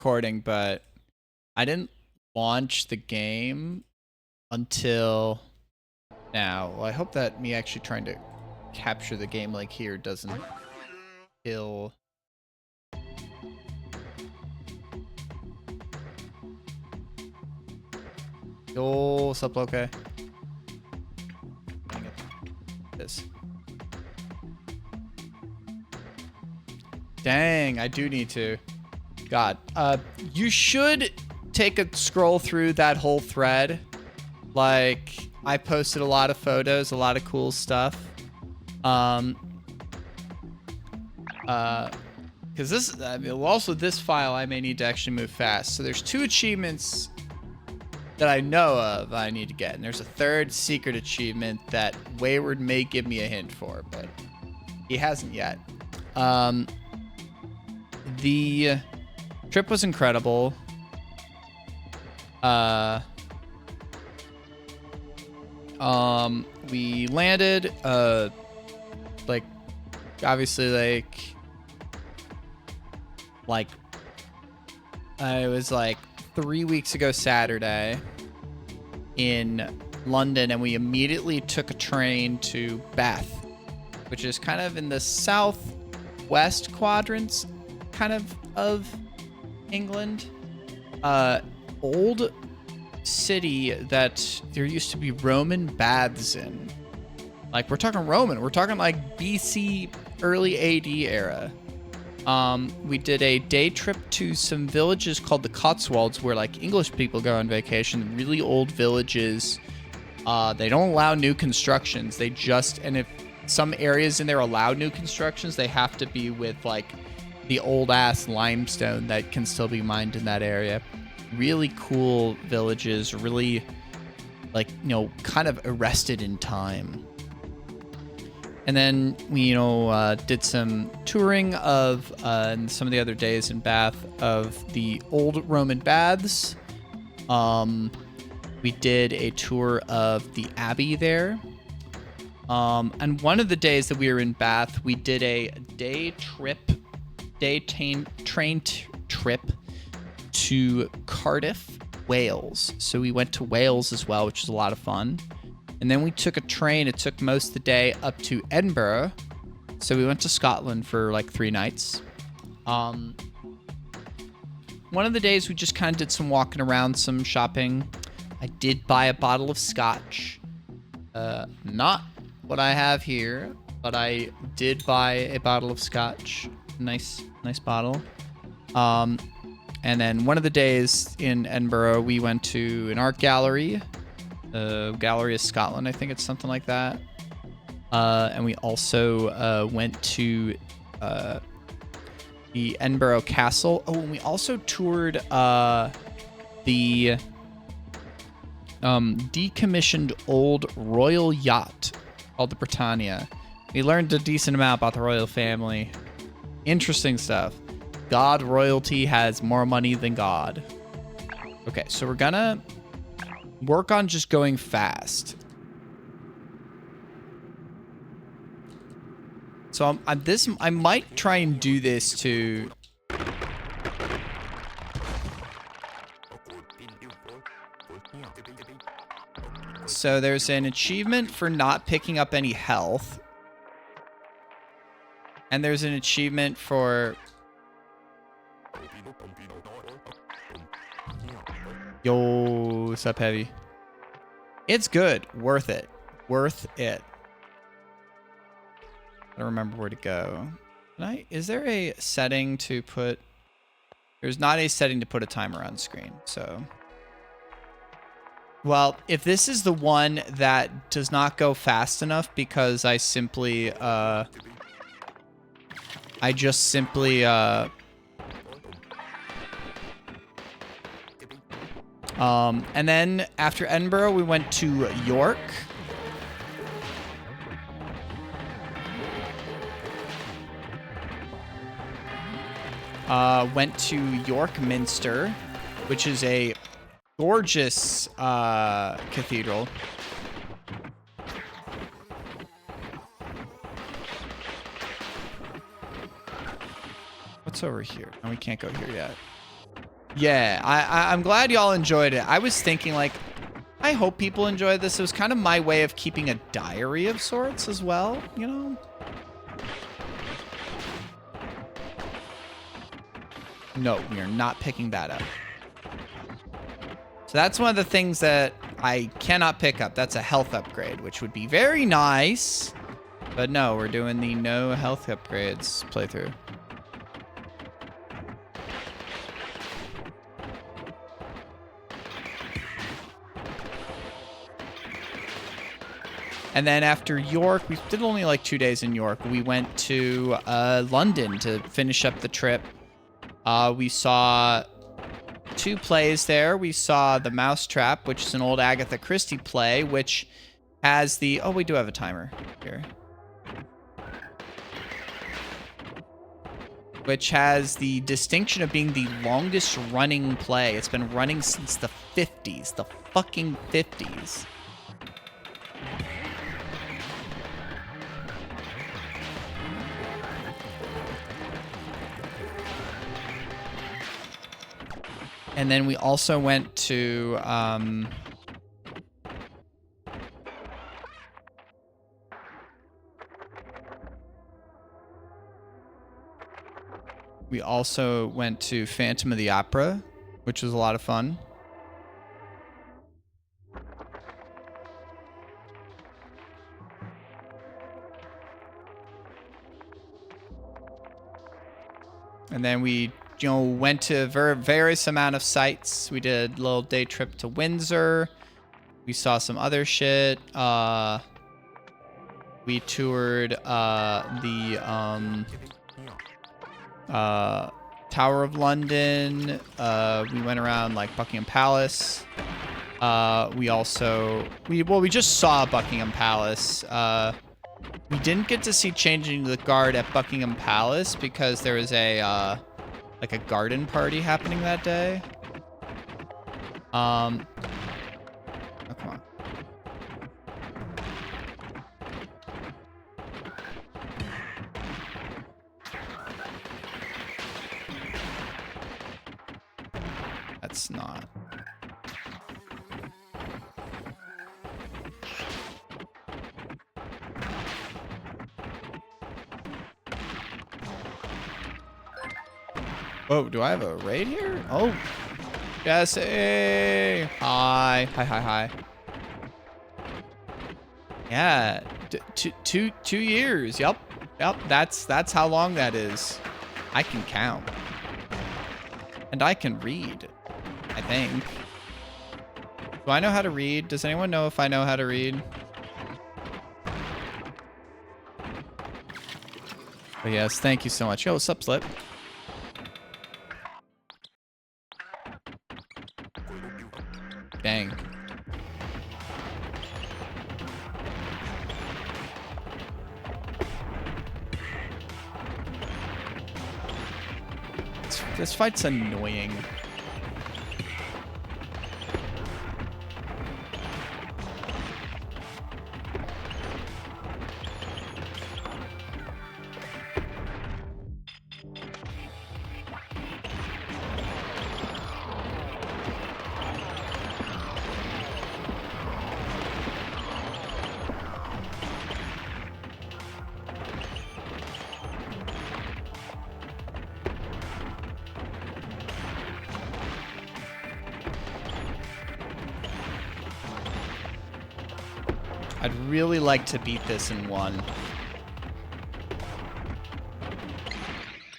recording, but I didn't launch the game until now. Well, I hope that me actually trying to capture the game like here doesn't kill. Yo, what's up, okay? This. Dang, I do need to. God, you should take a scroll through that whole thread. Like, I posted a lot of photos, a lot of cool stuff. Because this, I mean, also this file I may need to actually move fast. So there's 2 achievements that I know of I need to get, and there's a 3rd secret achievement that Wayward may give me a hint for, but he hasn't yet. The trip was incredible. We landed, like, obviously, like, it was like 3 weeks ago Saturday in London, and we immediately took a train to Bath, which is kind of in the southwest quadrants kind of England. Old city that there used to be Roman baths in. Like, we're talking Roman, we're talking like BC, early AD era. We did a day trip to some villages called the Cotswolds, where like English people go on vacation. Really old villages. They don't allow new constructions. They just, and if some areas in there allow new constructions, they have to be with like the old ass limestone that can still be mined in that area. Really cool villages, really, like, you know, kind of arrested in time. And then we, you know, did some touring of some of the other days in Bath of the old Roman baths. We did a tour of the Abbey there. And one of the days that we were in Bath, we did a train trip to Cardiff, Wales. So we went to Wales as well, which was a lot of fun. And then we took a train. It took most of the day up to Edinburgh. So we went to Scotland for like 3 nights. One of the days we just kind of did some walking around, some shopping. I did buy a bottle of scotch. Not what I have here, but I did buy a bottle of scotch. Nice bottle. And then one of the days in Edinburgh, we went to an art gallery. Gallery of Scotland, I think it's something like that. And we also went to the Edinburgh Castle. Oh, and we also toured the decommissioned old royal yacht called the Britannia. We learned a decent amount about the royal family. Interesting stuff. God royalty has more money than God. Okay, so we're gonna work on just going fast. So I might try and do this to. So there's an achievement for not picking up any health. And there's an achievement for. Yo, what's up, Heavy? It's good. Worth it. Worth it. I don't remember where to go. Is there a setting to put... There's not a setting to put a timer on screen, so... Well, if this is the one that does not go fast enough because I simply, I just simply, and then after Edinburgh, we went to York. Went to York Minster, which is a gorgeous cathedral. What's over here? Oh, we can't go here yet. Yeah, I'm glad y'all enjoyed it. I was thinking, like, I hope people enjoyed this. It was kind of my way of keeping a diary of sorts as well, you know? No, we are not picking that up. So that's one of the things that I cannot pick up. That's a health upgrade, which would be very nice. But no, we're doing the no health upgrades playthrough. And then after York, we did only like 2 days in York. We went to London to finish up the trip. We saw 2 plays there. We saw The Mousetrap, which is an old Agatha Christie play, which has the... Oh, we do have a timer here. Which has the distinction of being the longest running play. It's been running since the 50s. The fucking 50s. And then we also went to Phantom of the Opera, which was a lot of fun. And then we, you know, went to various amount of sites. We did a little day trip to Windsor. We saw some other shit. We toured the Tower of London. We went around like Buckingham Palace. We just saw Buckingham Palace. We didn't get to see changing the guard at Buckingham Palace because there was a like a garden party happening that day. Oh, come on. That's not. Oh, do I have a raid here? Oh, Jesse. Hi. Yeah, two years. Yep. That's how long that is. I can count, and I can read. I think. Do I know how to read? Does anyone know if I know how to read? Oh yes, thank you so much. Yo, what's up, Slip? Dang. This fight's annoying. I'd really like to beat this in one.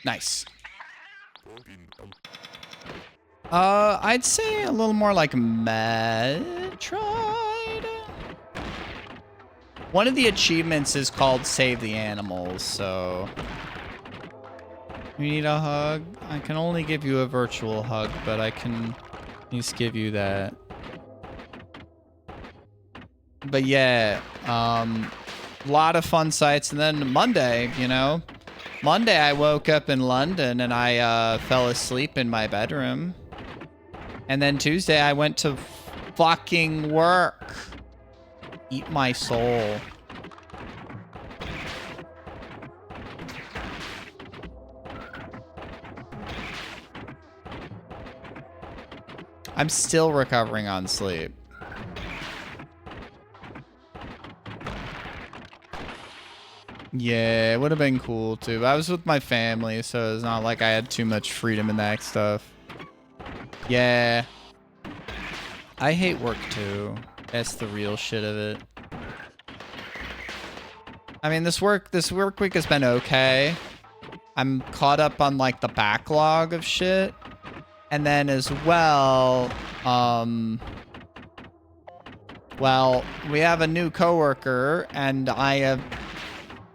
Nice. I'd say a little more like Metroid. One of the achievements is called Save the Animals, so... You need a hug? I can only give you a virtual hug, but I can at least give you that. But yeah, a lot of fun sights. And then Monday, you know, Monday I woke up in London and I fell asleep in my bedroom. And then Tuesday I went to fucking work. Eat my soul. I'm still recovering on sleep. Yeah, it would have been cool too. But I was with my family, so it's not like I had too much freedom in that stuff. Yeah. I hate work too. That's the real shit of it. I mean, this work week has been okay. I'm caught up on like the backlog of shit. And then as well, well, we have a new coworker and I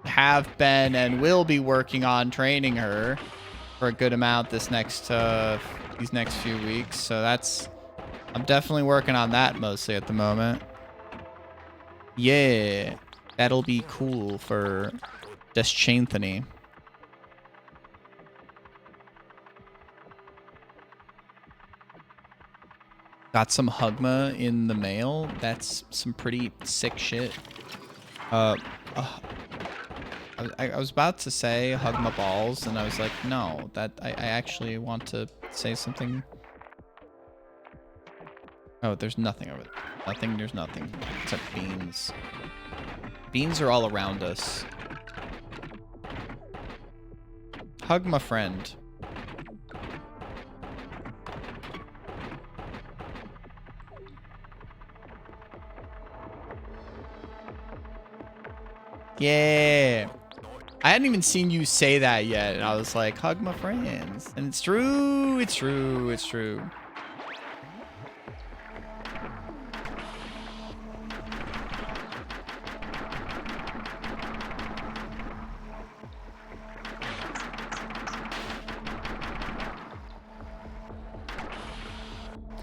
have been and will be working on training her for a good amount these next few weeks. So I'm definitely working on that mostly at the moment. Yeah, that'll be cool for Deschanthony. Got some Hugma in the mail. That's some pretty sick shit. I was about to say Hugma balls, and I was like, no, I actually want to say something. Oh, there's nothing over there. There's nothing except beans. Beans are all around us. Hug my friend. Yeah. I hadn't even seen you say that yet, and I was like, hug my friends. And it's true, it's true, it's true.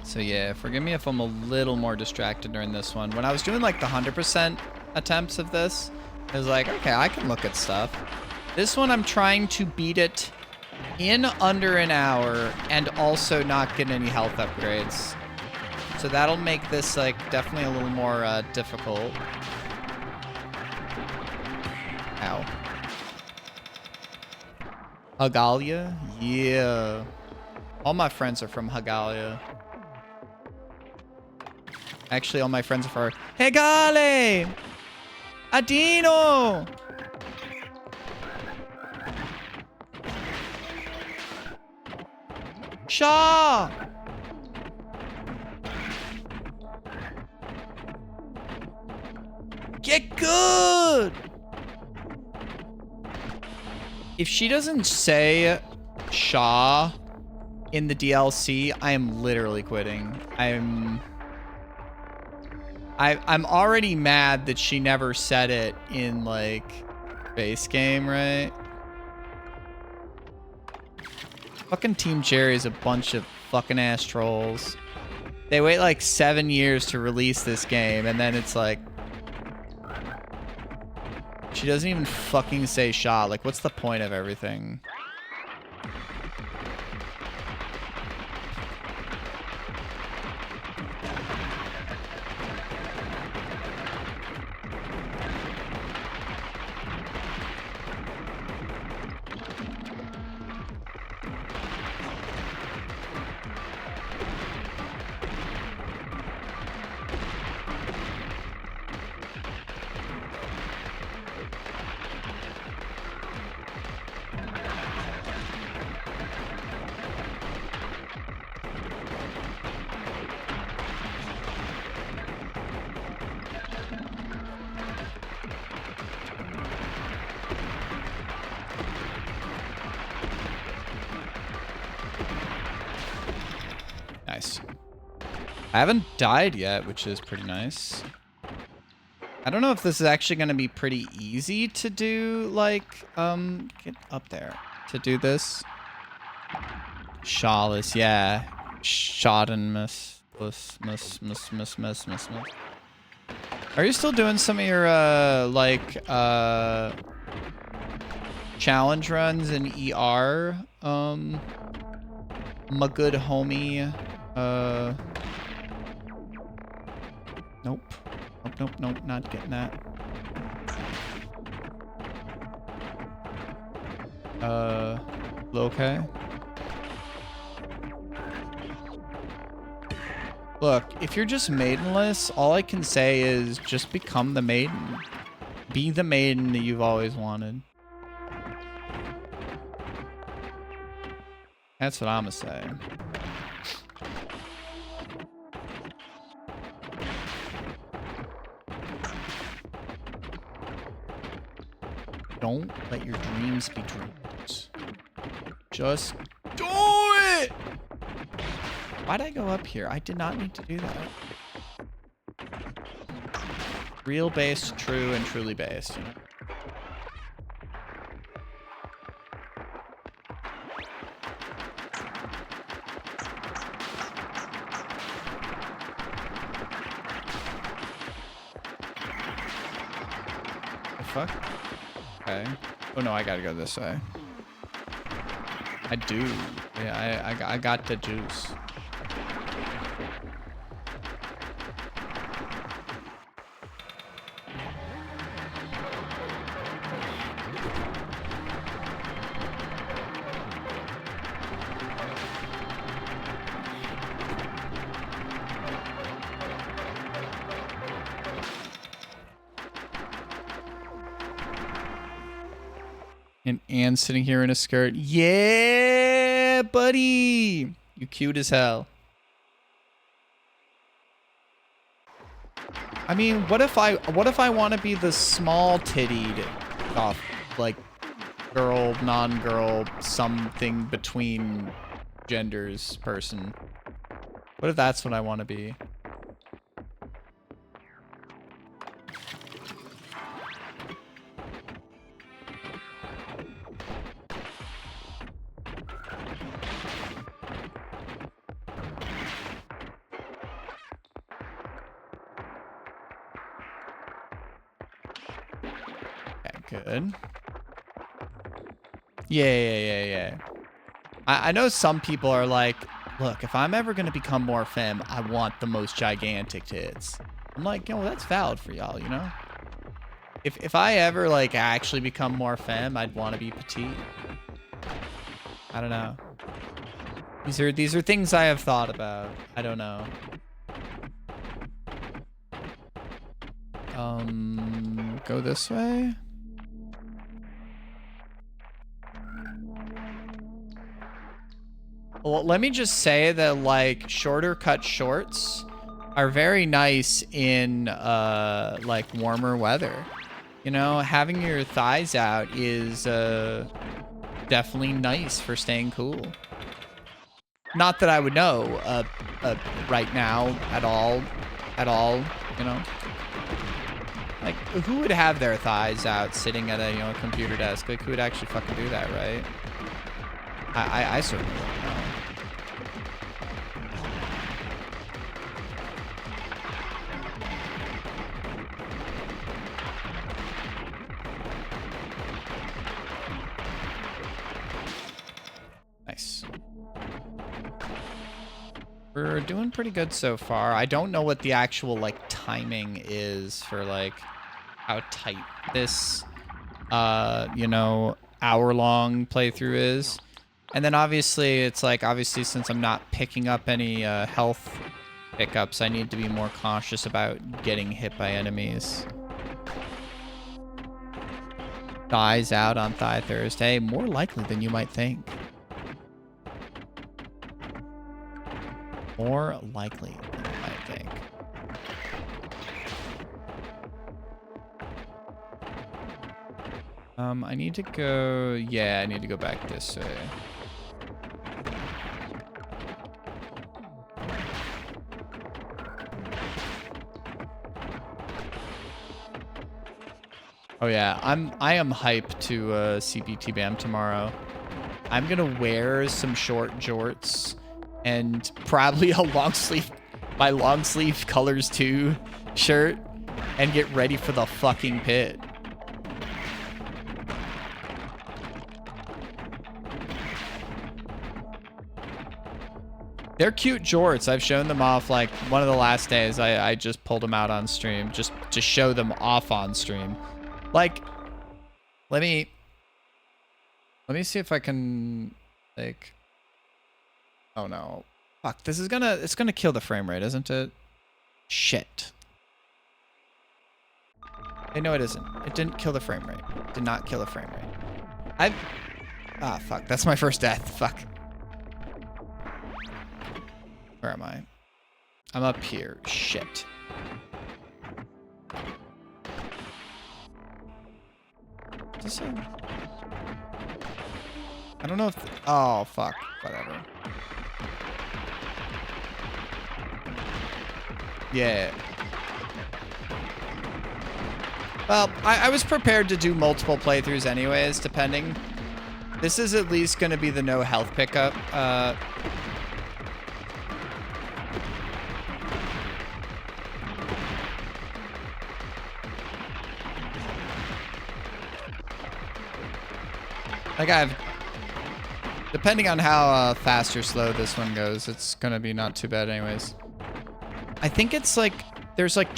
So yeah, forgive me if I'm a little more distracted during this one. When I was doing like the 100% attempts of this, I was like, okay, I can look at stuff. This one, I'm trying to beat it in under an hour and also not get any health upgrades. So that'll make this like definitely a little more difficult. Ow. Hagalia? Yeah. All my friends are from Hagalia. Actually, all my friends are from Hegale! Adino! Shaw! Get good! If she doesn't say Shaw in the DLC, I am literally quitting. I'm already mad that she never said it in like base game, right? Fucking Team Cherry is a bunch of fucking ass trolls. They wait like 7 years to release this game, and then it's like she doesn't even fucking say shot. Like, what's the point of everything? Nice. I haven't died yet, which is pretty nice. I don't know if this is actually going to be pretty easy to do, like, get up there to do this. Shawless, yeah. Schadenmus. Miss. Are you still doing some of your, challenge runs in ER? My good homie, nope, not getting that. Okay. Look, if you're just maidenless, all I can say is just become the maiden. Be the maiden that you've always wanted. That's what I'm gonna say. Don't let your dreams be dreams. Just do it! Why'd I go up here? I did not need to do that. Real based, true, and truly based, you know? The fuck? Okay. Oh no, I gotta go this way. I do. Yeah, I got the juice. And Anne's sitting here in a skirt. Yeah, buddy. You cute as hell. I mean, what if I want to be the small tittied off, like girl, non-girl, something between genders person? What if that's what I want to be? Good. Yeah. I know some people are like, look, if I'm ever going to become more femme, I want the most gigantic tits. I'm like, yo, that's valid for y'all, you know? If I ever, like, actually become more femme, I'd want to be petite. I don't know. These are things I have thought about. I don't know. Go this way? Well, let me just say that, like, shorter cut shorts are very nice in, like, warmer weather. You know, having your thighs out is, definitely nice for staying cool. Not that I would know, right now at all, you know? Like, who would have their thighs out sitting at a, you know, a computer desk? Like, who would actually fucking do that, right? I certainly don't know. Nice. We're doing pretty good so far. I don't know what the actual, like, timing is for, like, how tight this, you know, hour-long playthrough is. And then obviously, it's like, obviously, since I'm not picking up any health pickups, I need to be more cautious about getting hit by enemies. Dies out on Thigh Thursday. More likely than you might think. More likely than you might think. I need to go... Yeah, I need to go back this way. Oh yeah, I am hyped to see BTBAM tomorrow. I'm gonna wear some short jorts and probably a my long sleeve colors 2 shirt and get ready for the fucking pit. They're cute jorts. I've shown them off, like, one of the last days. I just pulled them out on stream just to show them off on stream. Like, let me see if I can, like, oh no. Fuck, this is it's gonna kill the frame rate, isn't it? Shit. Hey, no, it isn't. It didn't kill the frame rate. It did not kill the frame rate. Ah, fuck. That's my first death. Fuck. Where am I? I'm up here. Shit. Is this I don't know if... Oh, fuck. Whatever. Yeah. Well, I was prepared to do multiple playthroughs anyways, depending. This is at least going to be the no health pickup. Like depending on how fast or slow this one goes, it's going to be not too bad anyways. I think it's like, there's like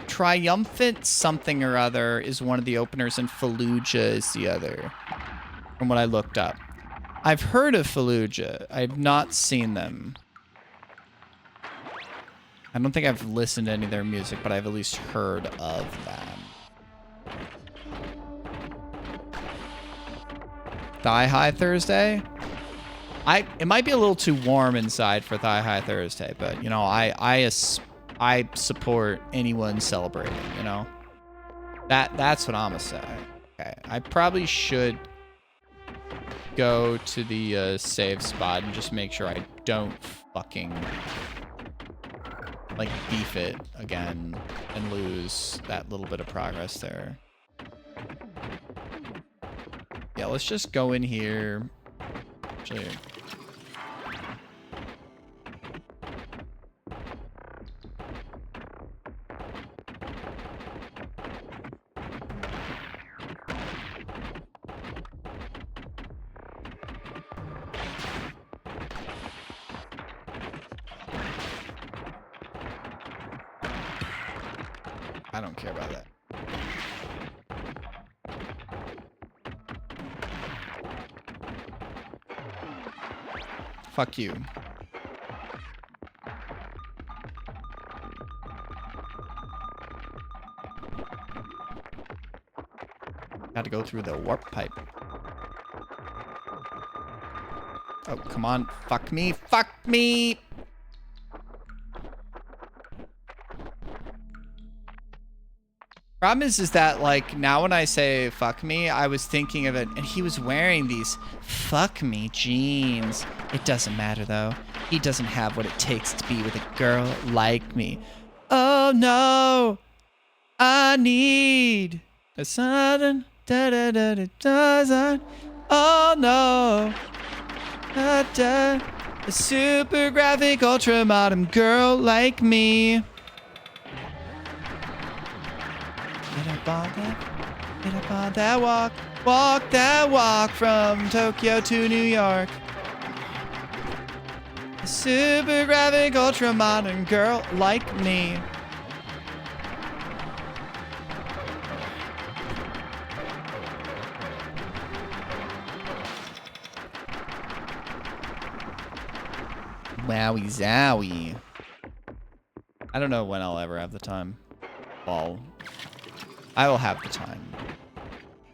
Triumphant something or other is one of the openers and Fallujah is the other, from what I looked up. I've heard of Fallujah. I've not seen them. I don't think I've listened to any of their music, but I've at least heard of them. Thigh High Thursday? It might be a little too warm inside for Thigh High Thursday, but you know, I support anyone celebrating, you know? That's what I'm gonna say. Okay, I probably should go to the save spot and just make sure I don't fucking like beef it again and lose that little bit of progress there. Yeah, let's just go in here. Actually, I don't care about that. Fuck you. Got to go through the warp pipe. Oh, come on. Fuck me. Fuck me. Problem is that, like, now when I say fuck me, I was thinking of it, and he was wearing these fuck me jeans. It doesn't matter, though. He doesn't have what it takes to be with a girl like me. Oh, no. I need a sudden da-da-da-da-da-da. Oh, no. Da-da. A super graphic, ultra modern girl like me. Get up on that walk. Walk that walk from Tokyo to New York. A super graphic, ultra modern girl like me. Wowie zowie. I don't know when I'll ever have the time. Well, I will have the time.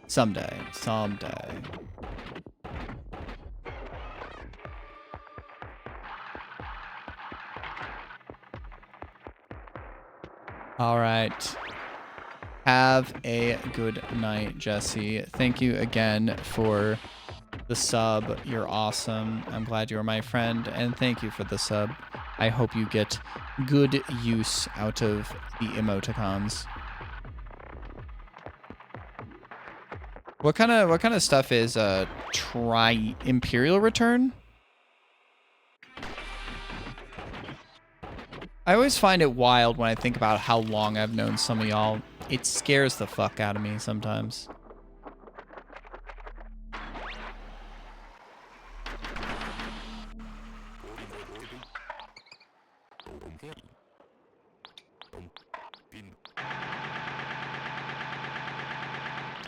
Someday. Someday. All right. Have a good night, Jesse. Thank you again for the sub. You're awesome. I'm glad you're my friend, and thank you for the sub. I hope you get good use out of the emoticons. What kind of stuff is Imperial Return? I always find it wild when I think about how long I've known some of y'all. It scares the fuck out of me sometimes.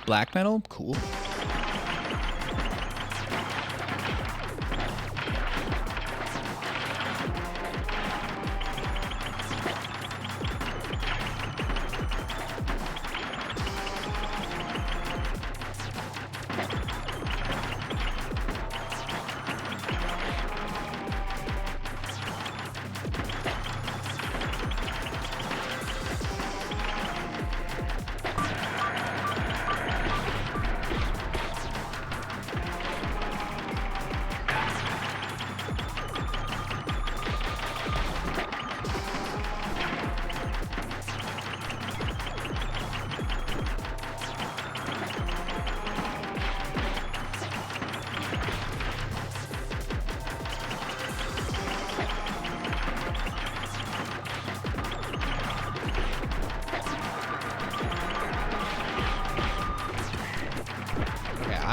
Black metal? Cool.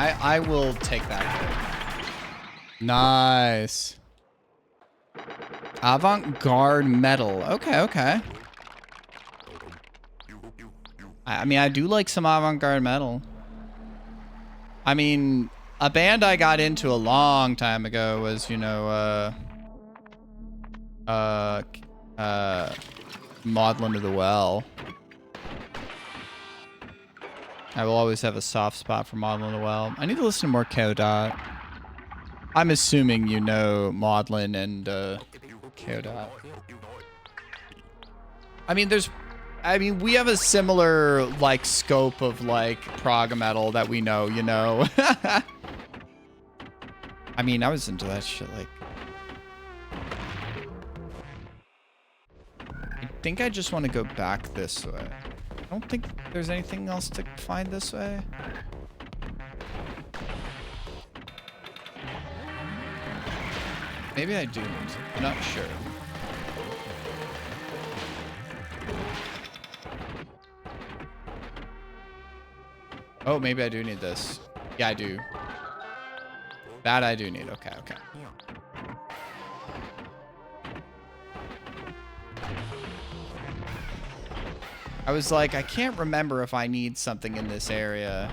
I will take that. Nice. Avant-garde metal. Okay, okay. I mean, I do like some avant-garde metal. I mean, a band I got into a long time ago was, you know, Maudlin of the Well. I will always have a soft spot for Maudlin of the Well. I need to listen to more K.O.Dot. I'm assuming you know Maudlin and K.O.Dot. I mean, we have a similar, like, scope of, like, prog metal that we know, you know? I mean, I was into that shit, like... I think I just want to go back this way. I don't think there's anything else to find this way. Maybe I do. I'm not sure. Oh, maybe I do need this. Yeah, I do. That I do need. Okay, okay. I was like, I can't remember if I need something in this area.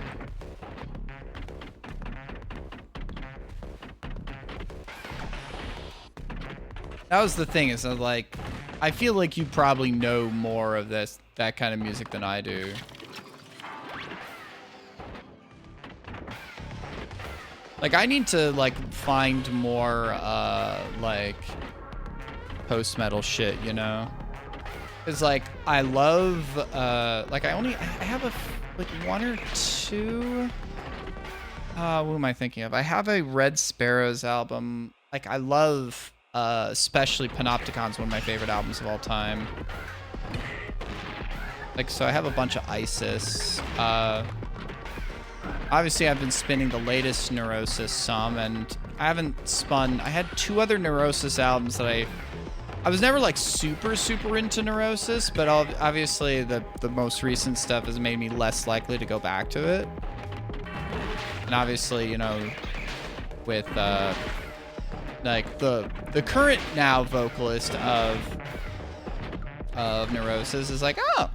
That was the thing, is that, like, I feel like you probably know more of that kind of music than I do. Like, I need to, like, find more, like, post-metal shit, you know? Because, like, I love, like, I have like, one or two, what am I thinking of? I have a Red Sparrows album. Like, I love, especially Panopticon's one of my favorite albums of all time. Like, so I have a bunch of Isis. Obviously, I've been spinning the latest Neurosis some, and I had two other Neurosis albums that I was never, like, super into Neurosis, but obviously the most recent stuff has made me less likely to go back to it. And obviously, you know, with, like, the current now vocalist of Neurosis is like, oh,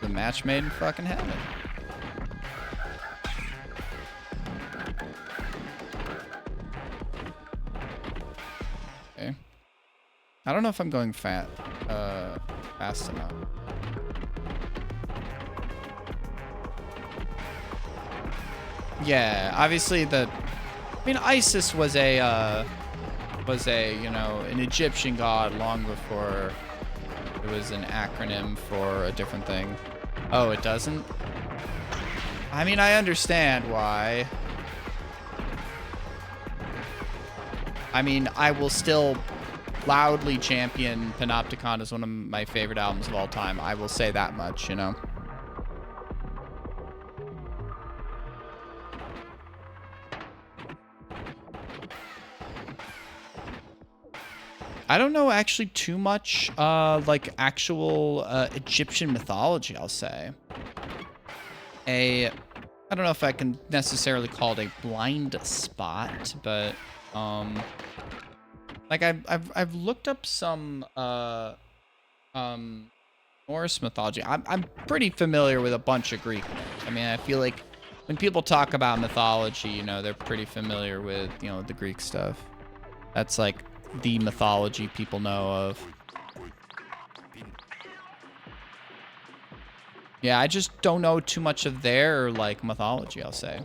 the match made in fucking heaven. Okay. I don't know if I'm going fast enough. Yeah, obviously Isis was a you know, an Egyptian god long before it was an acronym for a different thing. Oh, it doesn't? I mean, I understand why. I mean, I will still loudly champion Panopticon as one of my favorite albums of all time. I will say that much, you know. I don't know actually too much like actual Egyptian mythology, I'll say. I don't know if I can necessarily call it a blind spot, but like I've looked up some Norse mythology. I'm pretty familiar with a bunch of Greek. I mean, I feel like when people talk about mythology, you know, they're pretty familiar with, you know, the Greek stuff. That's like the mythology people know of. Yeah, I just don't know too much of their, like, mythology, I'll say.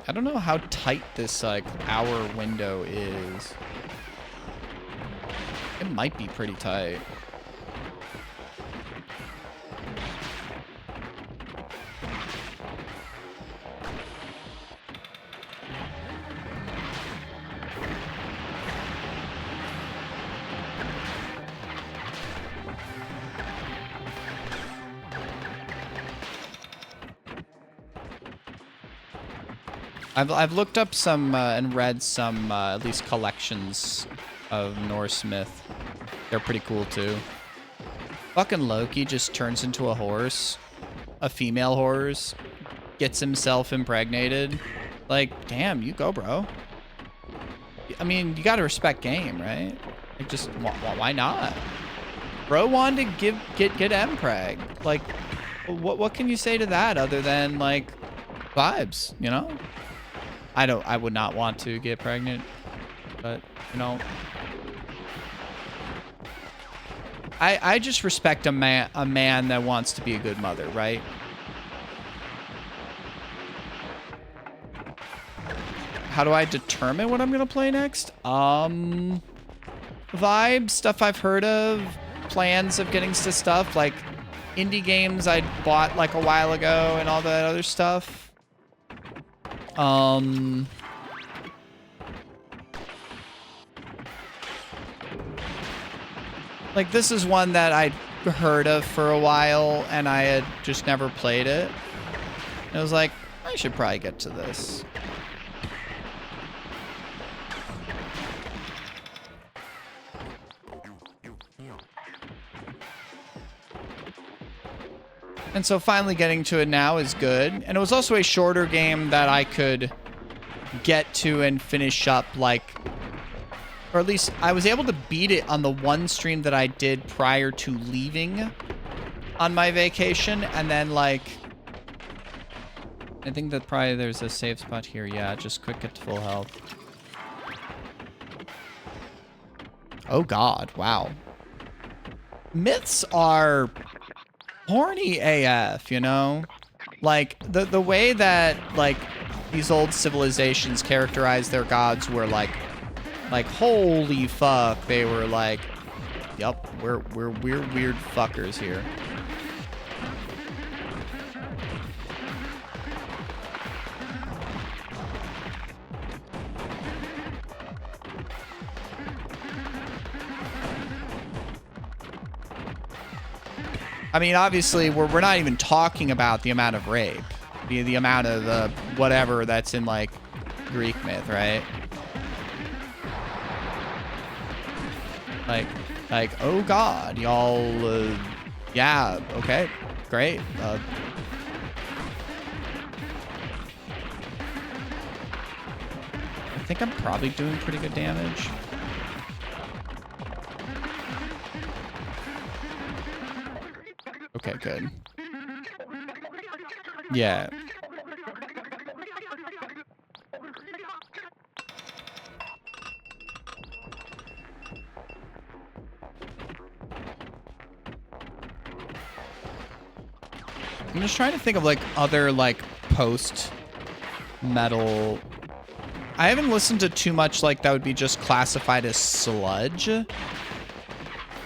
I don't know how tight this, like, hour window is. It might be pretty tight. I've looked up some and read some at least collections of Norse myth. They're pretty cool too. Fucking Loki just turns into a horse, a female horse, gets himself impregnated. Like, damn, you go, bro. I mean, you gotta respect game, right? Like, just why not? Bro wanted to get mpreg. Like, what can you say to that other than like vibes? You know? I would not want to get pregnant, but you know. I just respect a man that wants to be a good mother, right? How do I determine what I'm gonna play next? Vibes, stuff I've heard of, plans of getting to stuff like indie games I bought like a while ago and all that other stuff. Like, this is one that I'd heard of for a while, and I had just never played it. And I was like, I should probably get to this. And so finally getting to it now is good. And it was also a shorter game that I could get to and finish up, like... Or at least I was able to beat it on the one stream that I did prior to leaving on my vacation. And then, like, I think that probably there's a save spot here. Yeah, just quick get to full health. Oh, God. Wow. Myths are horny AF, you know? Like, the way that, like, these old civilizations characterize their gods were, like, holy fuck, they were like, yup, we're weird fuckers here. I mean, obviously, we're not even talking about the amount of rape, the amount of whatever that's in like Greek myth, right? Like, oh God, y'all, yeah, okay, great. I think I'm probably doing pretty good damage. Okay, good. Yeah. I'm just trying to think of like other like post metal. I haven't listened to too much like that would be just classified as sludge.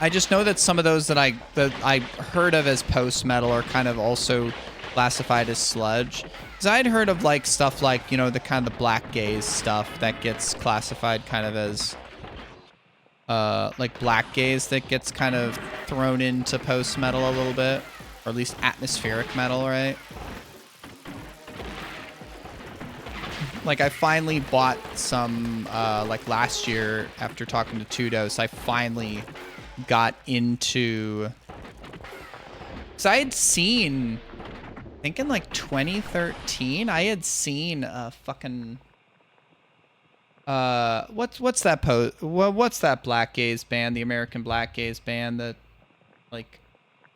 I just know that some of those that I heard of as post metal are kind of also classified as sludge. Because I'd heard of like stuff like, you know, the kind of the black gaze stuff that gets classified kind of as like black gaze that gets kind of thrown into post metal a little bit. Or at least atmospheric metal, right? Like, I finally bought some, like, last year, after talking to Tudos, I finally got into... Because I had seen, I think in, like, 2013, I had seen a fucking... what's that what's that black gaze band, the American black gaze band that, like,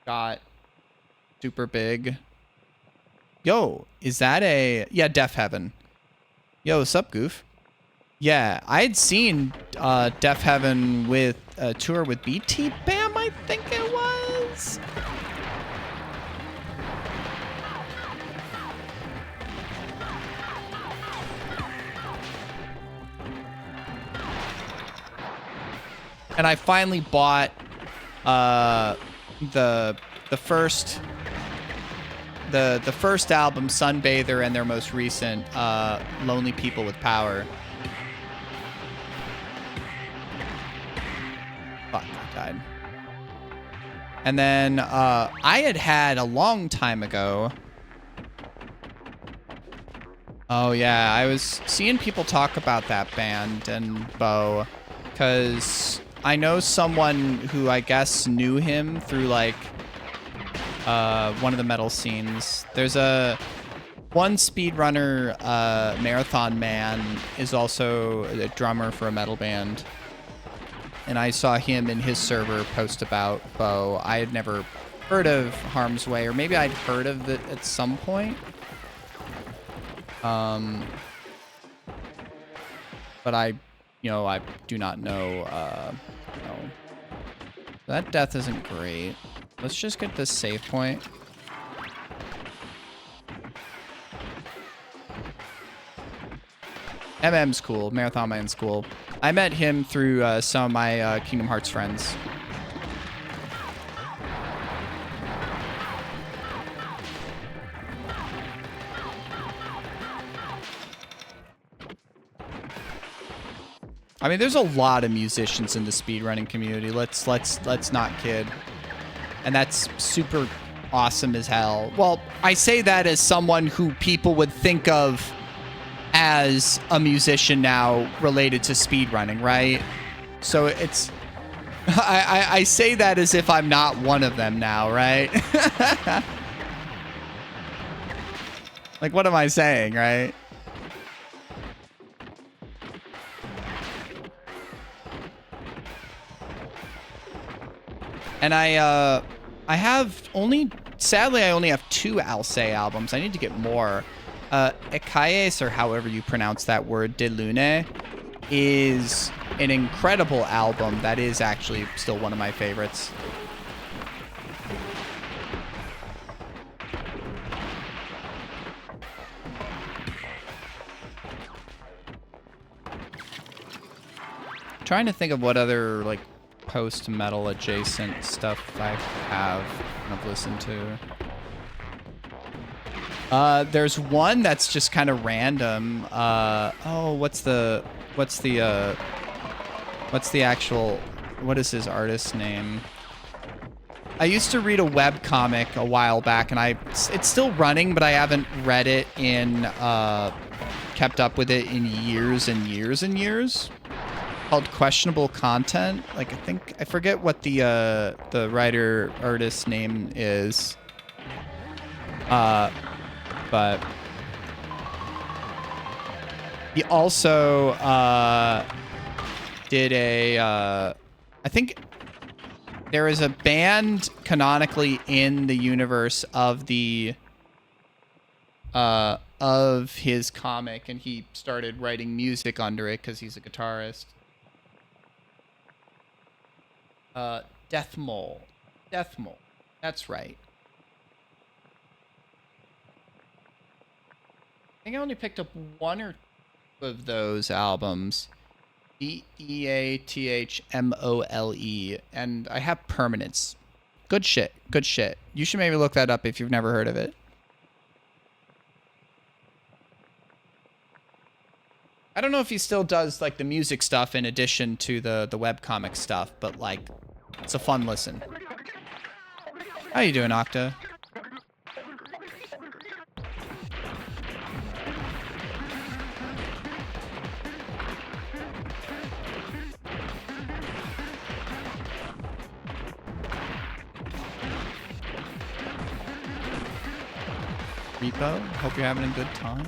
got... super big. Yo, is that a... Yeah, Def Heaven. Yo, what's up, Goof? Yeah, I had seen Def Heaven with a tour with BT Bam, I think it was. And I finally bought the first album, Sunbather, and their most recent, Lonely People with Power. Fuck, I died. And then I had a long time ago Oh yeah, I was seeing people talk about that band and Bo, because I know someone who I guess knew him through like one of the metal scenes. There's one speedrunner, Marathon Man, is also a drummer for a metal band. And I saw him in his server post about Bo. I had never heard of Harm's Way, or maybe I'd heard of it at some point. But I do not know, no. That death isn't great. Let's just get this save point. MM's cool. Marathon Man's cool. I met him through some of my Kingdom Hearts friends. I mean, there's a lot of musicians in the speedrunning community. Let's not kid. And that's super awesome as hell. Well, I say that as someone who people would think of as a musician now related to speedrunning, right? So it's... I say that as if I'm not one of them now, right? Like, what am I saying, right? And I have only... Sadly, I only have 2 Alcé albums. I need to get more. Ekayes, or however you pronounce that word, De Lune, is an incredible album that is actually still one of my favorites. Trying to think of what other, like, post-metal adjacent stuff I have and I've listened to. There's one that's just kind of random. What's the actual, what is his artist's name? I used to read a web comic a while back, and it's still running, but I haven't read it in, kept up with it in years and years and years. Called Questionable Content. Like, I forget what the writer artist's name is. But he also did I think there is a band canonically in the universe of the of his comic, and he started writing music under it because he's a guitarist. Death Mole. That's right. I think I only picked up 1 or 2 of those albums. Deathmole, and I have Permanence. Good shit. You should maybe look that up if you've never heard of it. I don't know if he still does like the music stuff in addition to the webcomic stuff, but like, it's a fun listen. How you doing, Octa? Repo, hope you're having a good time.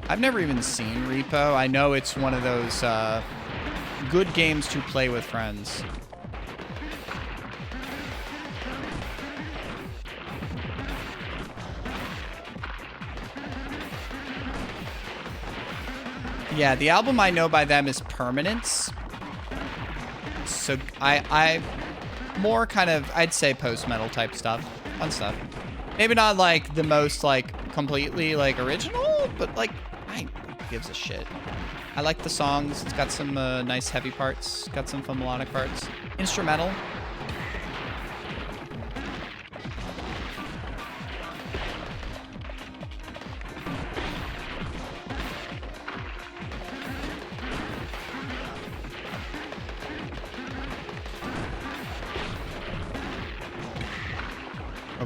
I've never even seen Repo. I know it's one of those good games to play with friends. Yeah, the album I know by them is Permanence. So I more kind of, I'd say post-metal type stuff. Fun stuff. Maybe not like the most like completely like original, but like, who gives a shit. I like the songs. It's got some nice heavy parts. Got some fun melodic parts. Instrumental.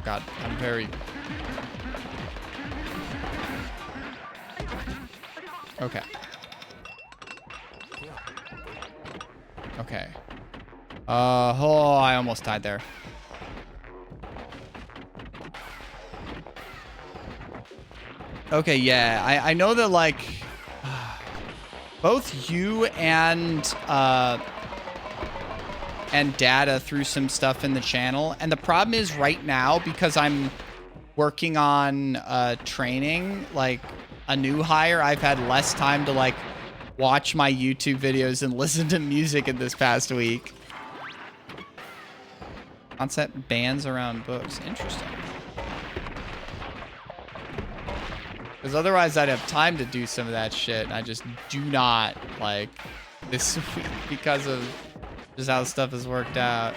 God, I'm very... Okay. Okay. Oh, I almost died there. Okay, yeah, I know that, like, both you and Data threw some stuff in the channel, and the problem is right now, because I'm working on training, like, a new hire, I've had less time to, like, watch my YouTube videos and listen to music in this past week. Concept bands around books. Interesting. Because otherwise I'd have time to do some of that shit. And I just do not, like, this week because of just how stuff has worked out.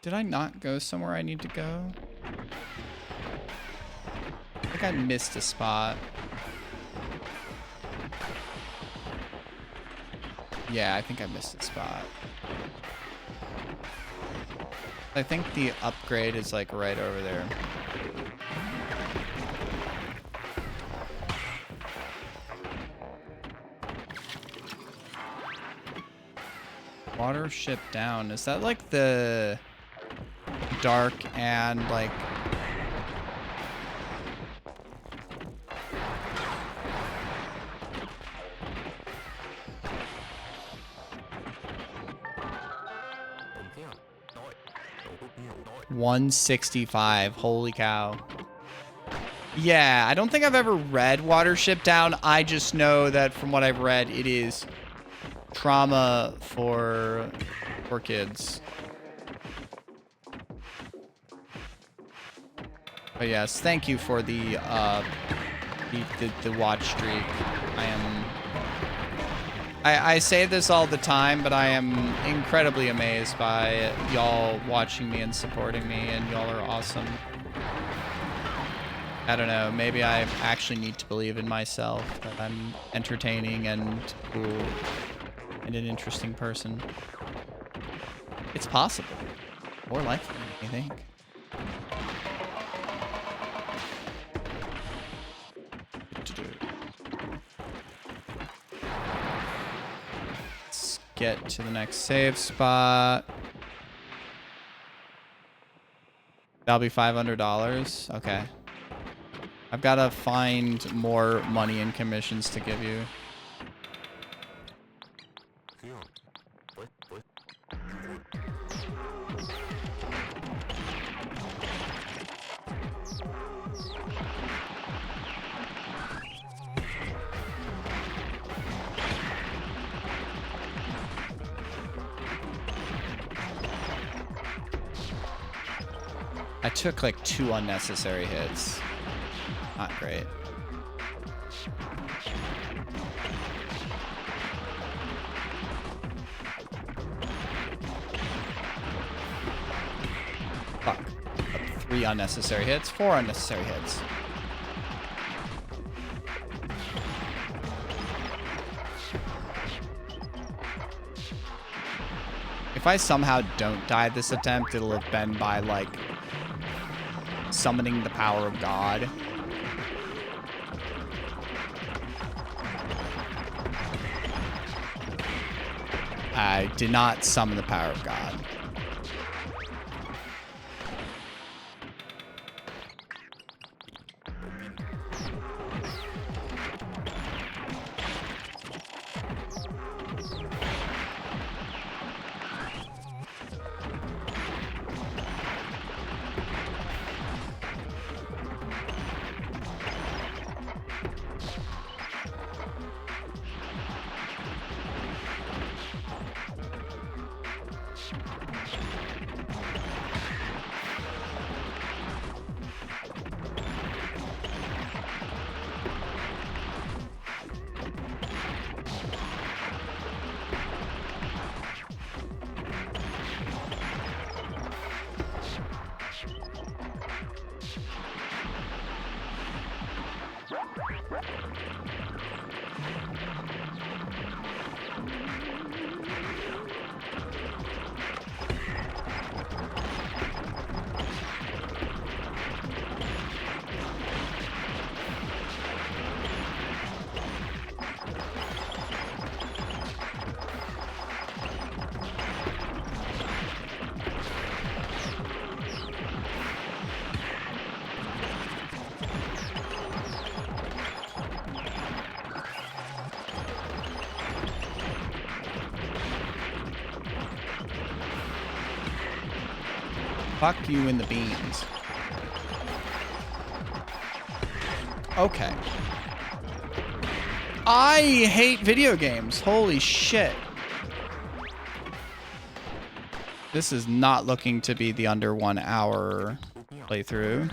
Did I not go somewhere I need to go? I think I missed a spot. Yeah, I think I missed a spot. I think the upgrade is like right over there. Water ship down. Is that like the dark and like... $165. Holy cow. Yeah, I don't think I've ever read Watership Down. I just know that from what I've read, it is trauma for kids. But yes, thank you for the watch streak. I say this all the time, but I am incredibly amazed by y'all watching me and supporting me, and y'all are awesome. I don't know, maybe I actually need to believe in myself, that I'm entertaining and cool and an interesting person. It's possible. More likely, I think. Get to the next save spot. That'll be $500. Okay. I've got to find more money and commissions to give you. I took like 2 unnecessary hits. Not great. Fuck. 3 unnecessary hits, 4 unnecessary hits. If I somehow don't die this attempt, it'll have been by like summoning the power of God. I did not summon the power of God. Fuck you in the beans. Okay. I hate video games. Holy shit. This is not looking to be the under 1 hour playthrough.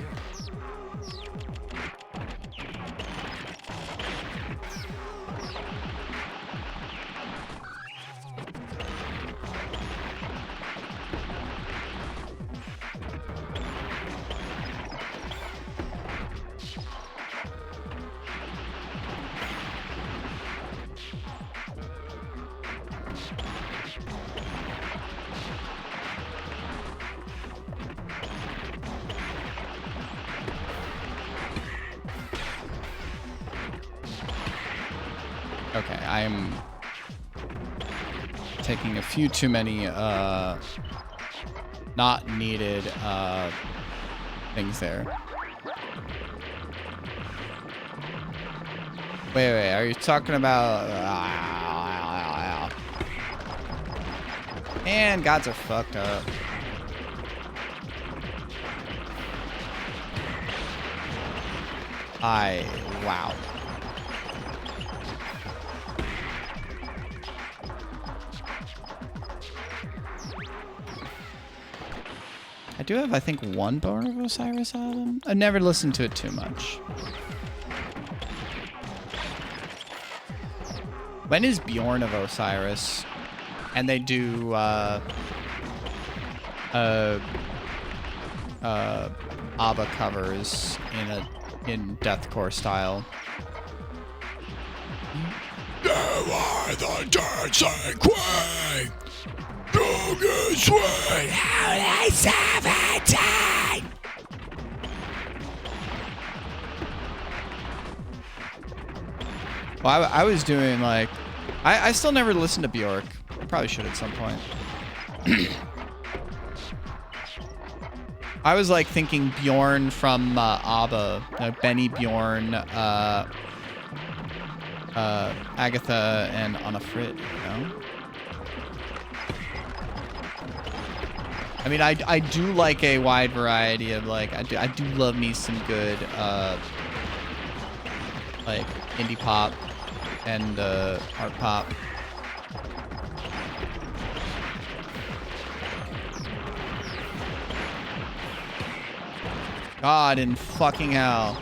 Okay, I am taking a few too many not needed things there. Wait, are you talking about... And gods are fucked up. Wow. I do have, I think, one Bone of Osiris album. I've never listened to it too much. When is Bjorn of Osiris? And they do ABBA covers in deathcore style. You are the dancing queen. Holy 17. Well, I was doing like, I still never listened to Bjork. I probably should at some point. I was like thinking Bjorn from ABBA, Benny Bjorn, Agatha, and Anna Fritt, you know? I mean, I do like a wide variety of like, I do love me some good like indie pop and art pop. God in fucking hell.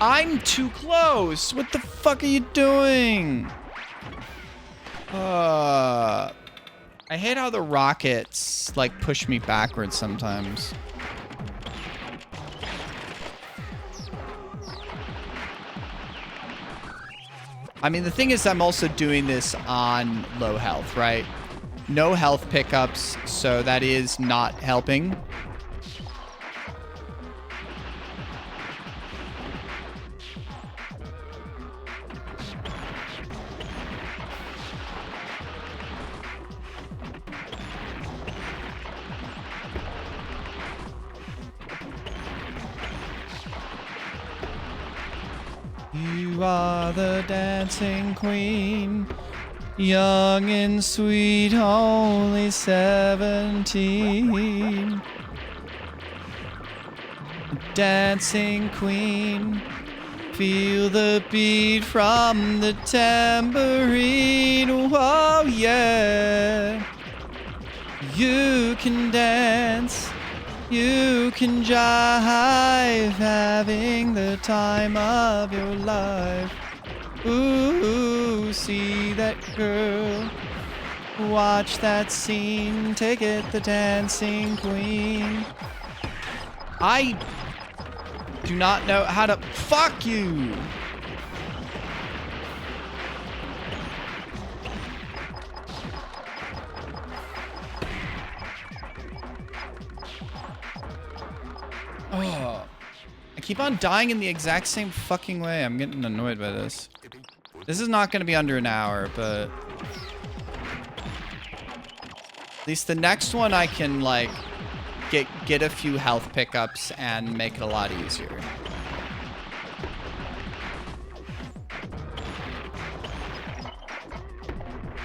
I'm too close. What the fuck are you doing? I hate how the rockets like push me backwards sometimes. I mean, the thing is, I'm also doing this on low health, right? No health pickups, so that is not helping. You are the dancing queen, young and sweet, only 17. Dancing queen, feel the beat from the tambourine. Oh yeah, you can dance. You can jive, having the time of your life. Ooh, see that girl, watch that scene, take it, the dancing queen. I do not know how to... Fuck you! Oh, I keep on dying in the exact same fucking way. I'm getting annoyed by this. This is not going to be under an hour, but at least the next one I can like get a few health pickups and make it a lot easier.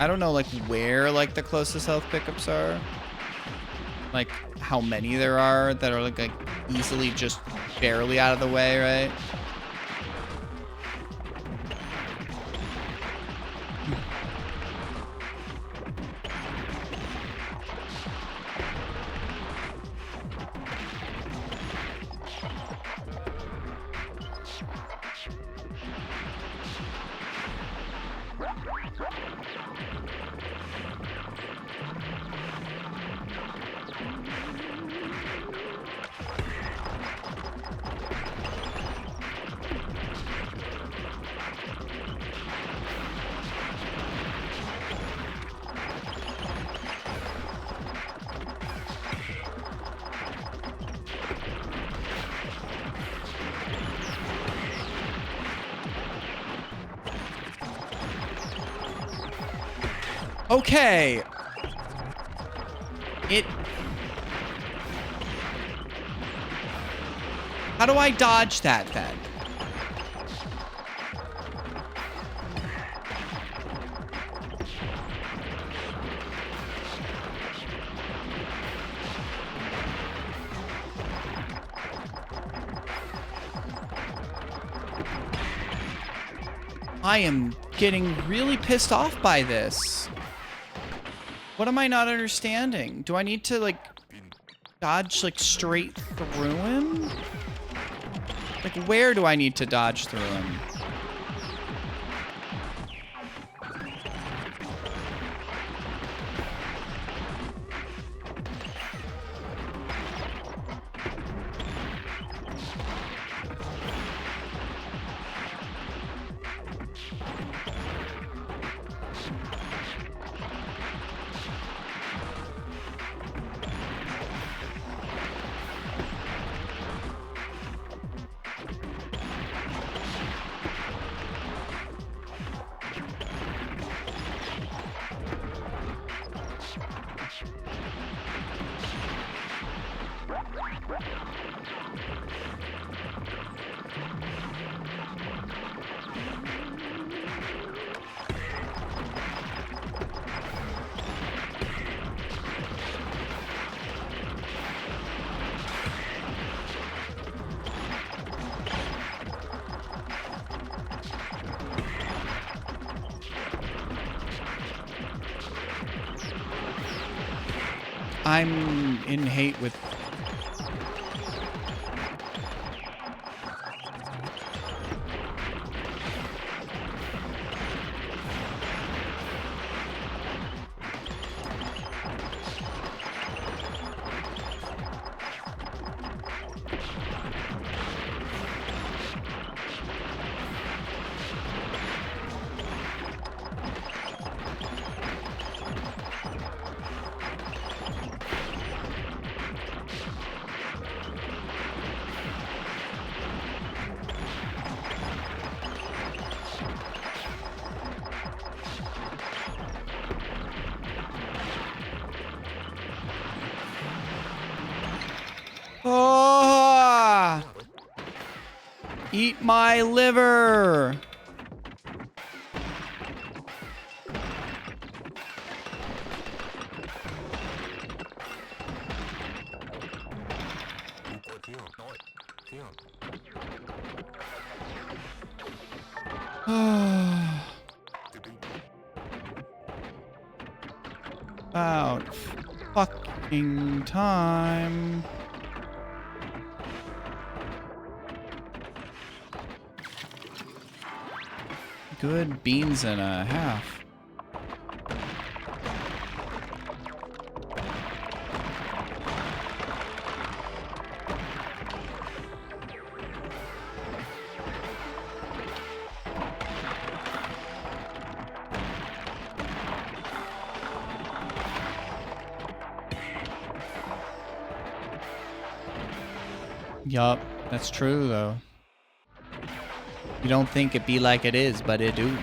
I don't know like where like the closest health pickups are. Like how many there are that are like easily just barely out of the way, right? Okay. How do I dodge that then? I am getting really pissed off by this. What am I not understanding? Do I need to, like, dodge, like, straight through him? Like, where do I need to dodge through him? I'm in hate with... Oh! Eat my liver! About fucking time. Good beans and a half. Yup, that's true though. You don't think it be like it is, but it do.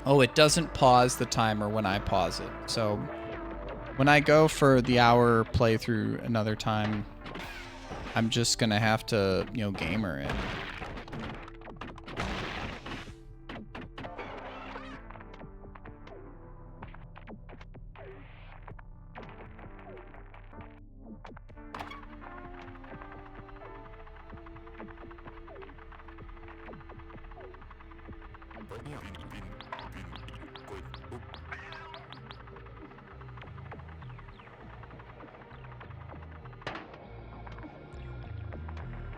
Oh, it doesn't pause the timer when I pause it. So when I go for the hour playthrough another time, I'm just gonna have to, you know, gamer it.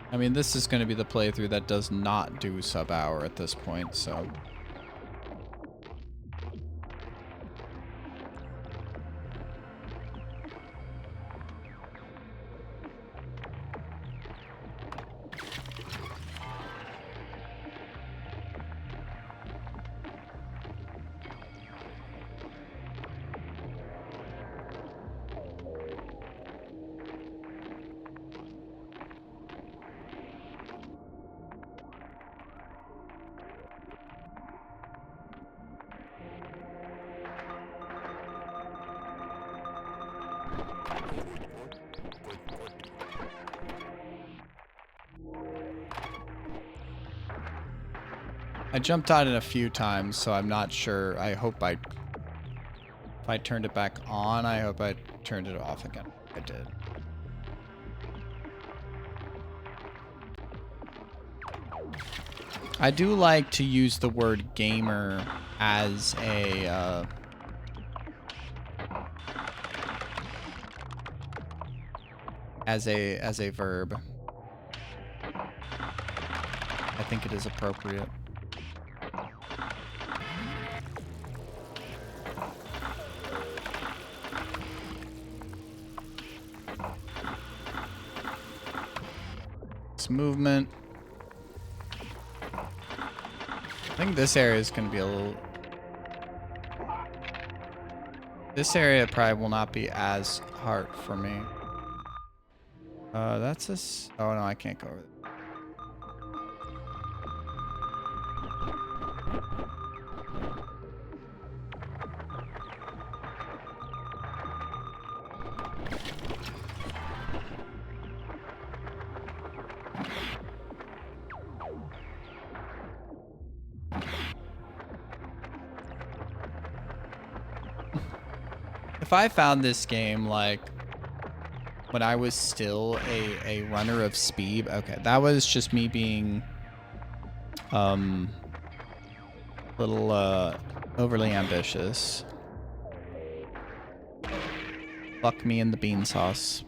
I mean, this is going to be the playthrough that does not do sub-hour at this point, so... I jumped on it a few times, so I'm not sure. I hope if I turned it back on, I hope I turned it off again. I did. I do like to use the word gamer as a as a verb. I think it is appropriate. Movement. I think this area is going to be a little... This area probably will not be as hard for me. That's a... Oh, no, I can't go over there. If I found this game, like, when I was still a runner of speed, okay, that was just me being, little, overly ambitious. Fuck me in the bean sauce.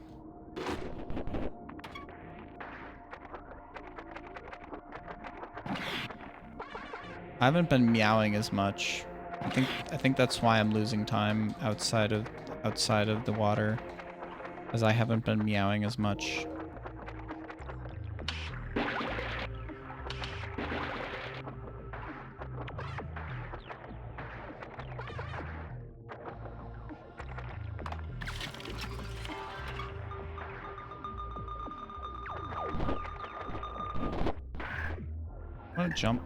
I haven't been meowing as much. I think that's why I'm losing time outside of the water, as I haven't been meowing as much. I want to jump.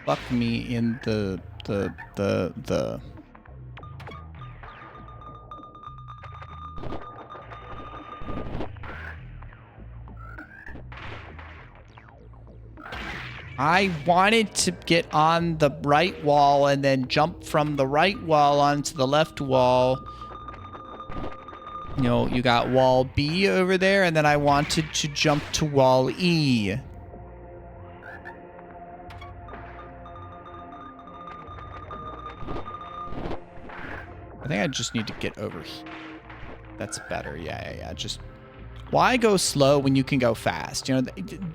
Fuck me in the. I wanted to get on the right wall and then jump from the right wall onto the left wall. You know, you got wall B over there, and then I wanted to jump to wall E. I think I just need to get over here. That's better. Yeah. Just why go slow when you can go fast? You know,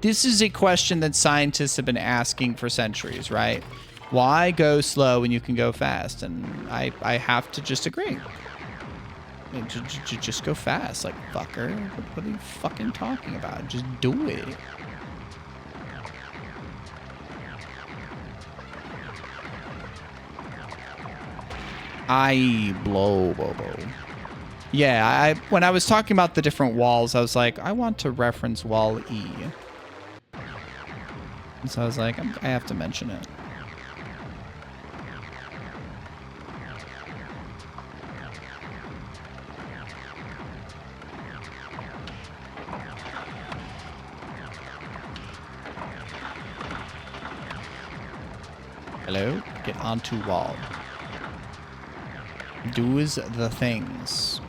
this is a question that scientists have been asking for centuries, right? Why go slow when you can go fast? And I have to just agree. I mean, just go fast, like, fucker. What are you fucking talking about? Just do it. I blow, Bobo. Yeah, when I was talking about the different walls, I was like, I want to reference wall E. And so I was like, I have to mention it. Hello? Get onto wall. Do's the things.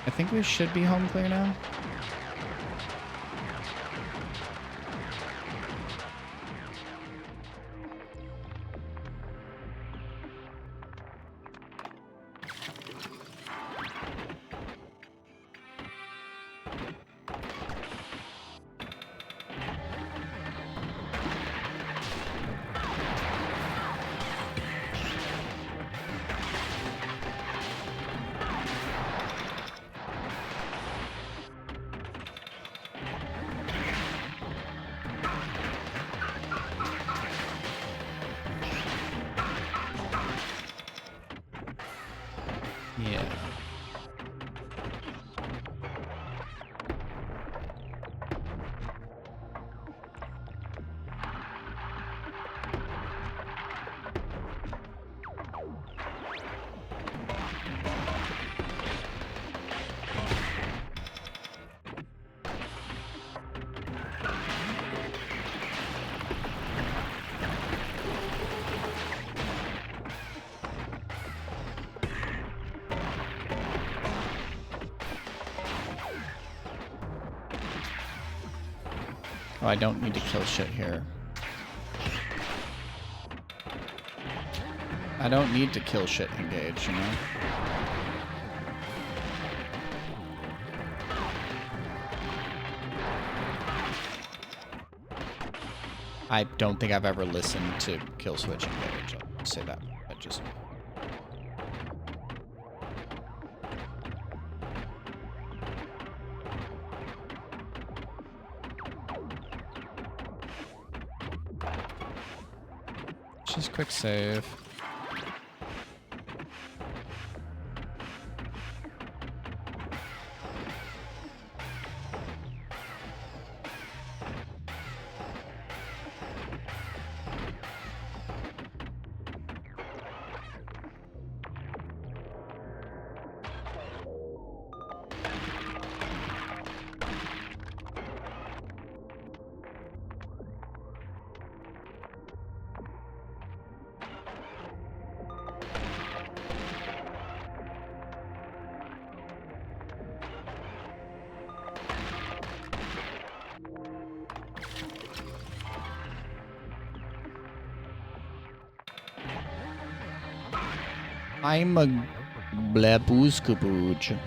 I think we should be home clear now. Yeah. Oh, I don't need to kill shit here. I don't need to kill shit engage, you know? I don't think I've ever listened to kill switch engage. I'll say that. I just... Just quick save. I'm a blabooskabooge.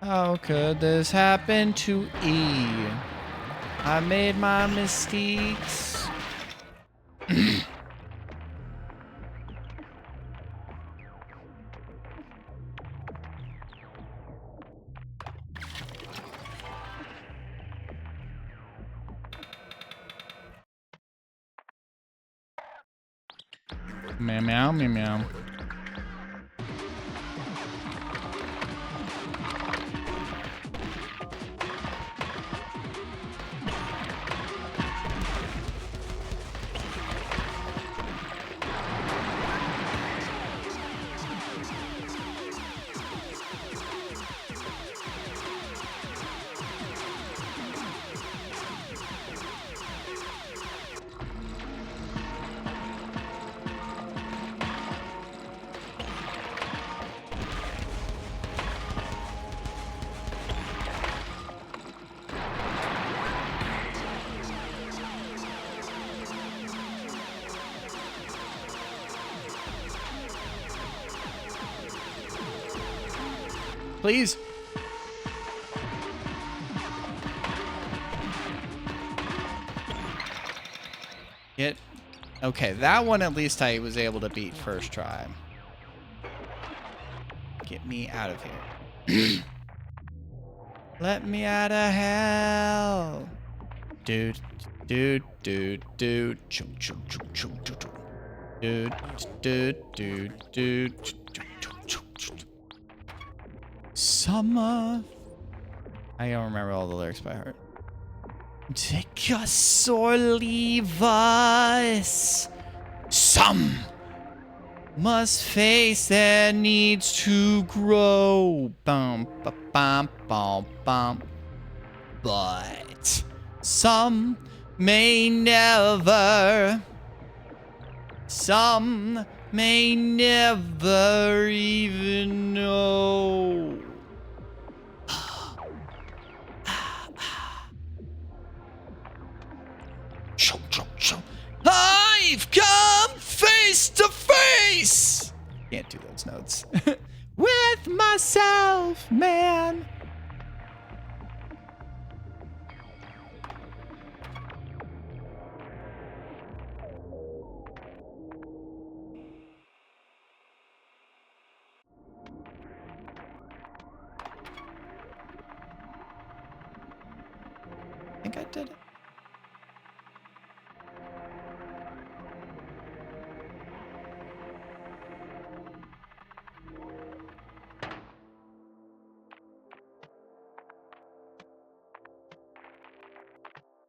How could this happen to E? I made my mistakes. Meow, meow, meow, meow. Please. Get... Okay, that one at least I was able to beat first try. Get me out of here. Let me out of hell. Dude, dude, dude, dude. Chum, chum, chum, chum, chum, chum. Dude, dude, dude, dude. Summer. I don't remember all the lyrics by heart. Take us or leave us. Some must face their needs to grow. Bum, ba, bum, bum, bum. But some may never. Some may never even know. I've come face to face. Can't do those notes. With myself, man. I think I did it.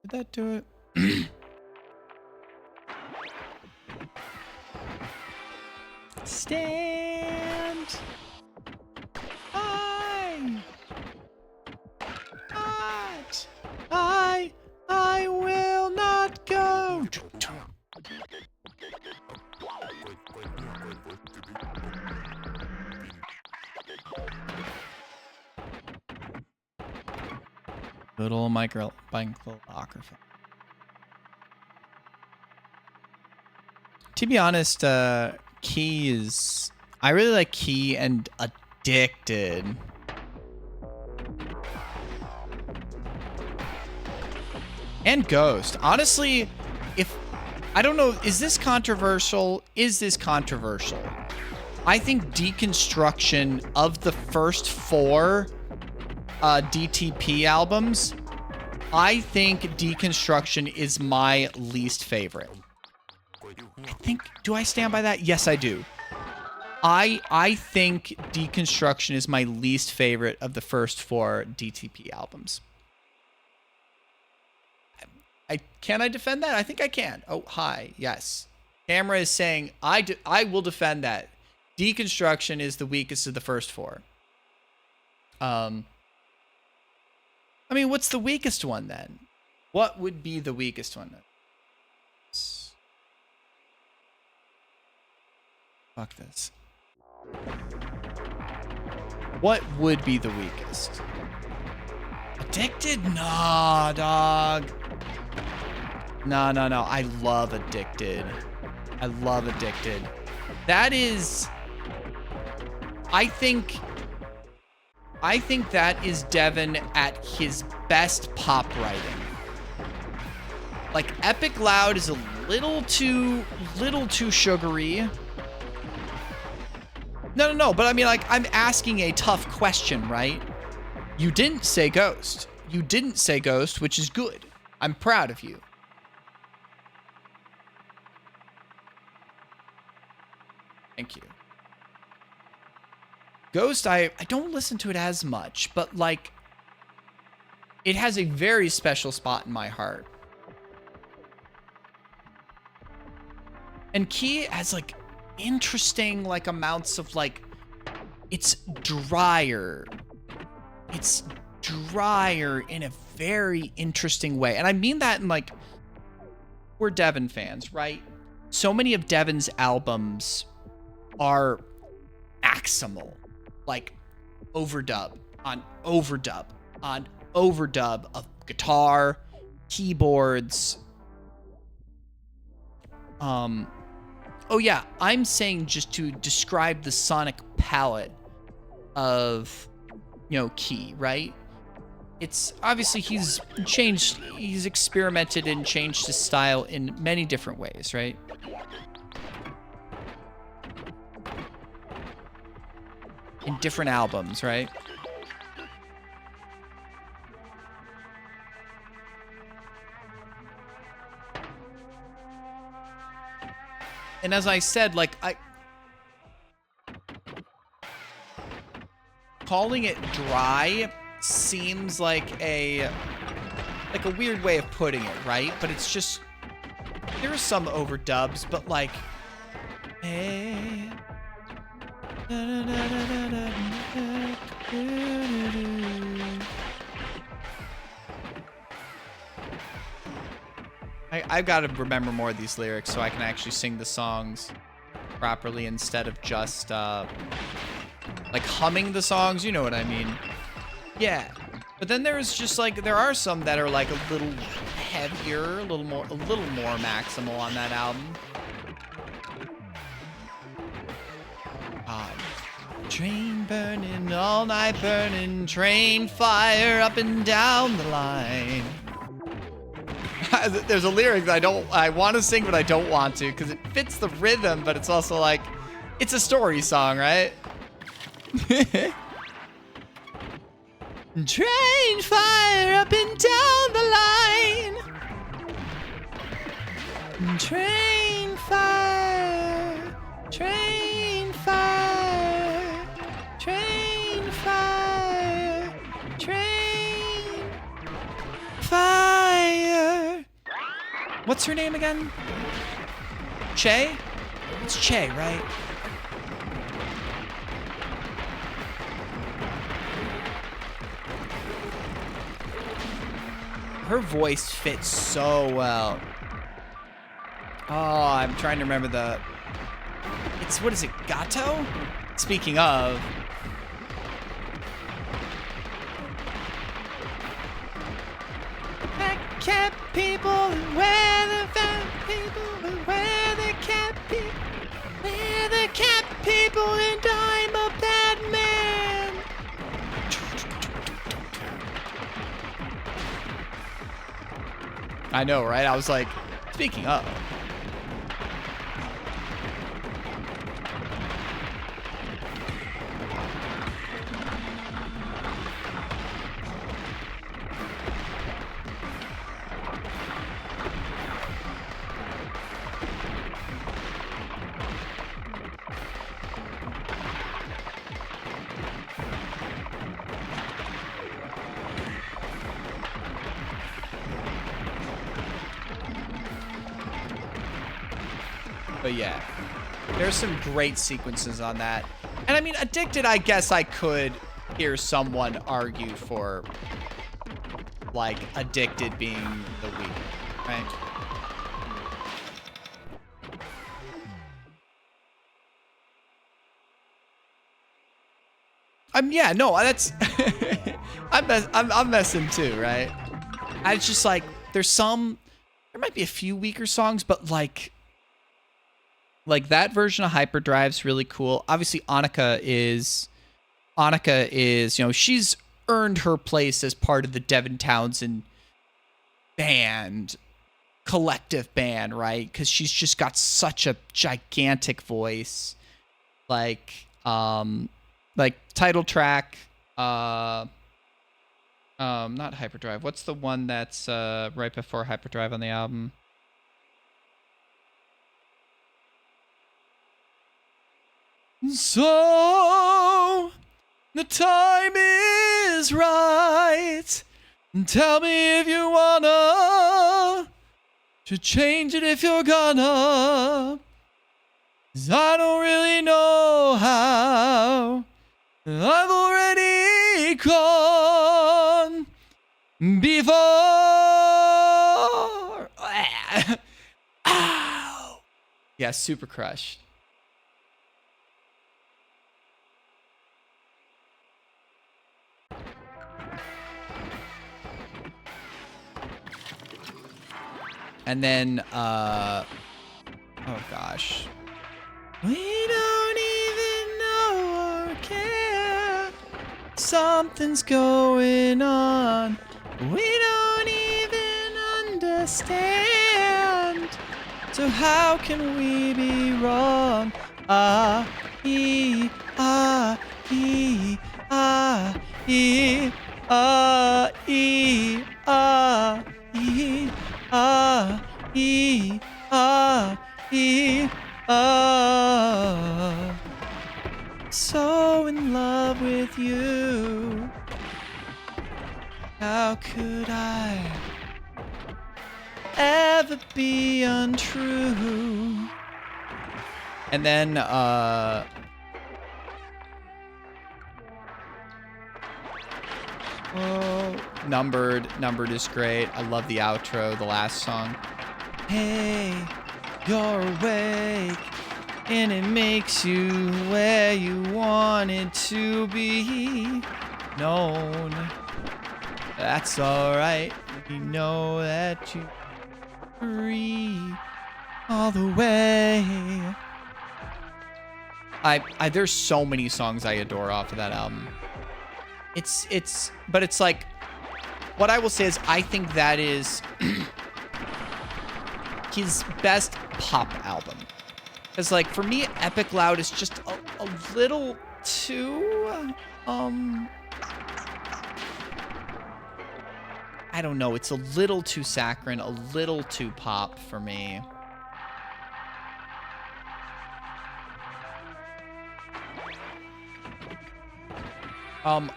Did that do it? Stand. I will not go. Little microphone. To be honest, Key is... I really like Key and Addicted. And Ghost. Honestly, if... I don't know, is this controversial? Is this controversial? I think Deconstruction of the first 4 DTP albums, I think Deconstruction is my least favorite. I think, do I stand by that? Yes, I do. I think Deconstruction is my least favorite of the first 4 DTP albums. Can I defend that? I think I can. Oh, hi. Yes. Camera is saying I will defend that. Deconstruction is the weakest of the first 4. I mean, what's the weakest one then? What would be the weakest one then? Fuck this. What would be the weakest? Addicted? Nah, dog. No. I love Addicted. I love Addicted. That is... I think that is Devin at his best pop writing. Like, Epic Loud is a little too sugary. No, but I mean, like, I'm asking a tough question, right? You didn't say Ghost. You didn't say Ghost, which is good. I'm proud of you. Thank you. Ghost, I don't listen to it as much, but, like, it has a very special spot in my heart. And Key has, like, interesting, like, amounts of, like, it's drier. It's drier in a very interesting way. And I mean that in, like, we're Devin fans, right? So many of Devin's albums are maximal. Like, overdub on overdub on overdub of guitar, keyboards. Oh yeah, I'm saying just to describe the sonic palette of, you know, Key, right? It's obviously he's experimented and changed his style in many different ways, right? In different albums, right? And as I said, like, calling it dry seems like a weird way of putting it, right? But it's just, there are some overdubs, but like, hey. I've got to remember more of these lyrics so I can actually sing the songs properly instead of just like humming the songs, you know what I mean? Yeah. But then there's just like, there are some that are like a little heavier, a little more maximal on that album. Train burning, all night burning, train fire up and down the line. There's a lyric that I want to sing, but I don't want to because it fits the rhythm, but it's also like, it's a story song, right? Train fire up and down the line. Train fire, train fire, train fire, train fire. What's her name again? Che? It's Che, right? Her voice fits so well. Oh, I'm trying to remember the... It's, what is it, Gato? Speaking of... Cat people and where the fat people and where the cat people, where the cat people and I'm a bad man. I know, right? I was like, speaking of. But yeah, there's some great sequences on that. And I mean, Addicted, I guess I could hear someone argue for, like, Addicted being the weaker, right? Yeah, no, that's, I'm messing too, right? It's just like, there might be a few weaker songs, but like that version of Hyperdrive's really cool. Obviously, Annika is, you know, she's earned her place as part of the Devin Townsend band, collective band, right? Because she's just got such a gigantic voice. Like title track, not Hyperdrive. What's the one that's right before Hyperdrive on the album? So, the time is right. Tell me if you wanna to change it if you're gonna. 'Cause I don't really know how. I've already gone before. Ow. Yeah, Super Crush. And then, oh gosh. We don't even know or care. Something's going on. We don't even understand. So how can we be wrong? Ah, ee, ah, ee, ah, ee, ah, ee, ah, ee. Ah, ee, ah, ee, Oh, so in love with you. How could I ever be untrue? And then, oh, Numbered is great. I love the outro, the last song. Hey, you're awake, and it makes you where you wanted to be known. That's alright. We know that you free all the way. There's so many songs I adore off of that album. But it's like, what I will say is I think that is his best pop album. Because like for me, Epic Loud is just a little too, I don't know. It's a little too saccharine, a little too pop for me.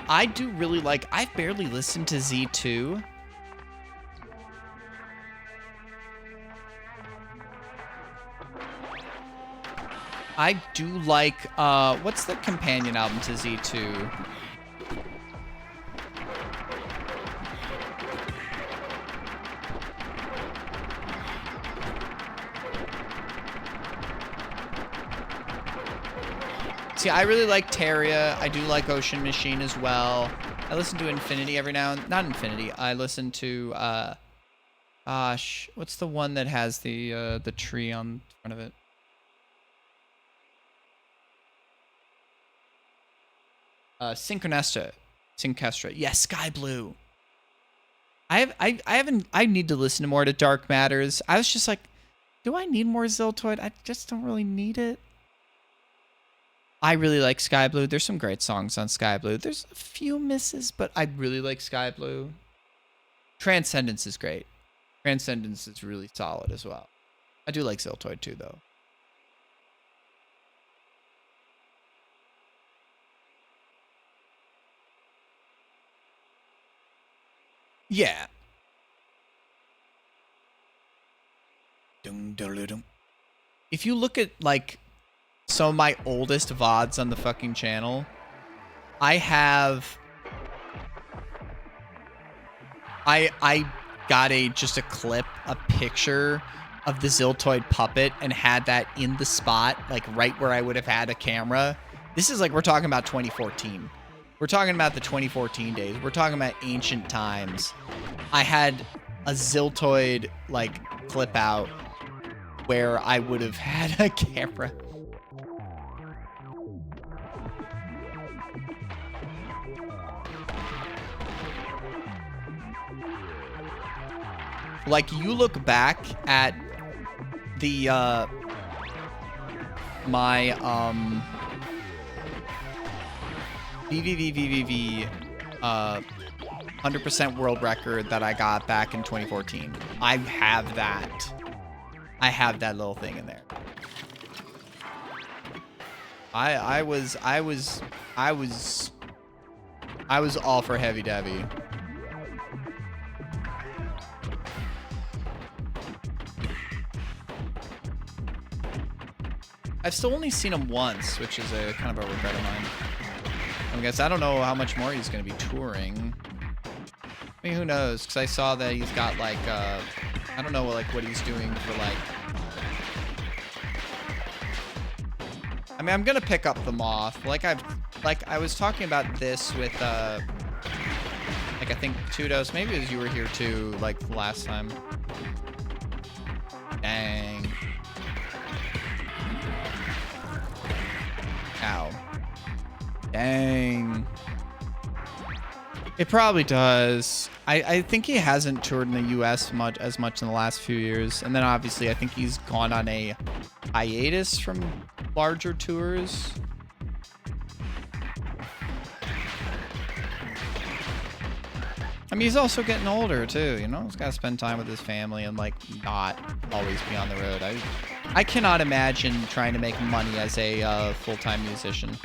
I do really like, I've barely listened to Z2. I do like, what's the companion album to Z2? See, I really like Terria. I do like Ocean Machine as well. I listen to Infinity every now and... Not Infinity. I listen to, gosh, what's the one that has the tree on front of it? Synchronestra. Yes, Sky Blue. I need to listen more to Dark Matters. I was just like, do I need more Ziltoid? I just don't really need it. I really like Sky Blue. There's some great songs on Sky Blue. There's a few misses, but I really like Sky Blue. Transcendence is great. Transcendence is really solid as well. I do like Ziltoid too, though. Yeah. If you look at, like, some of my oldest VODs on the fucking channel, I got just a clip, a picture of the Ziltoid puppet and had that in the spot, like right where I would have had a camera. This is like, we're talking about 2014. We're talking about the 2014 days. We're talking about ancient times. I had a Ziltoid like clip out where I would have had a camera. Like, you look back at the, my, VVV, 100% world record that I got back in 2014. I have that. I have that little thing in there. I was all for Heavy Debbie. I've still only seen him once, which is a kind of a regret of mine. I guess I don't know how much more he's going to be touring. I mean, who knows? Because I saw that he's got like, I don't know like what he's doing for like. I mean, I'm gonna pick up the Moth. Like I was talking about this with like I think Tudos. Maybe as you were here too, like last time. Dang. Ow. Dang. It probably does. I think he hasn't toured in the U.S. as much in the last few years. And then obviously I think he's gone on a hiatus from larger tours. I mean, he's also getting older too, you know? He's got to spend time with his family and like not always be on the road. I cannot imagine trying to make money as a full-time musician.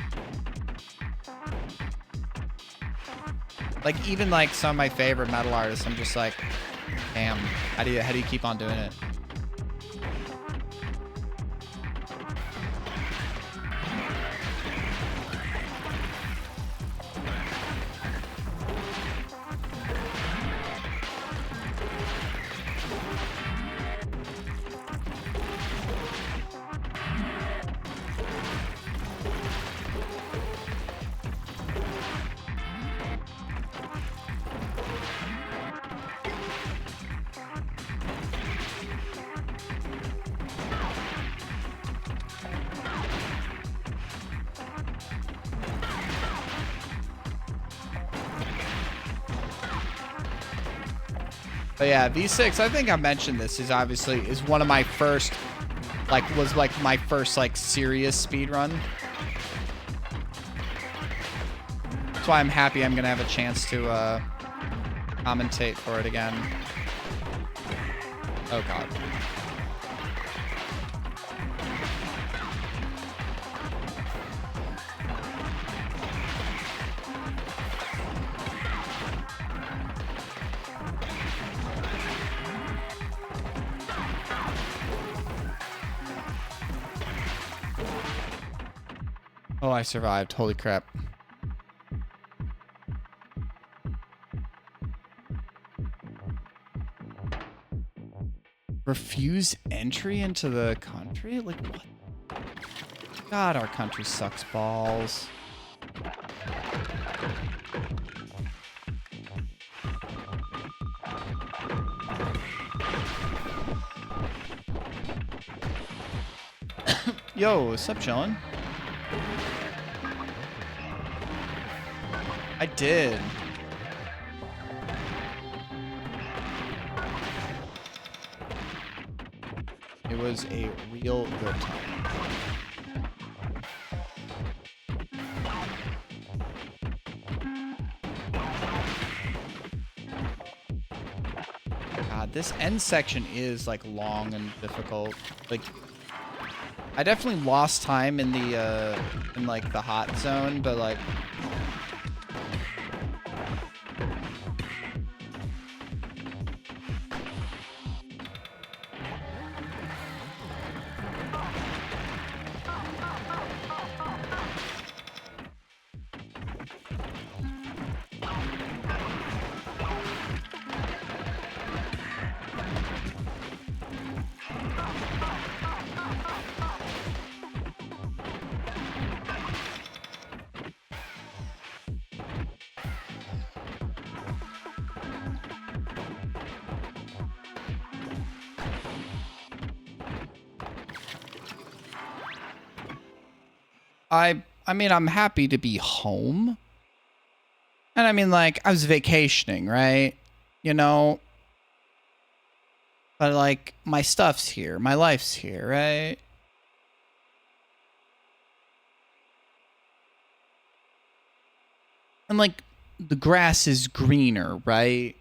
Like even like some of my favorite metal artists, I'm just like, damn, how do you keep on doing it? But yeah, V6, I think I mentioned this, is one of my first, was my first serious speed run. That's why I'm happy I'm gonna have a chance to commentate for it again. Oh god. Oh, I survived. Holy crap. Refuse entry into the country? Like, what? God, our country sucks balls. Yo, what's up, chillin'? I did. It was a real good time. God, this end section is like long and difficult. Like, I definitely lost time in the the hot zone, but like I mean, I'm happy to be home. And I mean, like, I was vacationing, right? You know? But, like, my stuff's here. My life's here, right? And, like, the grass is greener, right?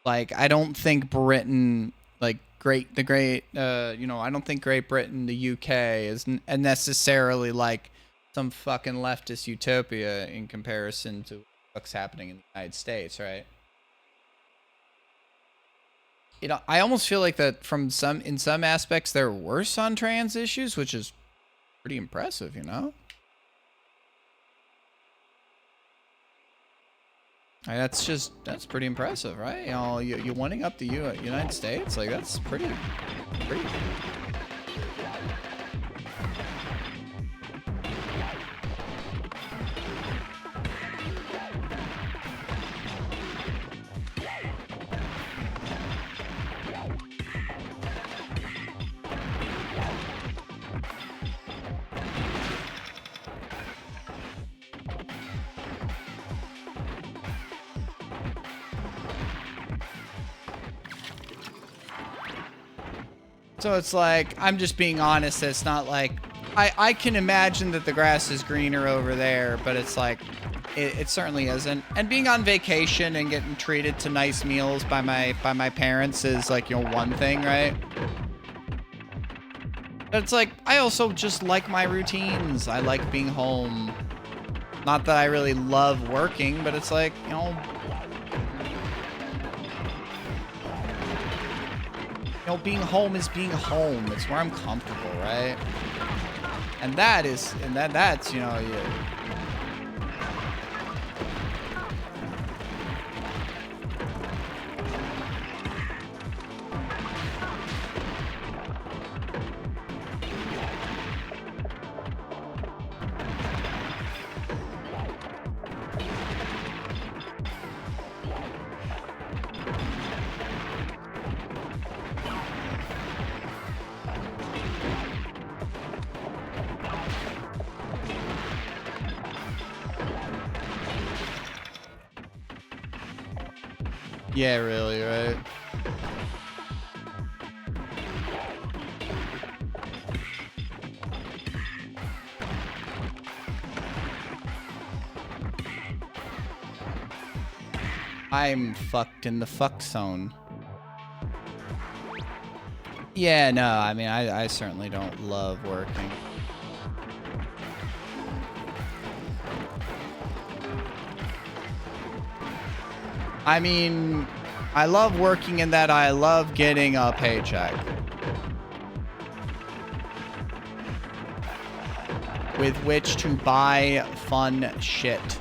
Like, I don't think Britain, like, I don't think Great Britain, the UK, is necessarily, like, some fucking leftist utopia in comparison to what's happening in the United States, right? You know, I almost feel like that in some aspects they're worse on trans issues, which is pretty impressive, you know? That's pretty impressive, right? You know, you winning up the United States, like that's pretty. So it's like, I'm just being honest. It's not like, I can imagine that the grass is greener over there, but it's like, It certainly isn't. And being on vacation and getting treated to nice meals by my parents is like, you know, one thing, right? But it's like, I also just like my routines. I like being home. Not that I really love working, but it's like, being home is being home. It's where I'm comfortable, right? And that's, you know, yeah. Yeah, really, right? I'm fucked in the fuck zone. Yeah, no, I mean, I certainly don't love working. I mean, I love working in that I love getting a paycheck. With which to buy fun shit.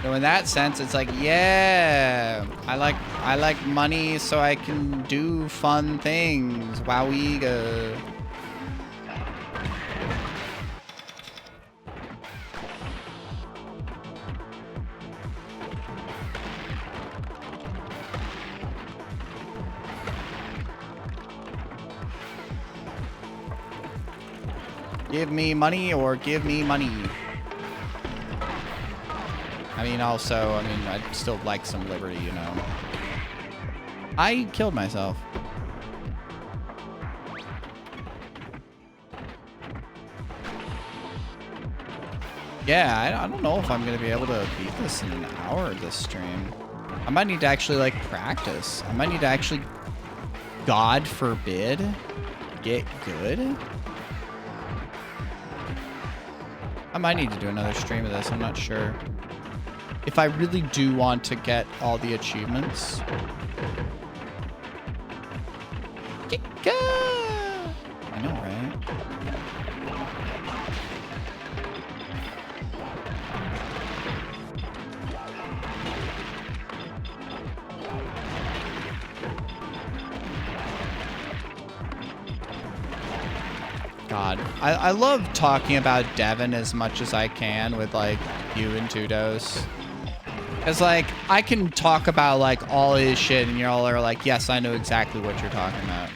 So in that sense, it's like, yeah, I like money so I can do fun things. Wowiga. Give me money or give me money. I mean, also, I mean, I'd still like some liberty, you know. I killed myself. Yeah, I don't know if I'm going to be able to beat this in an hour, this stream. I might need to actually, like, practice. I might need to actually, God forbid, get good. I might need to do another stream of this. I'm not sure. If I really do want to get all the achievements. I know, right? God, I love talking about Devin as much as I can with, like, you and Tudos. Because, like, I can talk about, like, all his shit, and y'all are like, yes, I know exactly what you're talking about.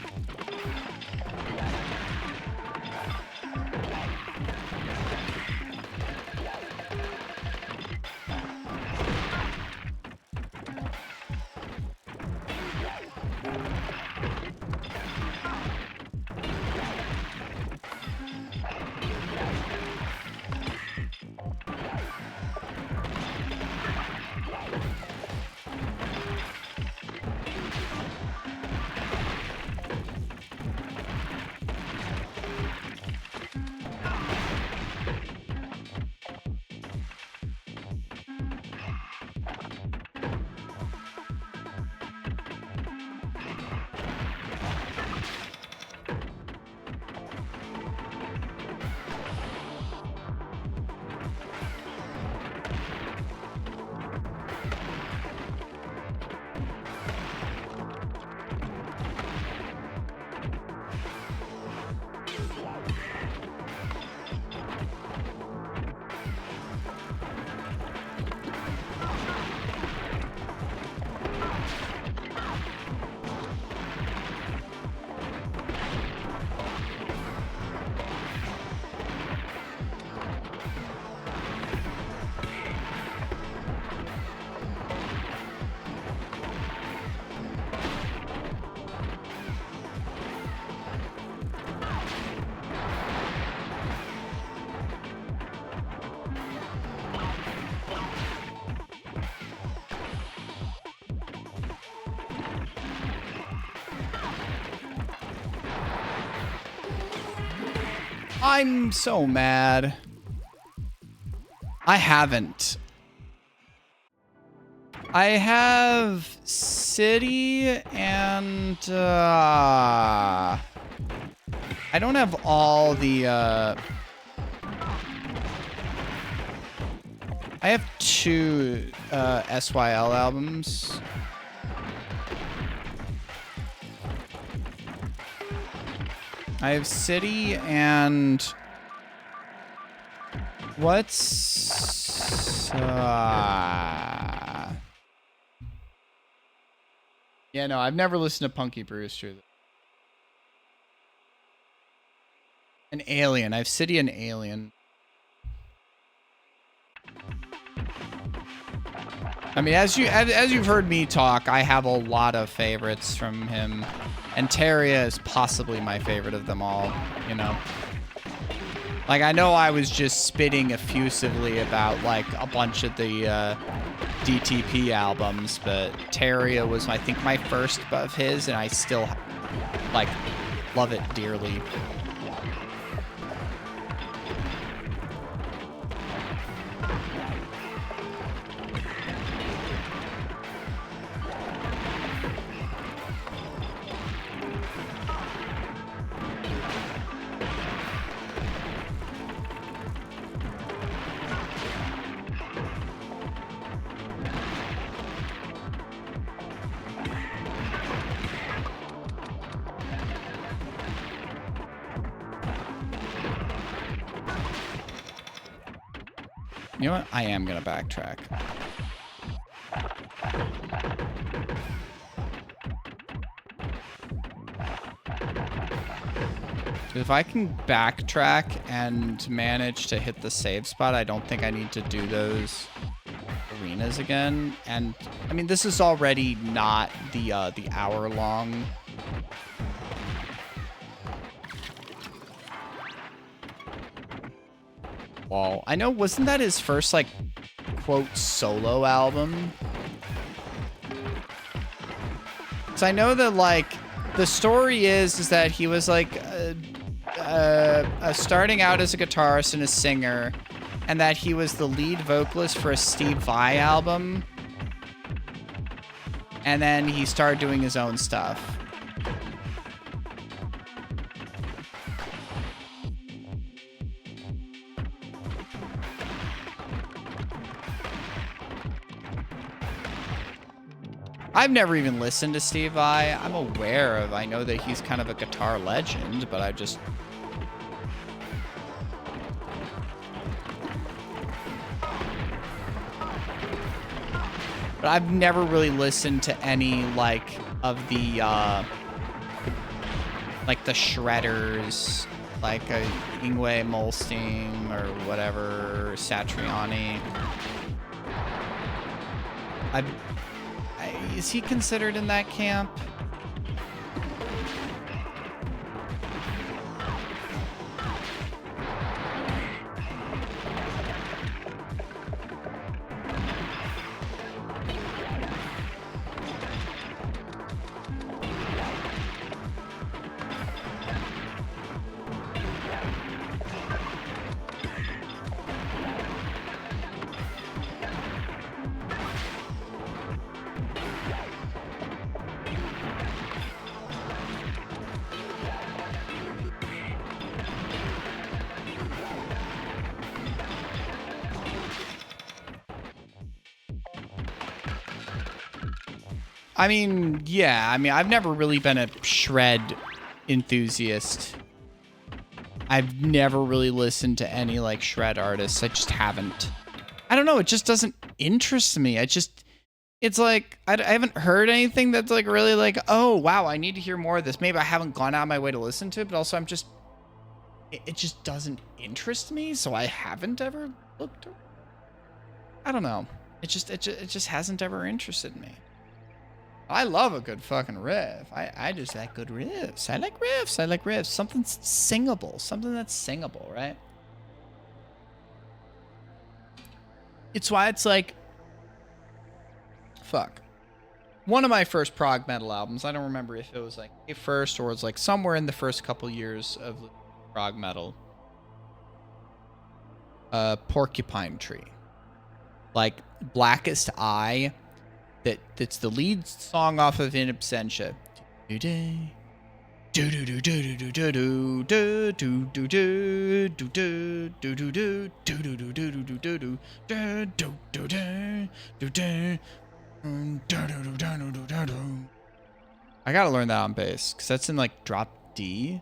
I'm so mad. I haven't. I have City and I don't have all the I have 2 SYL albums. I have City and what's yeah, no, I've never listened to Punky Brewster. An Alien. I have City and Alien. I mean, as you've heard me talk, I have a lot of favorites from him, and Terria is possibly my favorite of them all, you know. Like, I know I was just spitting effusively about, like, a bunch of the DTP albums, but Terria was, I think, my first of his, and I still, like, love it dearly. You know what? I am going to backtrack. If I can backtrack and manage to hit the save spot, I don't think I need to do those arenas again. And I mean, this is already not the hour-long. Well, I know, wasn't that his first, like, quote, solo album? So I know that, like, the story is that he was, like, starting out as a guitarist and a singer, and that he was the lead vocalist for a Steve Vai album. And then he started doing his own stuff. I've never even listened to Steve Vai. I'm aware of, I know that he's kind of a guitar legend, but I just... But I've never really listened to any, like, of the, like, the Shredders, like Yngwie Malmsteen or whatever, Satriani. Is he considered in that camp? I mean, yeah. I mean, I've never really been a shred enthusiast. I've never really listened to any, like, shred artists. I just haven't. I don't know. It just doesn't interest me. It's like, I haven't heard anything that's, like, really like, oh, wow, I need to hear more of this. Maybe I haven't gone out of my way to listen to it, but also it just doesn't interest me, so I haven't ever looked. I don't know. It just hasn't ever interested me. I love a good fucking riff. I just like good riffs. I like riffs. I like riffs. Something singable. Something that's singable, right? It's why it's like... Fuck. One of my first prog metal albums, I don't remember if it was like a first or it was like somewhere in the first couple years of prog metal, Porcupine Tree. Like Blackest Eye. That's the lead song off of In Absentia. I gotta learn that on bass because that's in like drop D.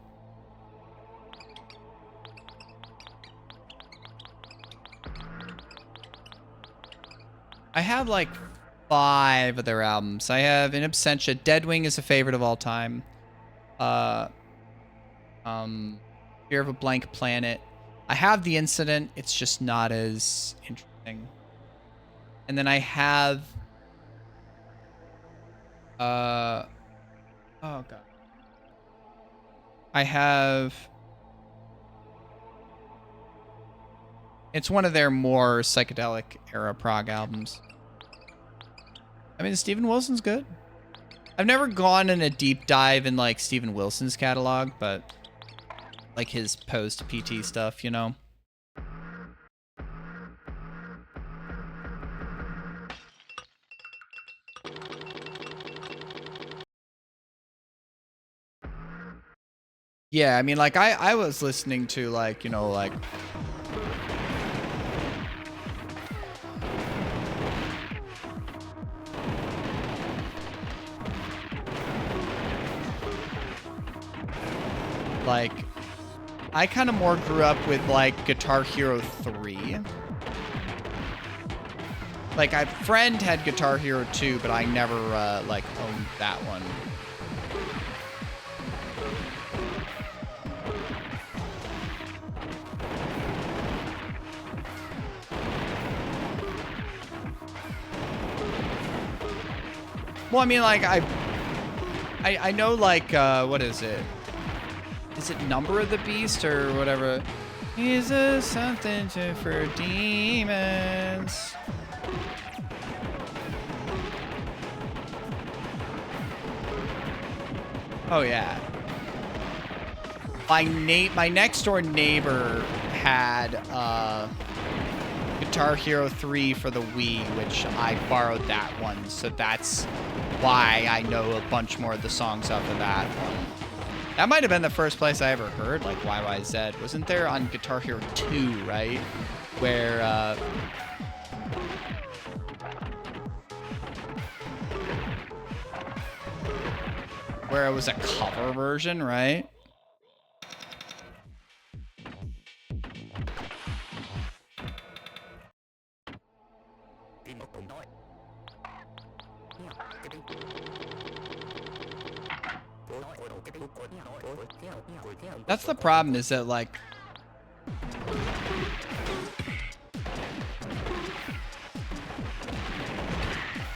I have like 5 of their albums. I have In Absentia. Deadwing is a favorite of all time. Fear of a Blank Planet. I have The Incident. It's just not as interesting. And then I have oh god. I have it's one of their more psychedelic era prog albums. I mean, Steven Wilson's good. I've never gone in a deep dive in like Steven Wilson's catalog, but like his post PT stuff, you know. Yeah, I mean, like I was listening to like, you know, like I kind of more grew up with like Guitar Hero 3. Like a friend had Guitar Hero 2, but I never like owned that one. Well, I mean, like I know like what is it? Is it Number of the Beast or whatever? Is there something for demons? Oh yeah. My next door neighbor had Guitar Hero 3 for the Wii, which I borrowed that one, so that's why I know a bunch more of the songs off of that one. That might have been the first place I ever heard like YYZ. Wasn't there on Guitar Hero 2, right? Where where it was a cover version, right? That's the problem, is that like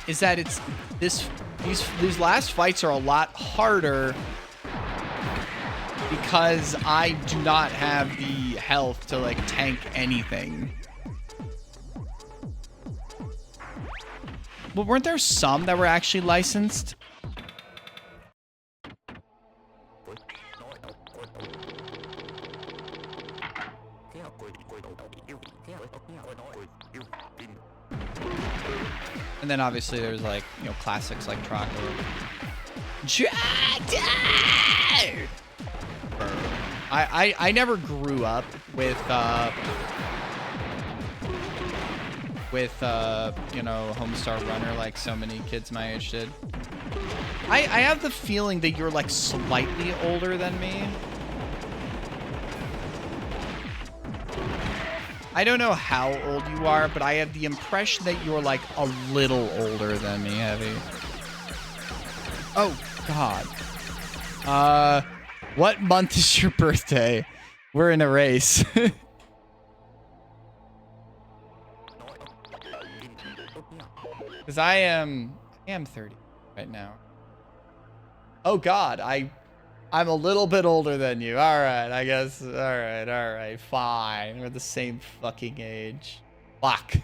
it's these last fights are a lot harder because I do not have the health to like tank anything. But weren't there some that were actually licensed? And then obviously there's like, you know, classics like Trogdor. I never grew up with you know, Homestar Runner like so many kids my age did. I have the feeling that you're like slightly older than me. I don't know how old you are, but I have the impression that you're like a little older than me, Heavy. Oh, God. What month is your birthday? We're in a race. Because I am 30 right now. Oh, God. I'm a little bit older than you. All right, I guess. All right, fine. We're the same fucking age. Fuck.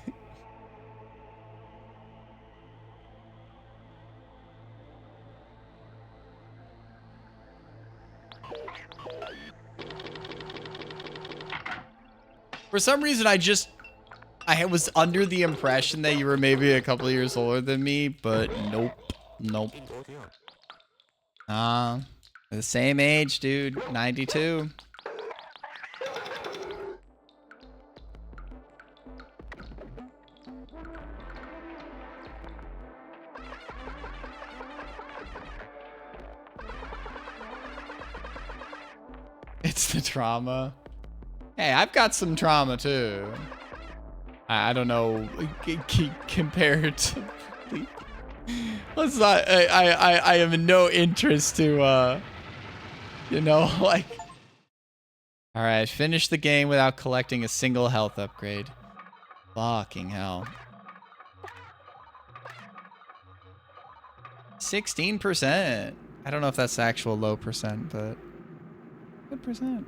For some reason, I was under the impression that you were maybe a couple of years older than me, but nope. Nope. The same age, dude. 92. It's the trauma. Hey, I've got some trauma too. I don't know, compared to, let's not, I have no interest to, you know, like, all right, finish the game without collecting a single health upgrade. Fucking hell. 16%. I don't know if that's the actual low percent, but good percent.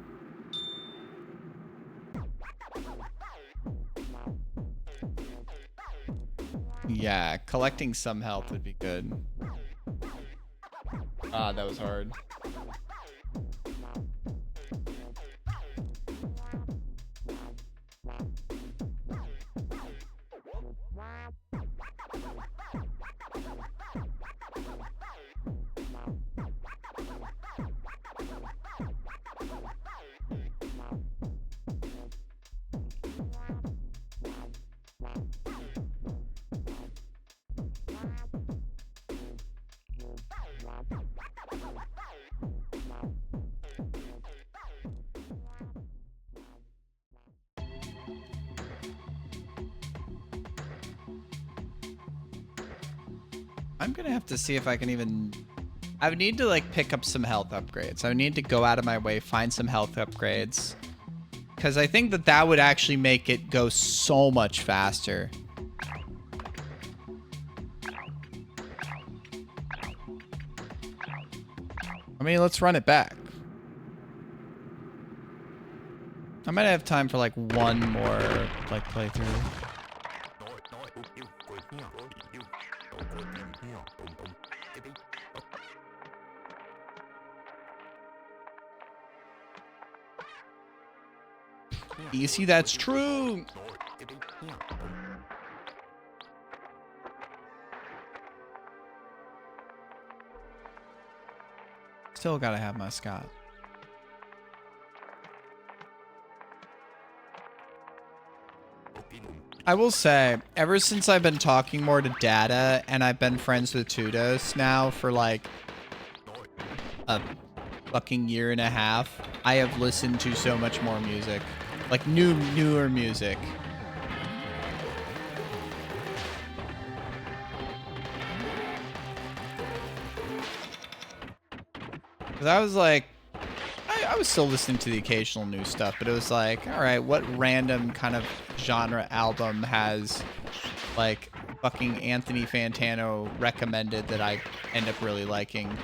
Yeah, collecting some health would be good. Ah, that was hard. I'm gonna have to see if I can even... I would need to like pick up some health upgrades. I would need to go out of my way, find some health upgrades. Because I think that that would actually make it go so much faster. I mean, let's run it back. I might have time for like one more like playthrough. You see, that's true. Still gotta have my Scott. I will say, ever since I've been talking more to Data and I've been friends with Tudos now for like a fucking year and a half, I have listened to so much more music. Like newer music. Cause I was like, I was still listening to the occasional new stuff, but it was like, all right, what random kind of genre album has like fucking Anthony Fantano recommended that I end up really liking?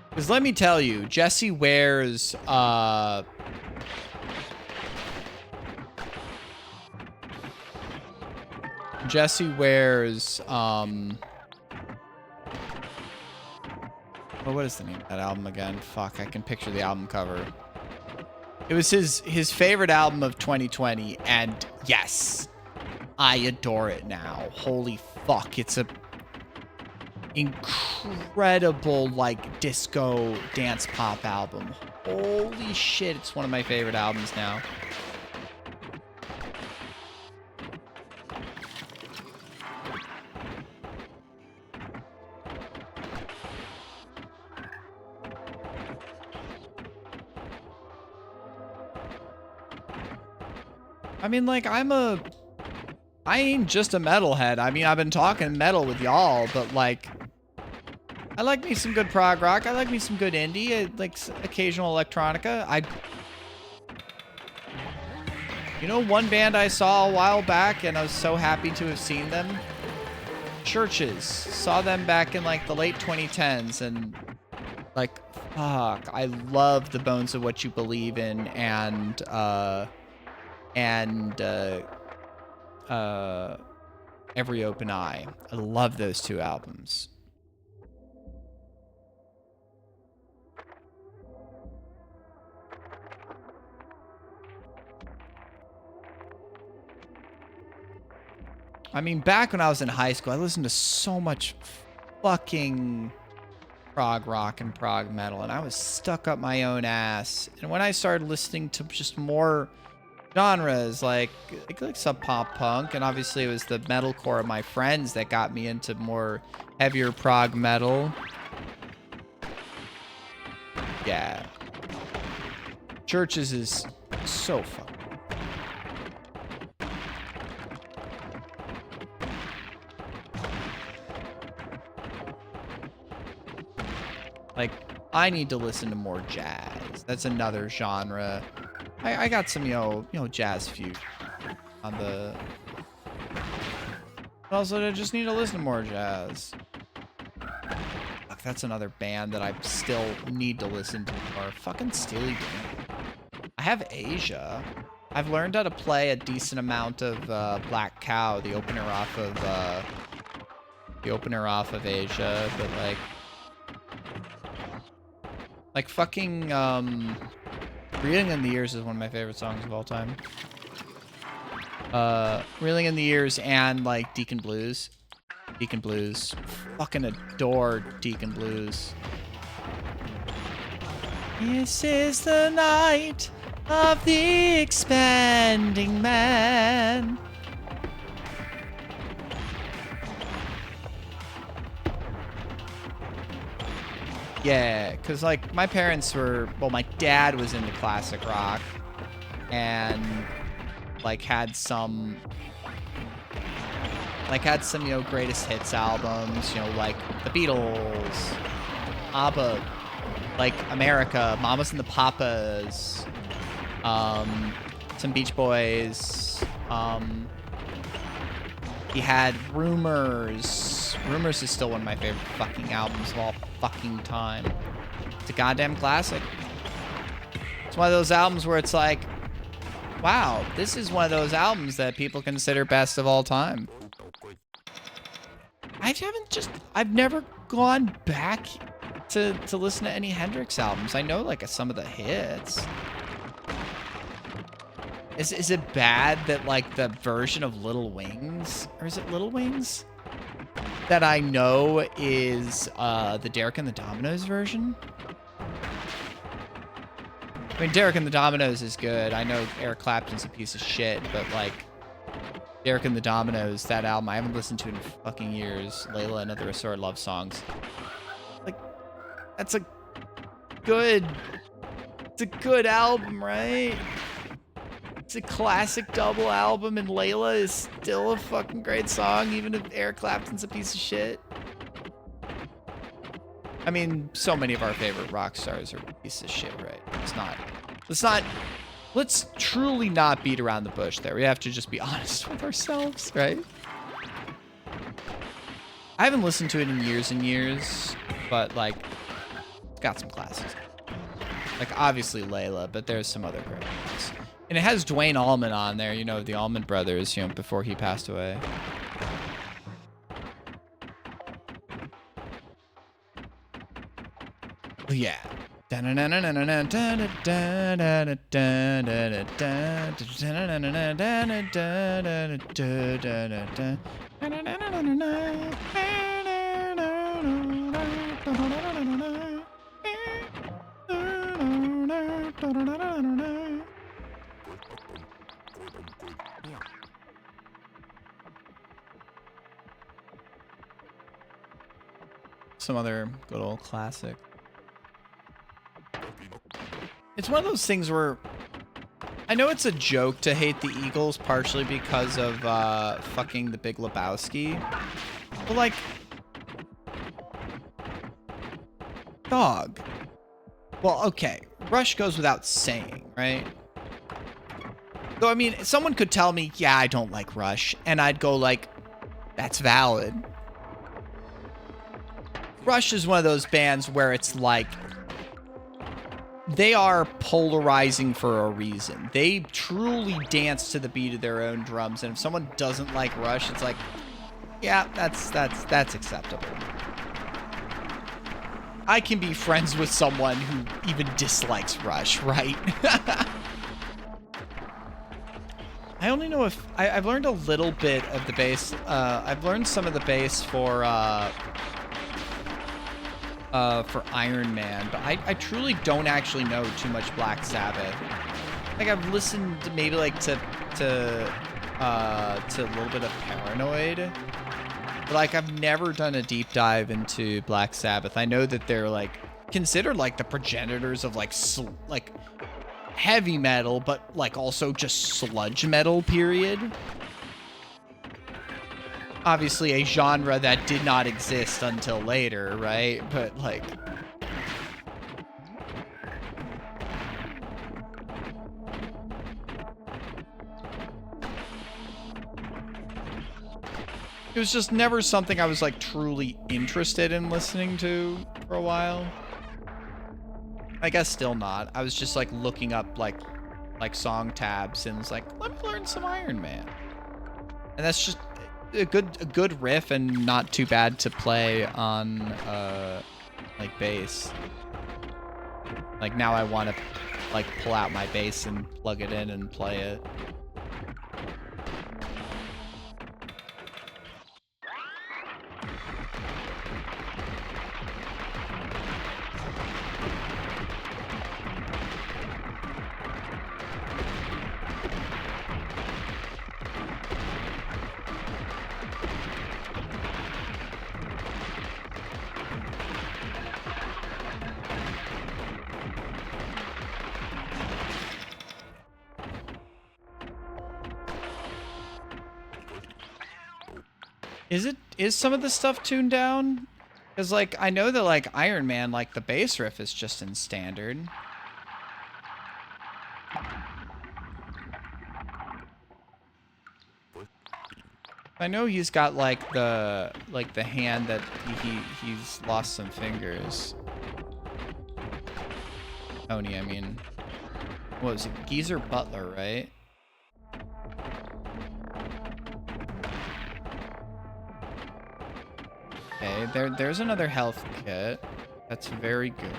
Because let me tell you, Jessie Ware's well, what is the name of that album again? Fuck, I can picture the album cover. It was his favorite album of 2020, and yes, I adore it now. Holy fuck, it's a incredible like disco dance pop album. Holy shit, it's one of my favorite albums now. I mean, like, I ain't just a metalhead. I mean, I've been talking metal with y'all, but like, I like me some good prog rock. I like me some good indie. I like occasional electronica. You know, one band I saw a while back, and I was so happy to have seen them. Churches. Saw them back in like the late 2010s, and like, fuck, I love the Bones of What You Believe in, and Every Open Eye. I love those two albums. I mean, back when I was in high school, I listened to so much fucking prog rock and prog metal, and I was stuck up my own ass. And when I started listening to just more genres like sub pop punk, and obviously it was the metalcore of my friends that got me into more heavier prog metal. Yeah. Churches is so fun. Like, I need to listen to more jazz. That's another genre. I got some, you know, jazz fusion on the... Also, I just need to listen to more jazz. Fuck, that's another band that I still need to listen to more. Fucking Steely Dan. I have Asia. I've learned how to play a decent amount of Black Cow, the opener off of Asia, but like fucking Reeling in the Years is one of my favorite songs of all time. Reeling in the Years and like Deacon Blues. Deacon Blues. Fucking adore Deacon Blues. This is the night of the expanding man. Yeah, because like my parents were, well, my dad was into classic rock and like had some, you know, greatest hits albums, you know, like the Beatles, ABBA, like America, Mamas and the Papas, some Beach Boys, he had Rumors. Rumors is still one of my favorite fucking albums of all fucking time. It's a goddamn classic. It's one of those albums where it's like, wow, this is one of those albums that people consider best of all time. I've never gone back to listen to any Hendrix albums. I know like some of the hits. Is it bad that like the version of Little Wings, or is it Little Wings, that I know is the Derek and the Dominoes version? I mean, Derek and the Dominoes is good. I know Eric Clapton's a piece of shit, but like Derek and the Dominoes, that album, I haven't listened to in fucking years. Layla and Other Assorted Love Songs. Like, it's a good album, right? It's a classic double album, and Layla is still a fucking great song, even if Eric Clapton's a piece of shit. I mean, so many of our favorite rock stars are pieces of shit, right? Let's truly not beat around the bush there. We have to just be honest with ourselves, right? I haven't listened to it in years and years, but like, it's got some classics. Like, obviously Layla, but there's some other great ones. And it has Dwayne Allman on there, you know, the Allman Brothers, you know, before he passed away. Yeah. Some other good old classic. It's one of those things where I know it's a joke to hate the Eagles partially because of fucking the Big Lebowski, but like, dog. Well, okay, Rush goes without saying, right? Though, I mean, someone could tell me, yeah, I don't like Rush, and I'd go like, that's valid. Rush is one of those bands where it's like, they are polarizing for a reason. They truly dance to the beat of their own drums, and if someone doesn't like Rush, it's like, yeah, that's acceptable. I can be friends with someone who even dislikes Rush, right? I only know if I've learned a little bit of the bass. I've learned some of the bass for Iron Man, but I truly don't actually know too much Black Sabbath. Like I've listened maybe like to a little bit of Paranoid, but like I've never done a deep dive into Black Sabbath. I know that they're like considered like the progenitors of like heavy metal, but like also just sludge metal, period. Obviously a genre that did not exist until later, right? But like it was just never something I was like truly interested in listening to for a while. I guess still not. I was just like looking up like song tabs and was like, let me learn some Iron Man. And that's just a good riff and not too bad to play on like bass. Like now I want to like pull out my bass and plug it in and play it. Is some of the stuff tuned down? Because like I know that like Iron Man, like the bass riff is just in standard. I know he's got like the hand that he's lost some fingers. Tony, I mean, what was it? Geezer Butler, right? Okay, there's another health kit. That's very good.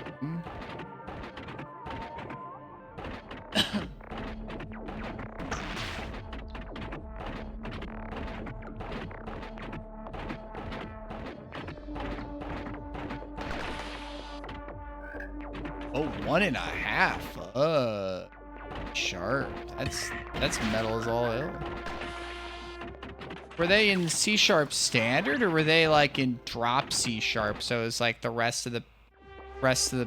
Oh, 1.5. Sharp. That's metal as all hell. Were they in C sharp standard or were they like in drop C sharp? So it's like the rest of the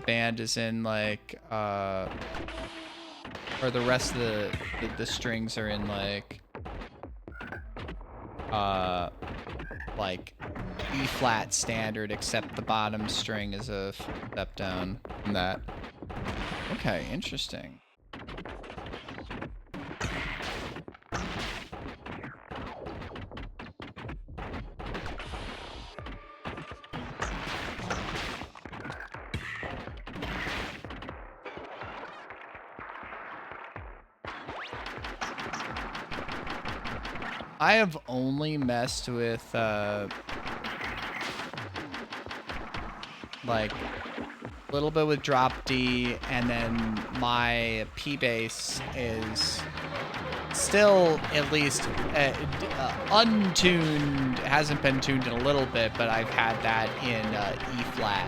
band is in like or the rest of the strings are in like E flat standard, except the bottom string is a step down from that. Okay, interesting. I have only messed with like a little bit with drop D, and then my P bass is still at least untuned. It hasn't been tuned in a little bit, but I've had that in E flat,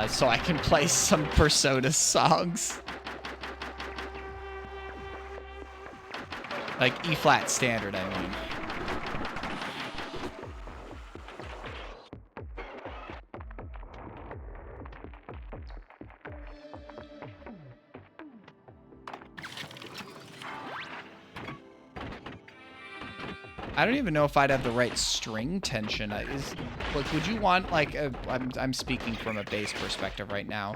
so I can play some Persona songs. Like E flat standard, I mean. I don't even know if I'd have the right string tension. Like, would you want like I'm speaking from a bass perspective right now.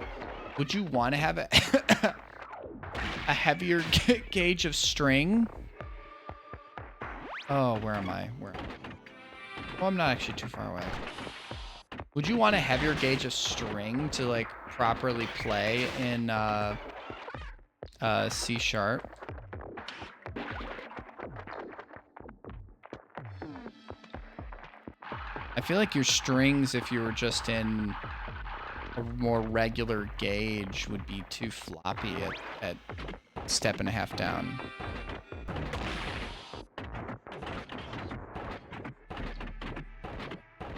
Would you want to have a heavier gauge of string? Oh, where am I? Oh, I'm not actually too far away. Would you want a heavier gauge of string to like properly play in C sharp? I feel like your strings, if you were just in a more regular gauge would be too floppy at step and a half down.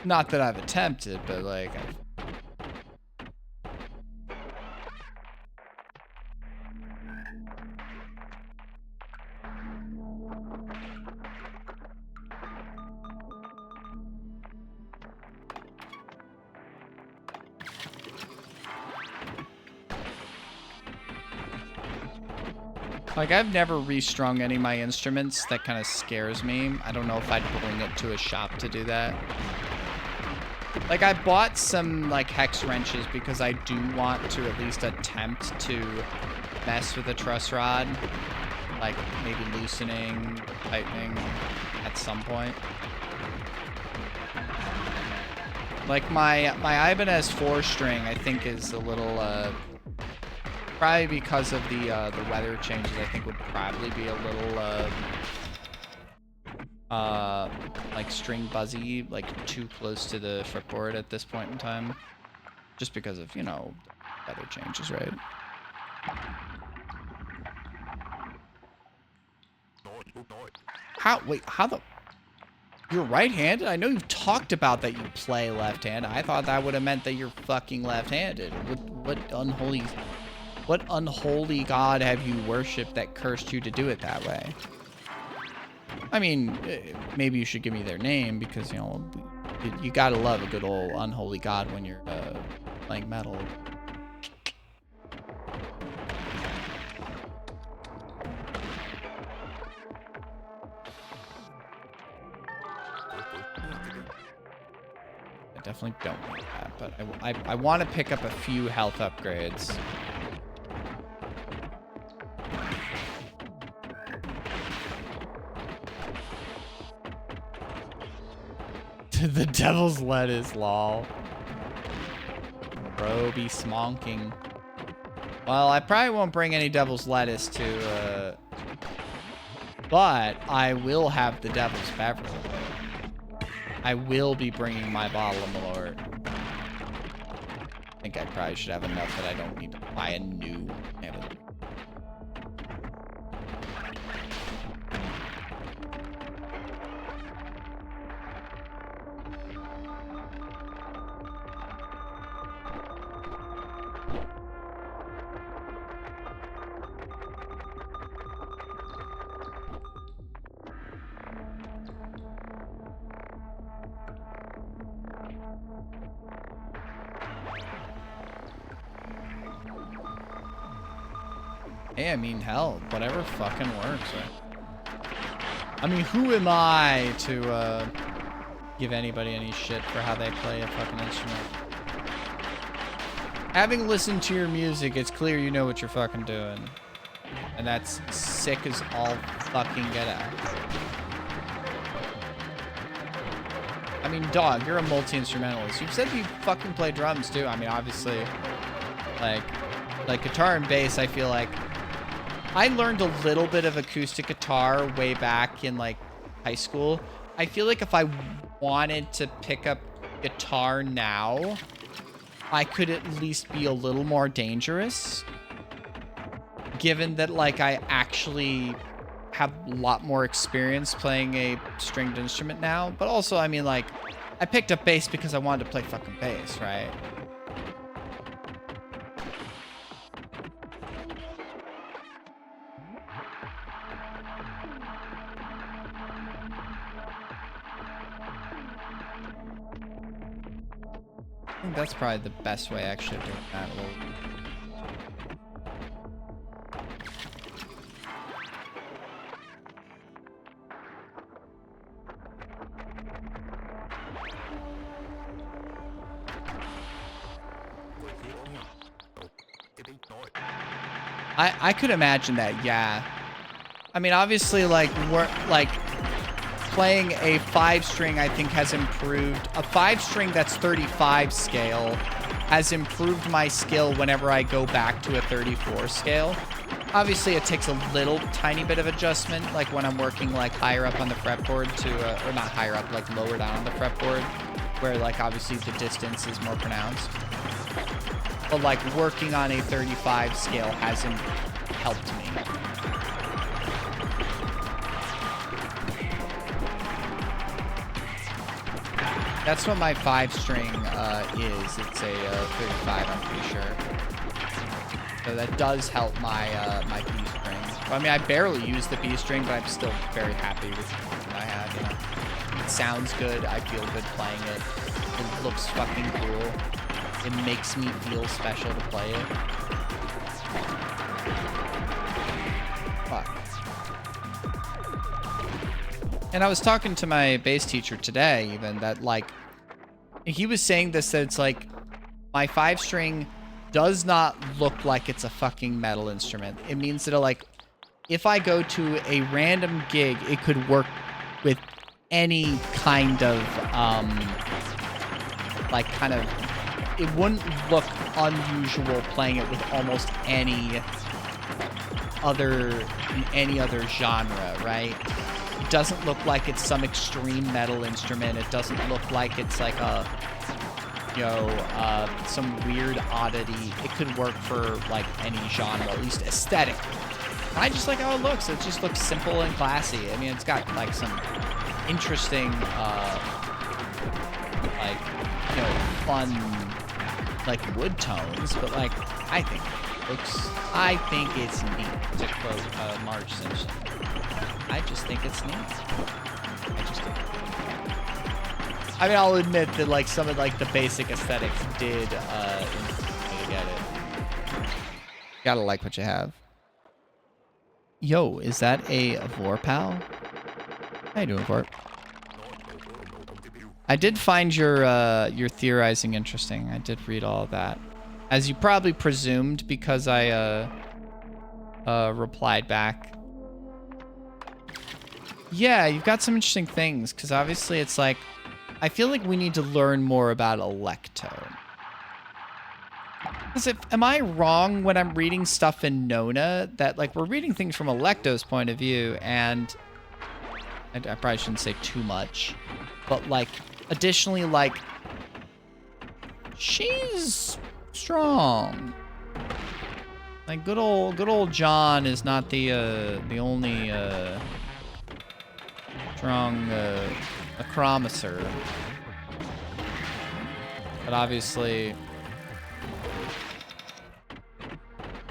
Not that I've attempted, but like I've never restrung any of my instruments. That kind of scares me. I don't know if I'd bring it to a shop to do that. Like, I bought some, like, hex wrenches because I do want to at least attempt to mess with a truss rod. Like, maybe loosening, tightening at some point. Like, my Ibanez 4-string, I think, is a little, probably because of the weather changes, I think would probably be a little, like string buzzy, like too close to the fretboard at this point in time. Just because of, you know, weather changes, right? How the... You're right-handed? I know you've talked about that you play left-handed. I thought that would have meant that you're fucking left-handed. What unholy god have you worshipped that cursed you to do it that way? I mean, maybe you should give me their name because, you know, you gotta love a good old unholy god when you're playing metal. I definitely don't want that, but I want to pick up a few health upgrades. The devil's lettuce, lol. Bro, be smonking. Well, I probably won't bring any devil's lettuce to, but I will have the devil's beverage. I will be bringing my bottle of Malort. I think I probably should have enough that I don't need to buy a new ammo. Hey, I mean, hell, whatever fucking works, right? I mean, who am I to give anybody any shit for how they play a fucking instrument? Having listened to your music, it's clear you know what you're fucking doing. And that's sick as all fucking get out. I mean, dog, you're a multi-instrumentalist. You've said you fucking play drums, too. I mean, obviously, like guitar and bass, I feel like I learned a little bit of acoustic guitar way back in, like, high school. I feel like if I wanted to pick up guitar now, I could at least be a little more dangerous. Given that, like, I actually have a lot more experience playing a stringed instrument now. But also, I mean, like, I picked up bass because I wanted to play fucking bass, right? I think that's probably the best way actually of doing that. I could imagine that, yeah. I mean, obviously, like, playing a 5-string, I think, has improved. A 5-string that's 35 scale has improved my skill whenever I go back to a 34 scale. Obviously, it takes a little tiny bit of adjustment, like when I'm working, like, higher up on the fretboard to, or not higher up, like, lower down on the fretboard, where, like, obviously the distance is more pronounced. But like working on a 35 scale hasn't helped me. That's what my 5 string is. It's a 35, I'm pretty sure. So that does help my my B string. I mean, I barely use the B string, but I'm still very happy with what I have. You know, it sounds good. I feel good playing it. It looks fucking cool. It makes me feel special to play it. Fuck. And I was talking to my bass teacher today, even, that, like, he was saying this, that it's like, my 5 string does not look like it's a fucking metal instrument. It means that, like, if I go to a random gig, it could work with any kind of, like, kind of, it wouldn't look unusual playing it with almost any other genre, right? It doesn't look like it's some extreme metal instrument. It doesn't look like it's like a, you know, some weird oddity. It could work for like any genre, at least aesthetically. I just like how it looks. It just looks simple and classy. I mean, it's got like some interesting, like, you know, fun, like wood tones, but like I think it's neat, to quote Marge Simpson. I just think it's neat. I mean, I'll admit that like some of like the basic aesthetics did influence me to get it. Gotta like what you have. Yo, is that a Vorpal? How you doing, Vorp? I did find your theorizing interesting. I did read all of that, as you probably presumed, because I replied back. Yeah, you've got some interesting things, because obviously it's like, I feel like we need to learn more about Electo. Because am I wrong when I'm reading stuff in Nona that, like, we're reading things from Electo's point of view, and I probably shouldn't say too much, but like, additionally, like, she's strong. Like, good old John is not the only strong acromiser. But obviously,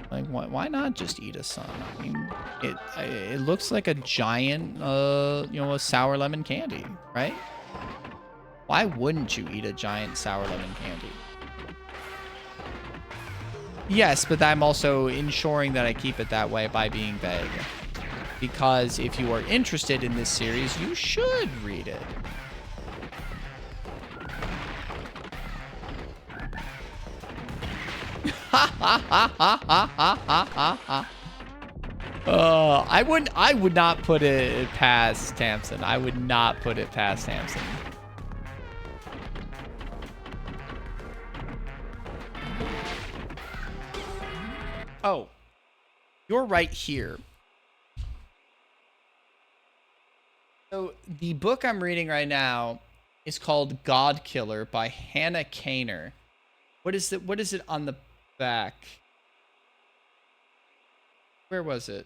like, why not just eat a son? I mean, it looks like a giant, you know, a sour lemon candy, right? Why wouldn't you eat a giant sour lemon candy? Yes, but I'm also ensuring that I keep it that way by being vague. Because if you are interested in this series, you should read it. I would not put it past Tamsin. I would not put it past Tamsin. Oh, you're right here. So the book I'm reading right now is called God Killer by Hannah Kaner. What is it on the back? Where was it?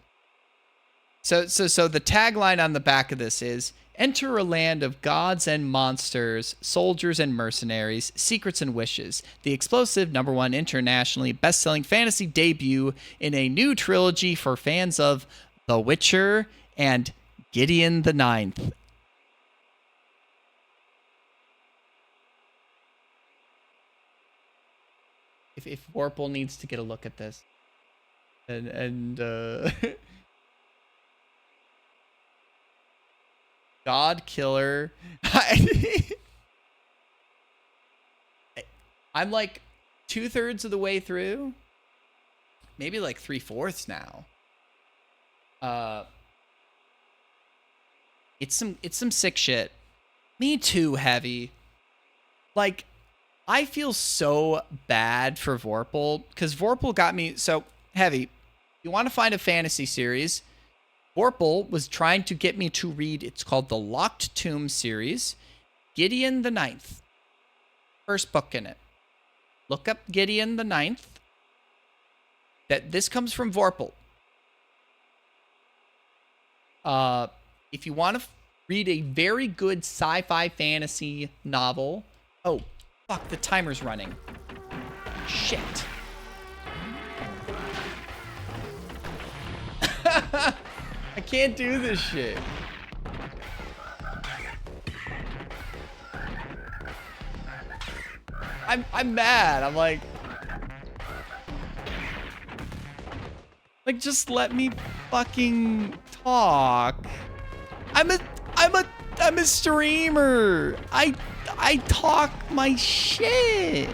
So the tagline on the back of this is, enter a land of gods and monsters, soldiers and mercenaries, secrets and wishes. The explosive #1 internationally best-selling fantasy debut in a new trilogy for fans of The Witcher and Gideon the Ninth. If Warple needs to get a look at this. And God Killer. I'm like 2/3 of the way through. Maybe like 3/4 now. It's some sick shit. Me too, Heavy. Like, I feel so bad for Vorpal, because Vorpal got me. So, Heavy, you want to find a fantasy series? Vorpal was trying to get me to read, it's called the Locked Tomb series, Gideon the Ninth. First book in it. Look up Gideon the Ninth. This comes from Vorpal. If you want to read a very good sci-fi fantasy novel. Oh, fuck, the timer's running. Shit. I can't do this shit. I'm mad. I'm like, just let me fucking talk. I'm a streamer. I talk my shit.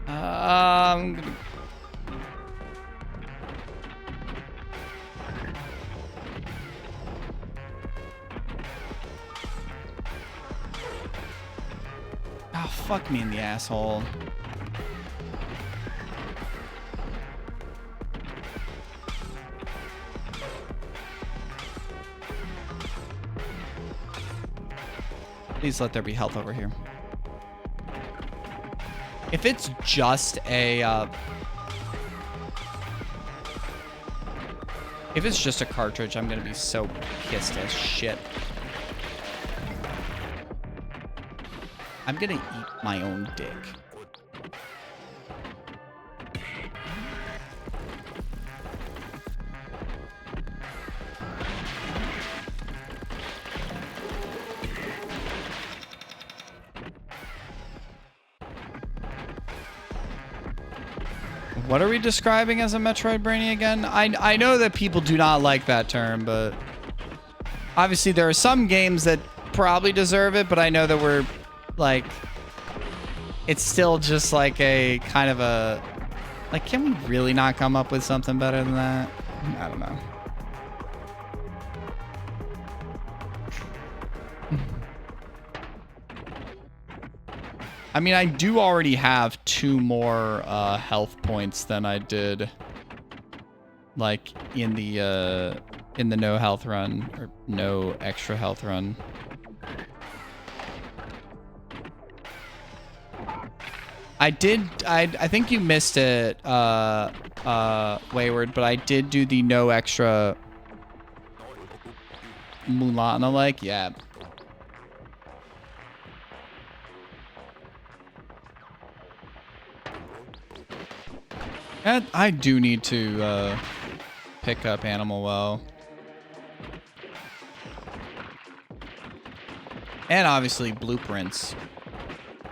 I'm gonna... Oh, fuck me in the asshole. Please let there be health over here. If it's just a... if it's just a cartridge, I'm gonna be so pissed as shit. I'm gonna eat my own dick. What are we describing as a Metroid Brainy again? I know that people do not like that term, but obviously there are some games that probably deserve it, but I know that we're like, it's still just like a kind of a, like, can we really not come up with something better than that? I don't know. I mean, I do already have 2 more health points than I did, like, in the no health run, or no extra health run. I think you missed it, Wayward, but I did do the no extra Mulana, yeah. And I do need to pick up Animal Well. And obviously blueprints.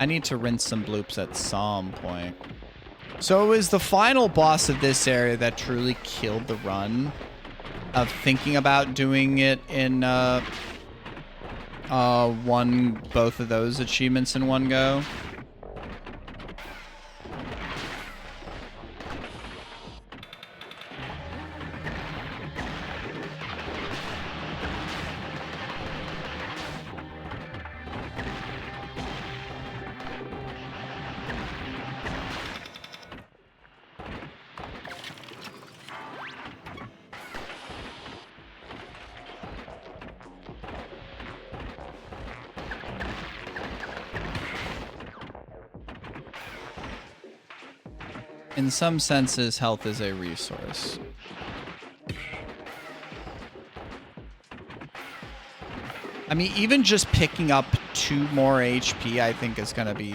I need to rinse some bloops at some point. So it was the final boss of this area that truly killed the run of thinking about doing it in both of those achievements in one go. In some senses, health is a resource. I mean, even just picking up 2 more HP, I think is going to be,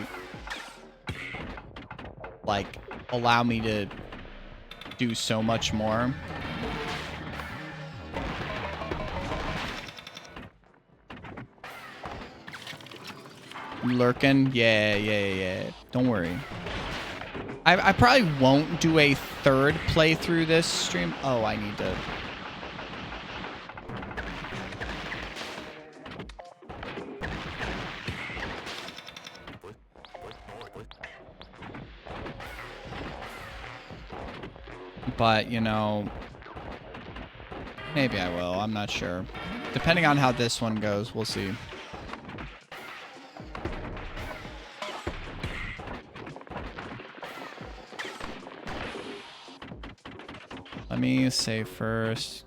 like, allow me to do so much more. Lurking? Yeah. Don't worry. I probably won't do a 3rd playthrough this stream. Oh, I need to... But, you know... maybe I will. I'm not sure. Depending on how this one goes, we'll see. Let me save first.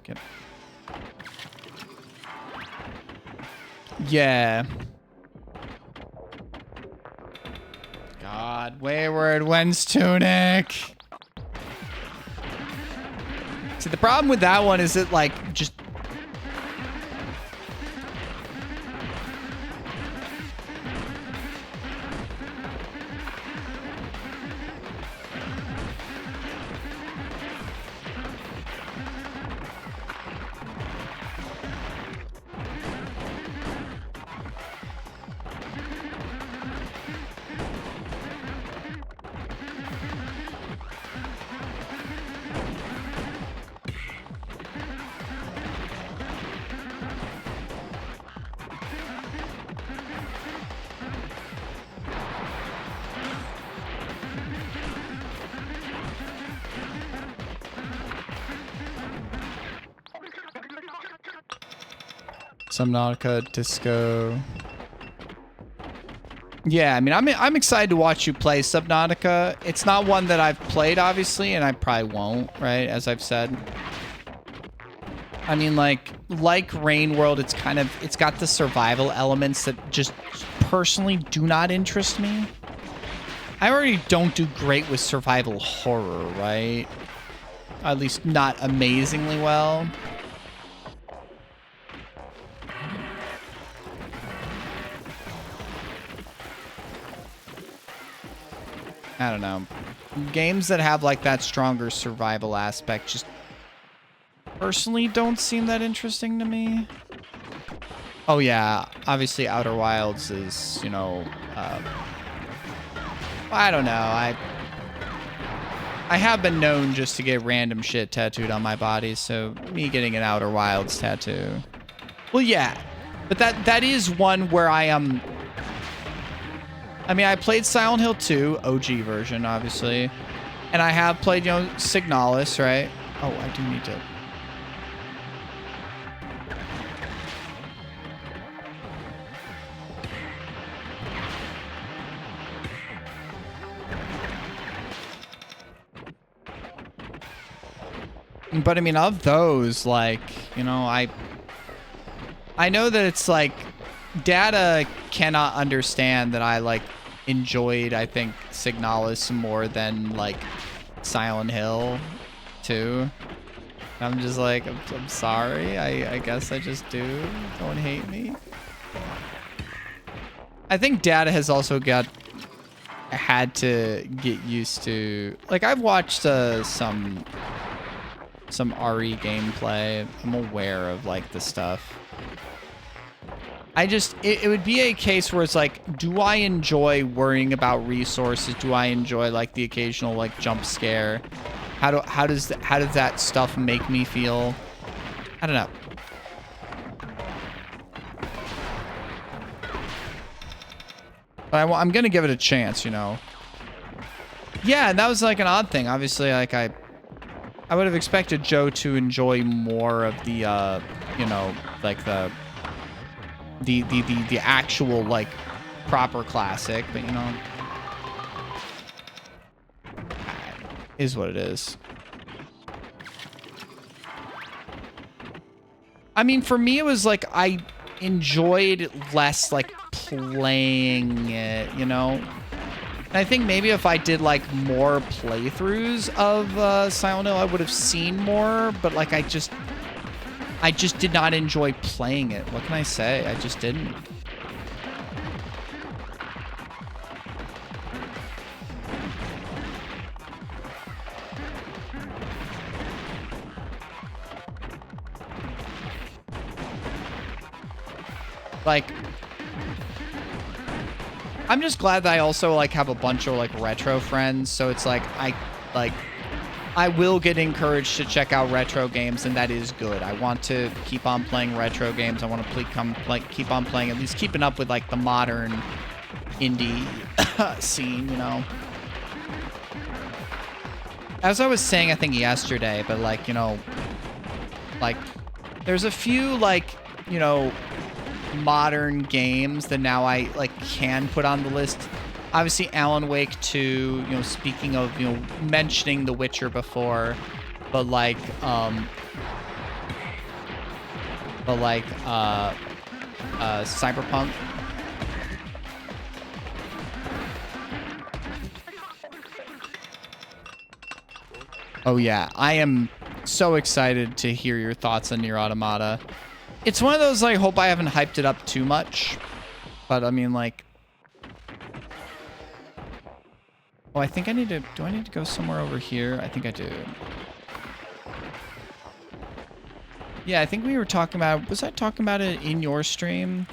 Yeah. Wayward Wens Tunic. See, the problem with that one is it like just. Subnautica, Disco. Yeah, I mean, I'm excited to watch you play Subnautica. It's not one that I've played, obviously, and I probably won't, right? As I've said. I mean, like Rain World, it's got the survival elements that just personally do not interest me. I already don't do great with survival horror, right? At least not amazingly well. I don't know. Games that have like that stronger survival aspect just personally don't seem that interesting to me. Oh yeah, obviously Outer Wilds is, you know, I don't know. I have been known just to get random shit tattooed on my body, so me getting an Outer Wilds tattoo. Well, yeah, but that is one where I am. I mean, I played Silent Hill 2, OG version, obviously. And I have played, you know, Signalis, right? Oh, I do need to... But, I mean, of those, like, you know, I know that it's, like... Data cannot understand that I, like, enjoyed, I think, Signalis more than, like, Silent Hill 2. I'm just like, I'm sorry. I guess I just do. Don't hate me. I think Data has also had to get used to... Like, I've watched some RE gameplay. I'm aware of, like, the stuff. It would be a case where it's like, do I enjoy worrying about resources? Do I enjoy like the occasional like jump scare? How does that stuff make me feel? I don't know. But I'm gonna give it a chance, you know. Yeah, and that was like an odd thing. Obviously, like I would have expected Joe to enjoy more of the you know, like the actual like proper classic, but you know, is what it is. I mean, for me, it was like I enjoyed less like playing it, you know. And I think maybe if I did like more playthroughs of Silent Hill, I would have seen more. But like I just did not enjoy playing it. What can I say? I just didn't. Like, I'm just glad that I also like have a bunch of like retro friends. So it's like I will get encouraged to check out retro games, and that is good. I want to keep on playing retro games. I want to keep on playing, at least keeping up with like the modern indie scene, you know. As I was saying, I think yesterday, but like, you know, like there's a few like, you know, modern games that now I like can put on the list. Obviously, Alan Wake 2, you know, speaking of, you know, mentioning The Witcher before, but like Cyberpunk. Oh yeah, I am so excited to hear your thoughts on Nier Automata. It's one of those, like, hope I haven't hyped it up too much. But, I mean, like... Oh, I think I need to... Do I need to go somewhere over here? I think I do. Yeah, I think we were talking about... Was I talking about it in your stream?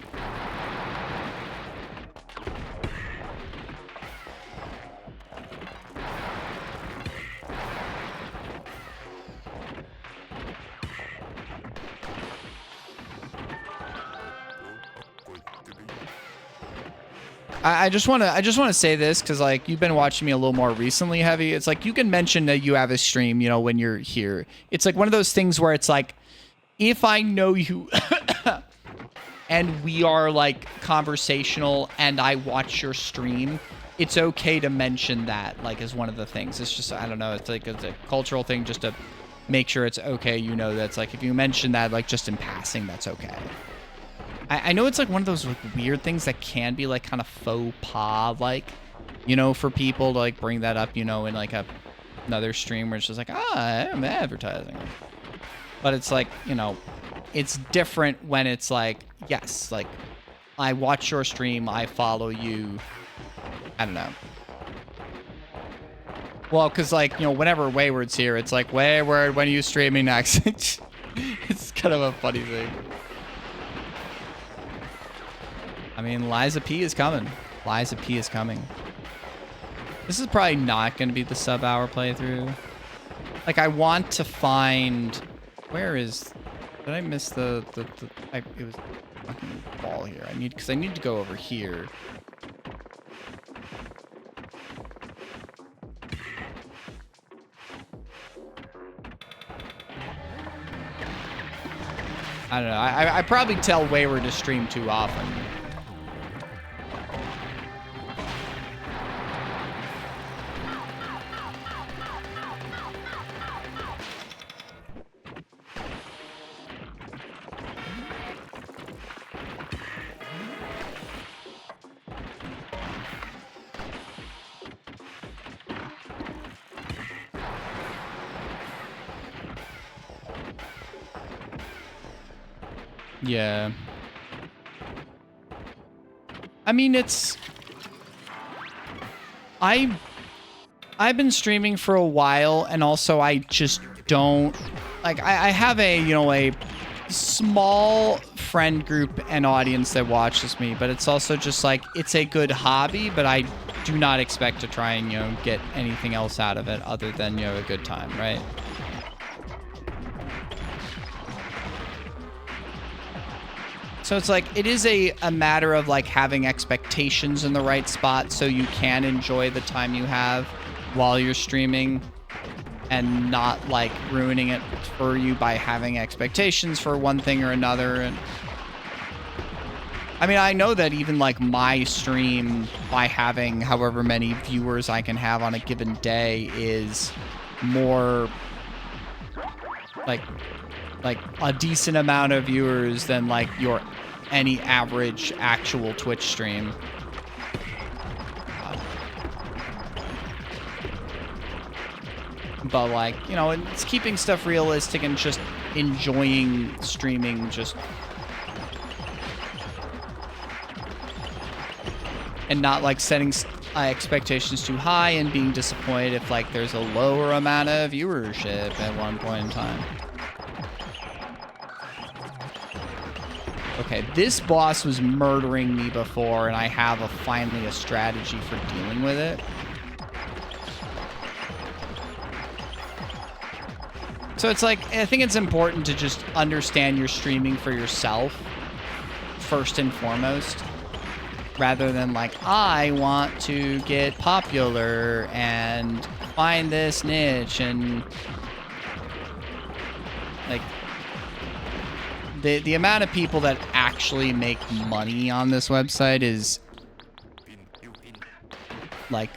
I just want to say this because, like, you've been watching me a little more recently, Heavy. It's like you can mention that you have a stream, you know, when you're here. It's like one of those things where it's like, if I know you and we are like conversational and I watch your stream, it's okay to mention that, like, as one of the things. It's just, I don't know, it's like it's a cultural thing just to make sure it's okay. You know, that's like if you mention that, like, just in passing, that's okay. I know it's like one of those like weird things that can be like kind of faux pas, like, you know, for people to like bring that up, you know, in like another stream where it's just like, I'm advertising. But it's like, you know, it's different when it's like, yes, like, I watch your stream, I follow you. I don't know. Well, because, like, you know, whenever Wayward's here, it's like, Wayward, when are you streaming next? It's kind of a funny thing. I mean, Liza P is coming. Liza P is coming. This is probably not going to be the sub-hour playthrough. Like, I want to find... Where is... Did I miss it was a fucking ball here. Because I need to go over here. I don't know. I probably tell Wayward to stream too often. Yeah. I mean, it's... I've been streaming for a while, and also I just don't... Like, I have a, you know, a small friend group and audience that watches me, but it's also just like, it's a good hobby, but I do not expect to try and, you know, get anything else out of it other than, you know, a good time, right? So it's like, it is a matter of like having expectations in the right spot so you can enjoy the time you have while you're streaming and not like ruining it for you by having expectations for one thing or another. And I mean, I know that even like my stream, by having however many viewers I can have on a given day, is more like a decent amount of viewers than like your any average actual Twitch stream. But like, you know, it's keeping stuff realistic and just enjoying streaming, just and not like setting expectations too high and being disappointed if like there's a lower amount of viewership at one point in time. Okay, this boss was murdering me before, and I have finally a strategy for dealing with it. So it's like, I think it's important to just understand your streaming for yourself, first and foremost, rather than like, I want to get popular and find this niche and like... The amount of people that actually make money on this website is like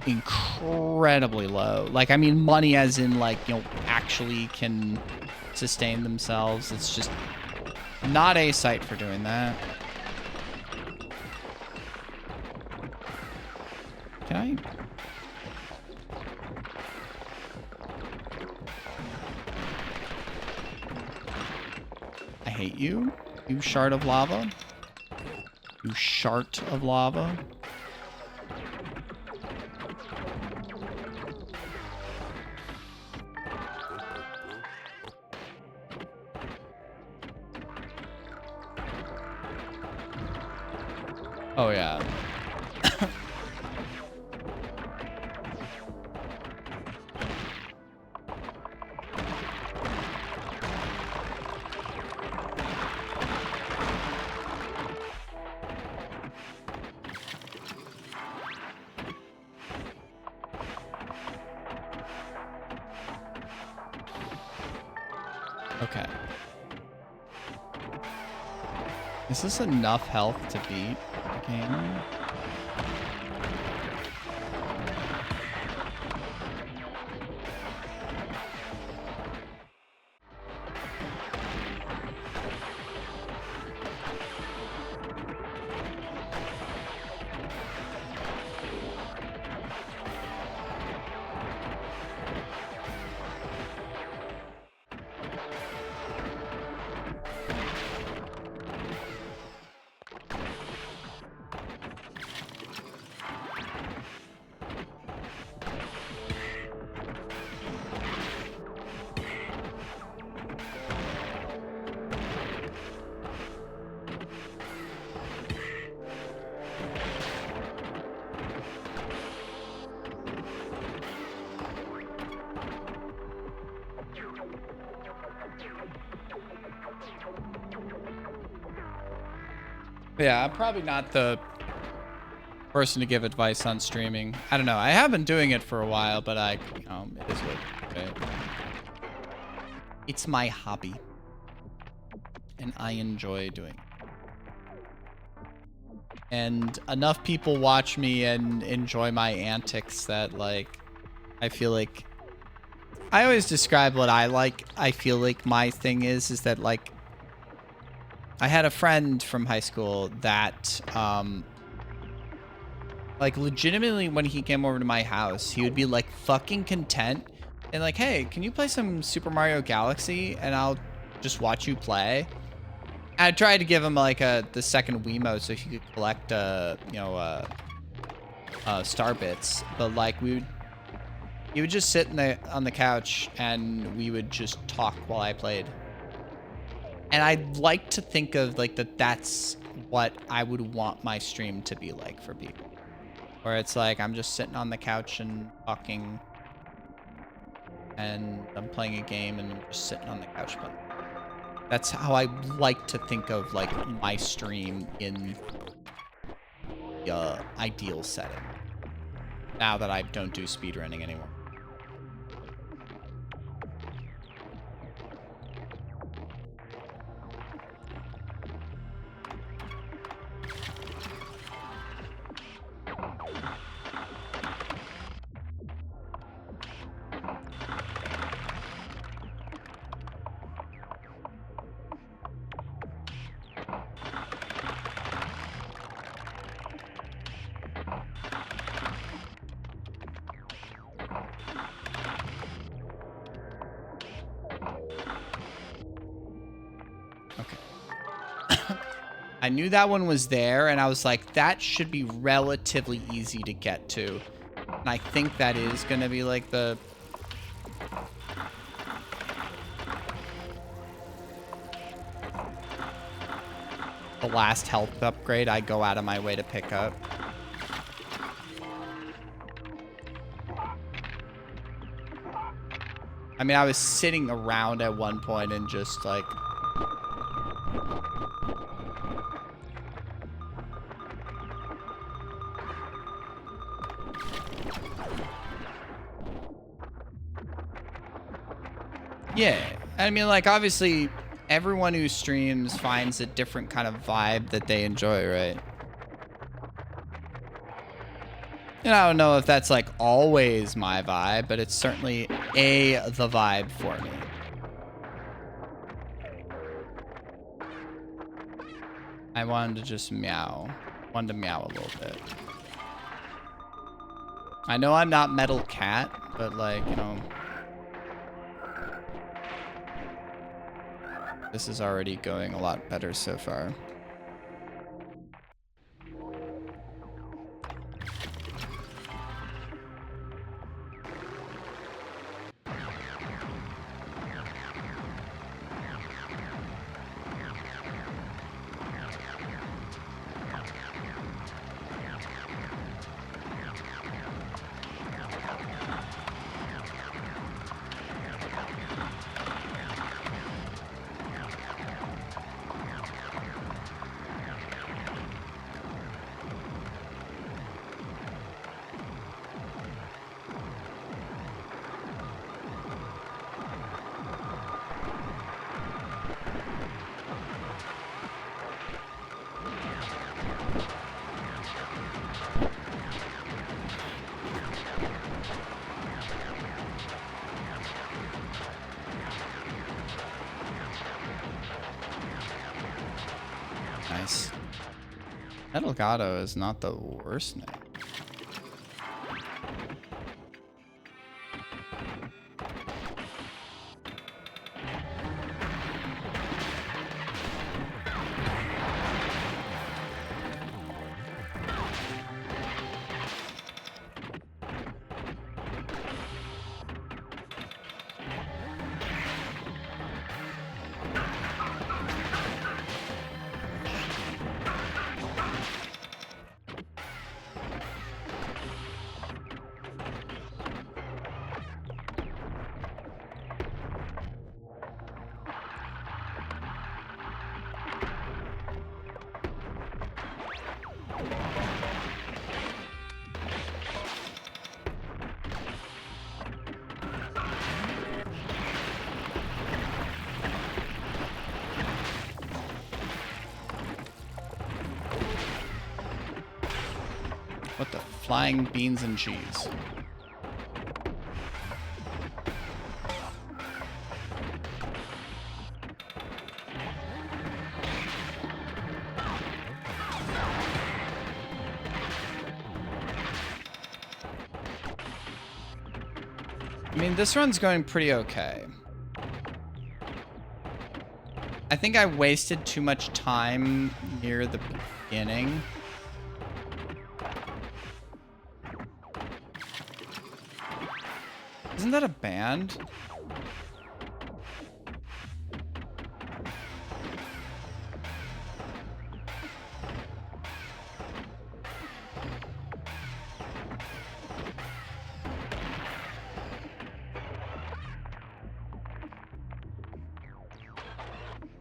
incredibly low. Like, I mean, money as in like, you know, actually can sustain themselves. It's just not a site for doing that. Can I? hate you, you shard of lava. You shart of lava. Oh, yeah. Okay. Is this enough health to beat the game? Yeah, I'm probably not the person to give advice on streaming. I don't know. I have been doing it for a while, but it is what it is. It's my hobby, and I enjoy doing it. And enough people watch me and enjoy my antics that, like, I feel like I always describe what I like. I feel like my thing is that, like, I had a friend from high school that, like, legitimately when he came over to my house, he would be, like, fucking content and like, hey, can you play some Super Mario Galaxy? And I'll just watch you play. I tried to give him, like, the second Wiimote so he could collect, star bits. But, like, he would just sit on the couch and we would just talk while I played. And I'd like to think of, like, that's what I would want my stream to be like for people. Where it's like, I'm just sitting on the couch and talking. And I'm playing a game and I'm just sitting on the couch playing. That's how I like to think of, like, my stream in the ideal setting. Now that I don't do speedrunning anymore. I knew that one was there, and I was like, that should be relatively easy to get to. And I think that is going to be, like, the last health upgrade I go out of my way to pick up. I mean, I was sitting around at one point and just, like... Yeah, I mean, like, obviously, everyone who streams finds a different kind of vibe that they enjoy, right? And I don't know if that's, like, always my vibe, but it's certainly the vibe for me. I wanted to just meow. Wanted to meow a little bit. I know I'm not Metal Cat, but, like, you know... This is already going a lot better so far. Nice. Gato is not the worst name. What the flying beans and cheese? I mean, this run's going pretty okay. I think I wasted too much time near the beginning. Isn't that a band?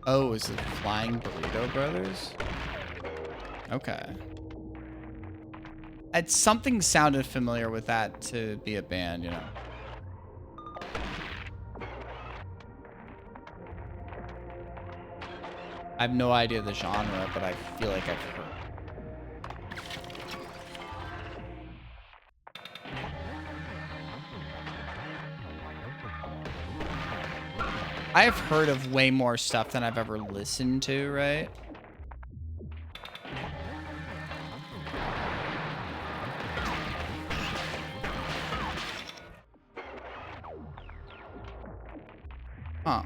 Oh, is it Flying Burrito Brothers? Okay. Something sounded familiar with that to be a band, you know. I have no idea the genre, but I feel like I've heard. I have heard of way more stuff than I've ever listened to, right? Huh.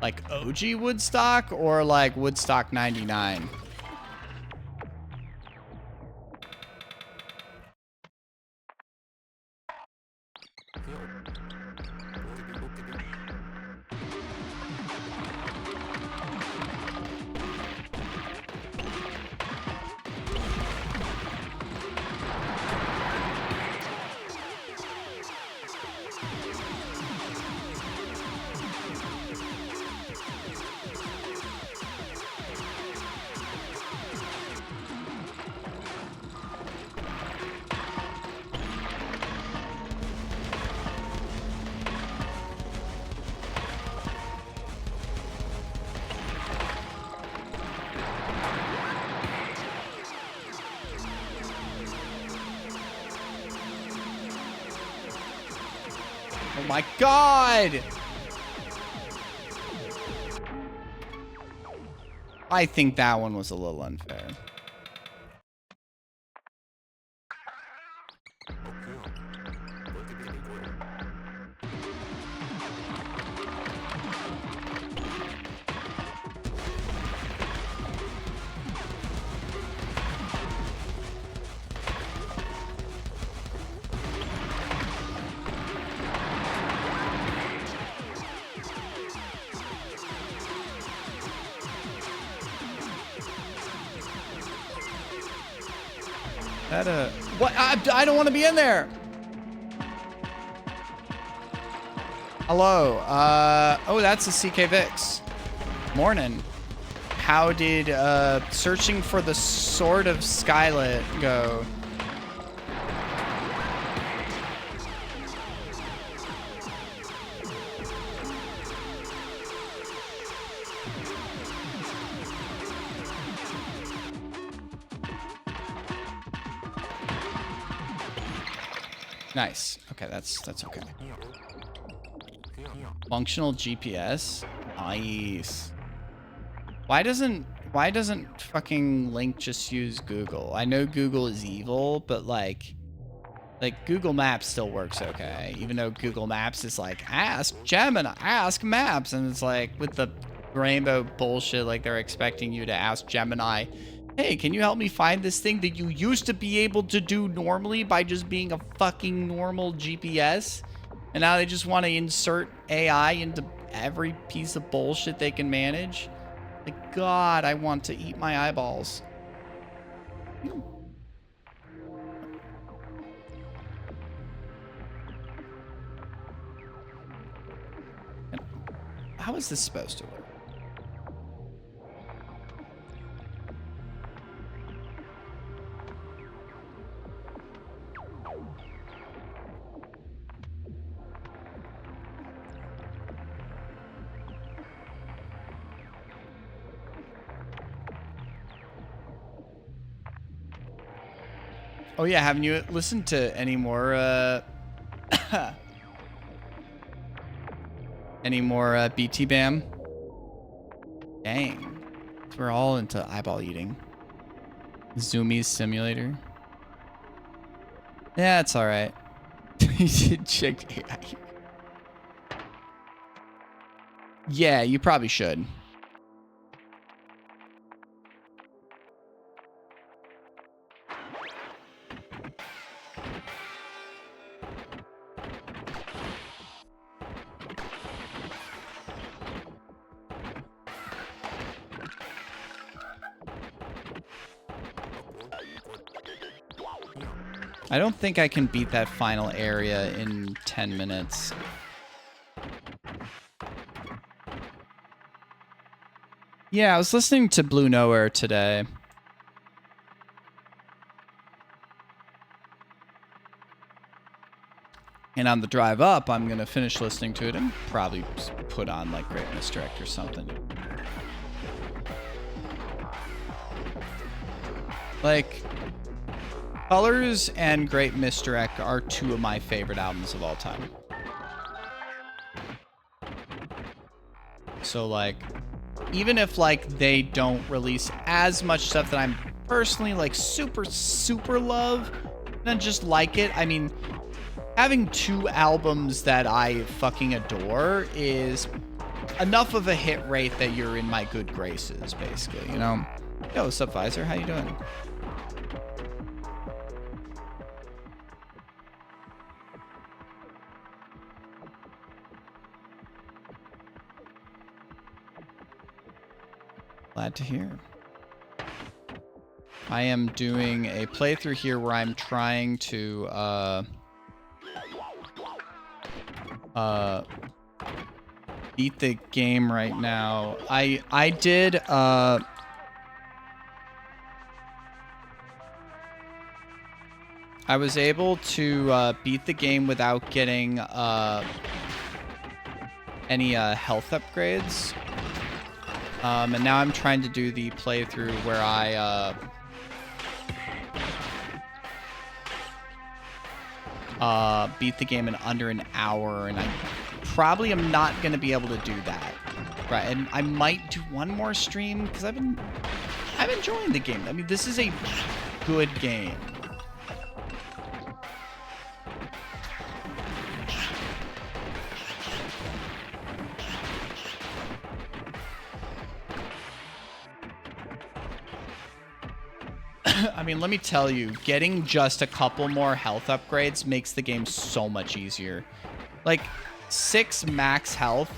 Like OG Woodstock or like Woodstock 99? Oh my God! I think that one was a little unfair. That what? I don't want to be in there. Hello. Oh, that's a CK Vix. Morning. How did searching for the Sword of Skylet go? Nice. Okay, that's okay. Functional GPS. Nice. Why doesn't fucking Link just use Google? I know Google is evil, but like Google Maps still works okay. Even though Google Maps is like, ask Gemini, ask Maps, and it's like with the rainbow bullshit, like they're expecting you to ask Gemini, hey, can you help me find this thing that you used to be able to do normally by just being a fucking normal GPS? And now they just want to insert AI into every piece of bullshit they can manage. Like, God, I want to eat my eyeballs. How is this supposed to work? Oh yeah, haven't you listened to any more BT Bam? Dang. We're all into eyeball eating. Zoomies Simulator. Yeah, it's alright. You should check AI. Yeah, you probably should. I don't think I can beat that final area in 10 minutes. Yeah, I was listening to Blue Nowhere today. And on the drive up, I'm going to finish listening to it and probably put on like Great Misdirect or something. Like, Colors and Great Misdirect are two of my favorite albums of all time. So like, even if like they don't release as much stuff that I'm personally like super love, then just like it. I mean, having two albums that I fucking adore is enough of a hit rate that you're in my good graces, basically, you know? Yo, what's up, Visor? How you doing? Glad to hear. I am doing a playthrough here where I'm trying to beat the game right now. I did I was able to beat the game without getting any health upgrades. And now I'm trying to do the playthrough where I beat the game in under an hour, and I probably am not going to be able to do that. Right, and I might do one more stream because I'm enjoying the game. I mean, this is a good game. I mean, let me tell you, getting just a couple more health upgrades makes the game so much easier. Like, 6 max health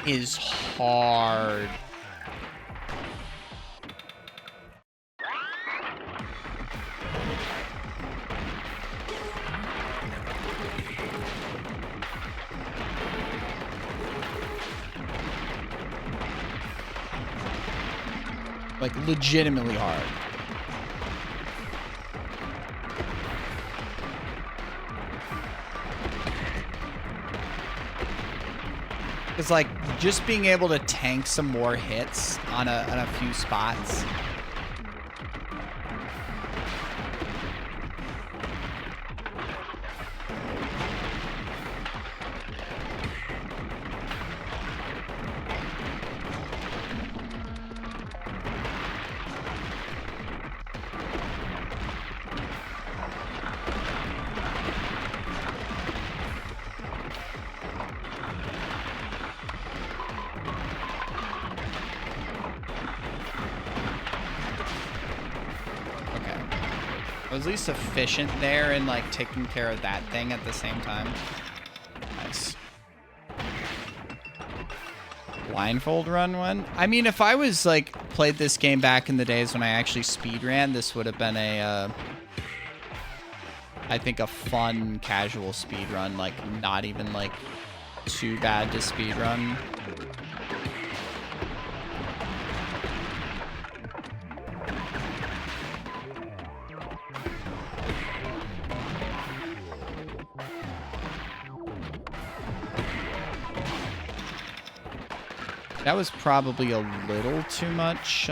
is hard. Like, legitimately hard. It's like just being able to tank some more hits on a few spots. At least efficient there and like taking care of that thing at the same time. Nice. Blindfold run one. I mean, if I was like played this game back in the days when I actually speed ran, this would have been a I think a fun casual speed run, like not even like too bad to speed run. That was probably a little too much.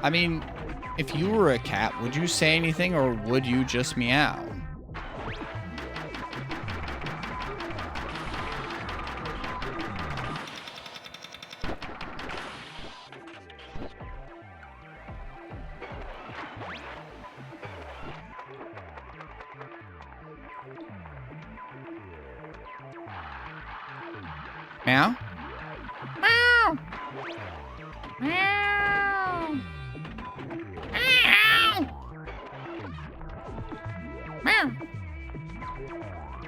I mean, if you were a cat, would you say anything or would you just meow? Meow? Meow! Meow! Meow! Meow!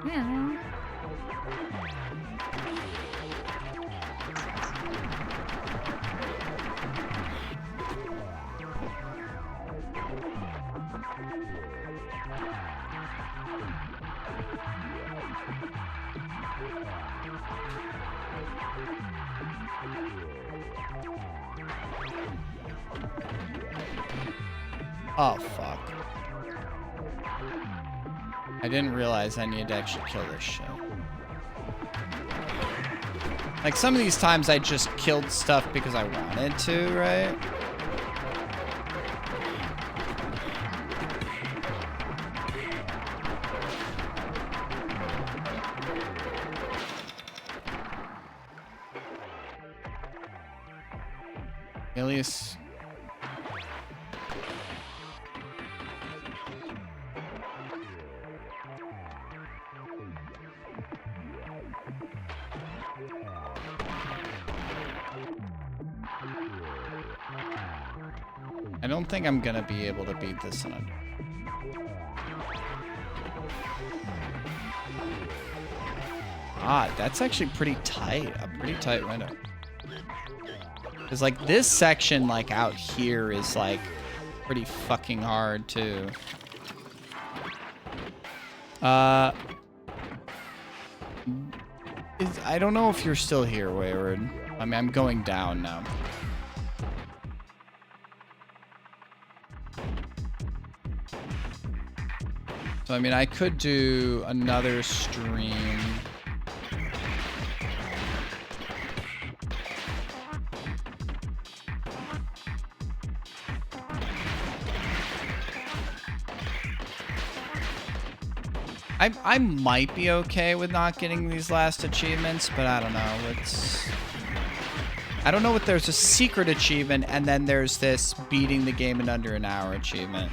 Meow! Oh, fuck. I didn't realize I needed to actually kill this shit. Like, some of these times I just killed stuff because I wanted to, right? Alias. I don't think I'm gonna be able to beat this in a... Ah, that's actually pretty tight. A pretty tight window. Because, like, this section, like, out here is, like, pretty fucking hard, too. I don't know if you're still here, Wayward. I mean, I'm going down now. So, I mean, I could do another stream. I might be okay with not getting these last achievements, but I don't know. I don't know what there's a secret achievement, and then there's this beating the game in under an hour achievement.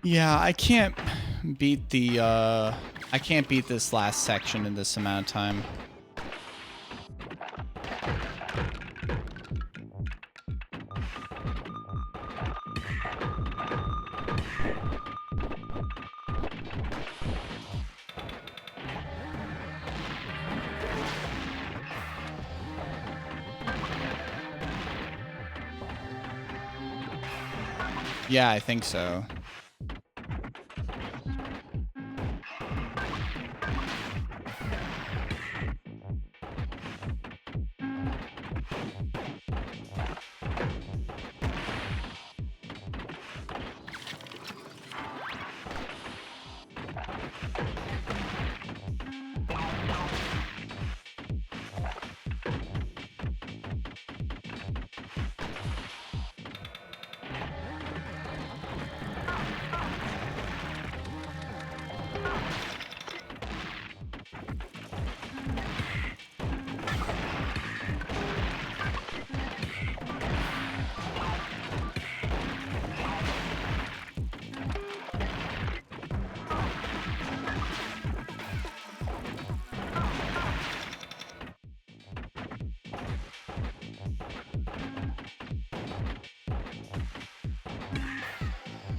Yeah, I can't beat the, I can't beat this last section in this amount of time. Yeah, I think so.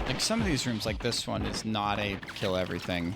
Like, some of these rooms, like this one, is not a kill everything.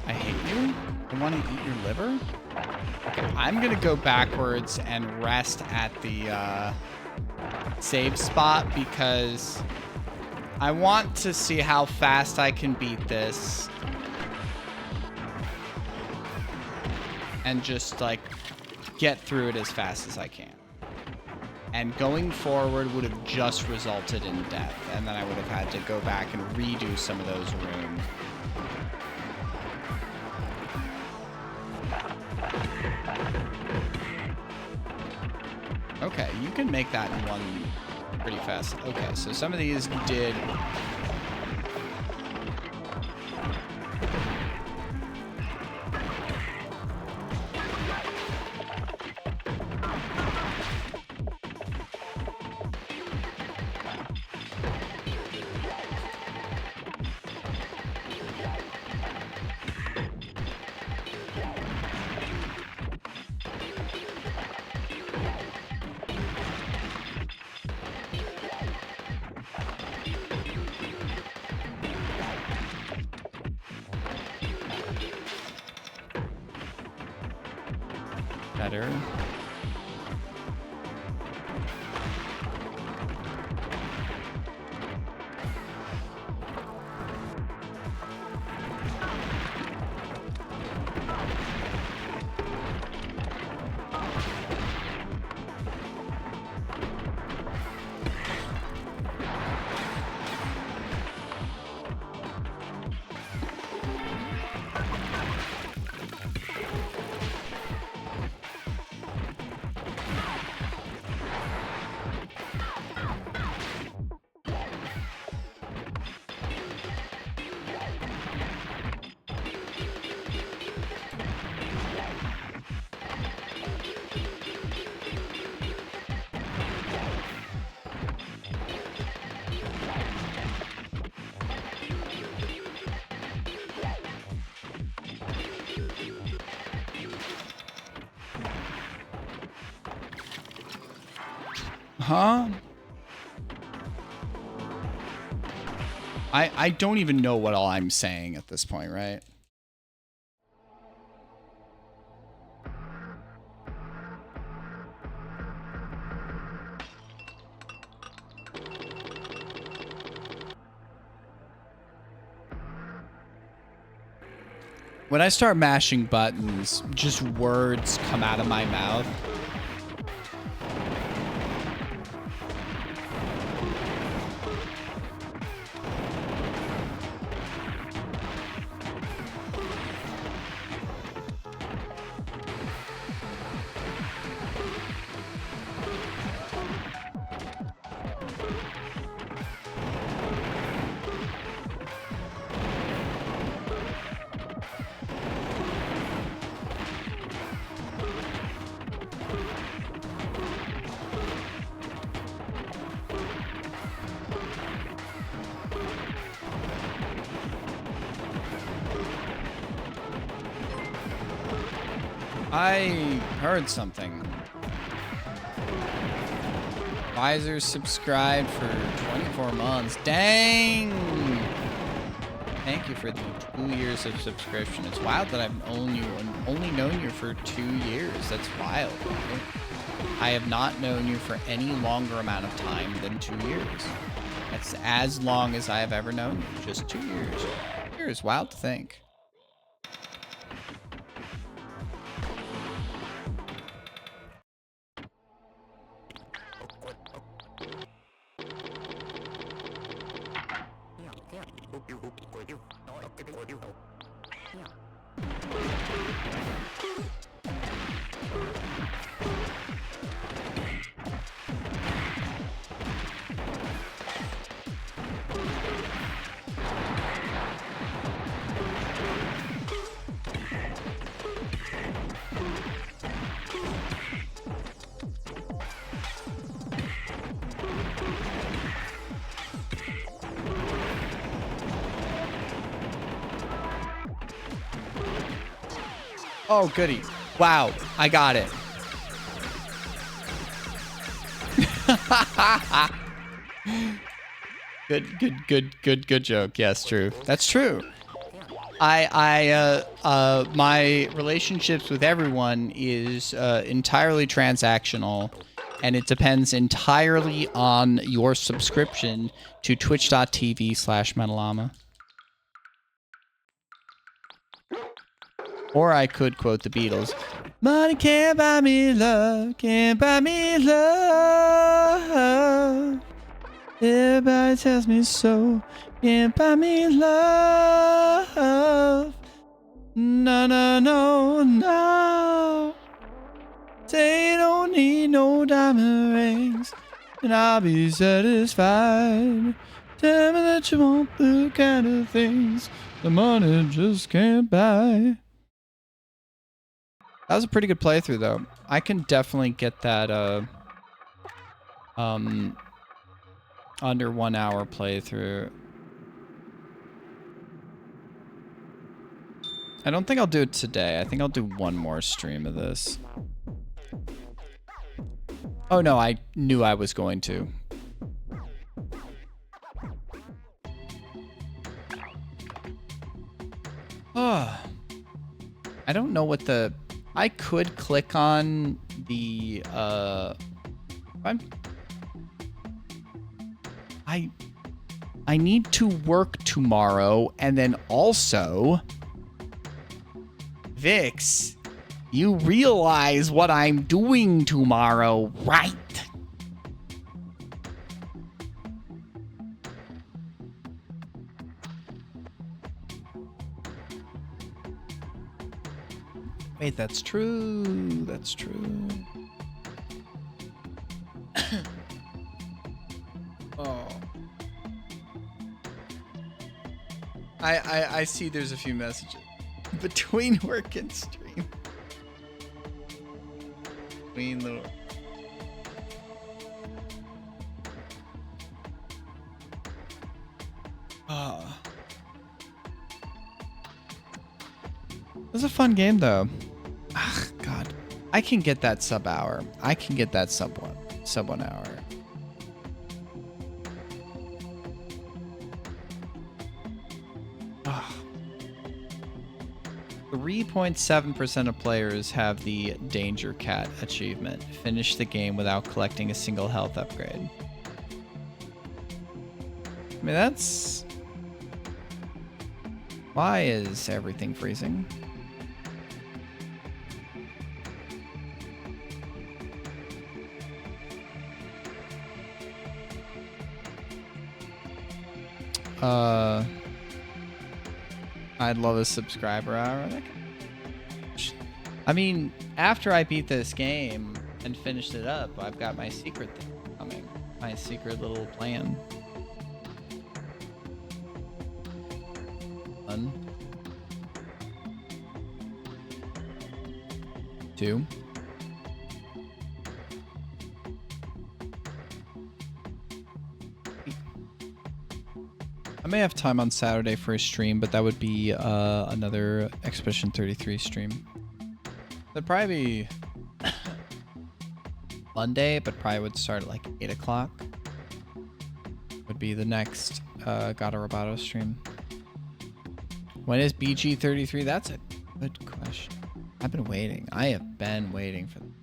I hate you? I want to eat your liver? Okay, I'm gonna go backwards and rest at the save spot because I want to see how fast I can beat this. And just, like, get through it as fast as I can. And going forward would have just resulted in death, and then I would have had to go back and redo some of those rooms. Okay, you can make that in one pretty fast. Okay, so some of these did... better. Huh? I don't even know what all I'm saying at this point, right? When I start mashing buttons, just words come out of my mouth. I heard something. Visor subscribed for 24 months. Dang! Thank you for the 2 years of subscription. It's wild that I've only known you for 2 years. That's wild. Right? I have not known you for any longer amount of time than 2 years. That's as long as I have ever known you. Just 2 years. It's wild to think. Oh, goody. Wow, I got it. Good joke. Yes, true. That's true. My relationships with everyone is entirely transactional, and it depends entirely on your subscription to twitch.tv/Metallama. Or I could quote the Beatles. Money can't buy me love, can't buy me love. Everybody tells me so, can't buy me love. No, no, no, no. Say you don't need no diamond rings, and I'll be satisfied. Tell me that you want the kind of things the money just can't buy. That was a pretty good playthrough, though. I can definitely get that, under 1 hour playthrough. I don't think I'll do it today. I think I'll do one more stream of this. Oh, no, I knew I was going to. Oh. I don't know what the... I could click on the, I need to work tomorrow, and then also, Vix, you realize what I'm doing tomorrow, right? Wait, that's true. That's true. Oh. I see there's a few messages between work and stream. Between the... Oh. It was a fun game, though. Ah, God. I can get that sub hour. I can get that sub 1 hour. 3.7% of players have the Danger Cat achievement. Finish the game without collecting a single health upgrade. I mean, that's... Why is everything freezing? I'd love a subscriber hour. I mean, after I beat this game and finished it up, I've got my secret thing coming. My secret little plan. 1, 2. I may have time on Saturday for a stream, but that would be another Expedition 33 stream. It'd probably be Monday, but probably would start at like 8 o'clock. Would be the next Gato Roboto stream. When is BG 33? That's a good question. I've been waiting. I have been waiting for them.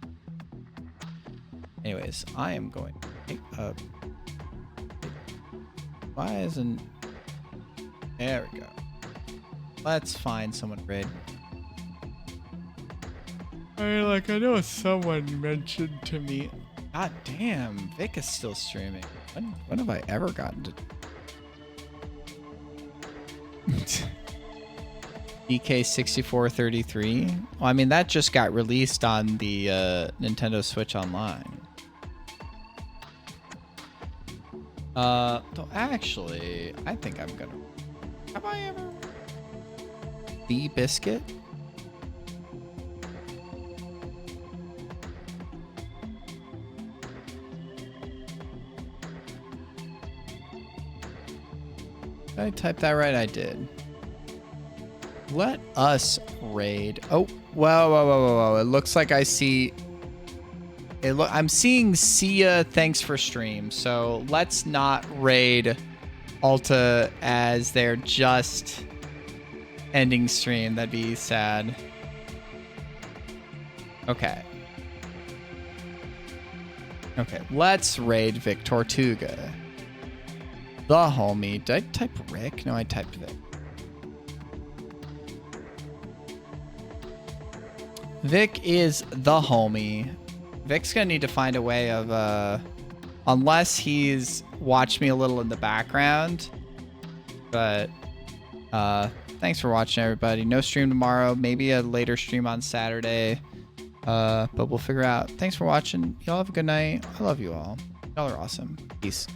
Anyways, I am going to take a... Why isn't... There we go. Let's find someone raid. I know someone mentioned to me. God damn, Vic is still streaming. When have I ever gotten to... DK6433? Well, I mean, that just got released on the Nintendo Switch Online. Though actually, I think I'm gonna... Have I ever... The Biscuit? Did I type that right? I did. Let us raid. Oh, whoa. It looks like I see... I'm seeing Sia, thanks for stream. So let's not raid Alta as they're just ending stream. That'd be sad. Okay. Okay, let's raid Vic Tortuga. The homie. Did I type Rick? No, I typed Vic. Vic is the homie. Vic's gonna need to find a way of, unless he's watched me a little in the background. But, thanks for watching, everybody. No stream tomorrow. Maybe a later stream on Saturday. But we'll figure out. Thanks for watching. Y'all have a good night. I love you all. Y'all are awesome. Peace.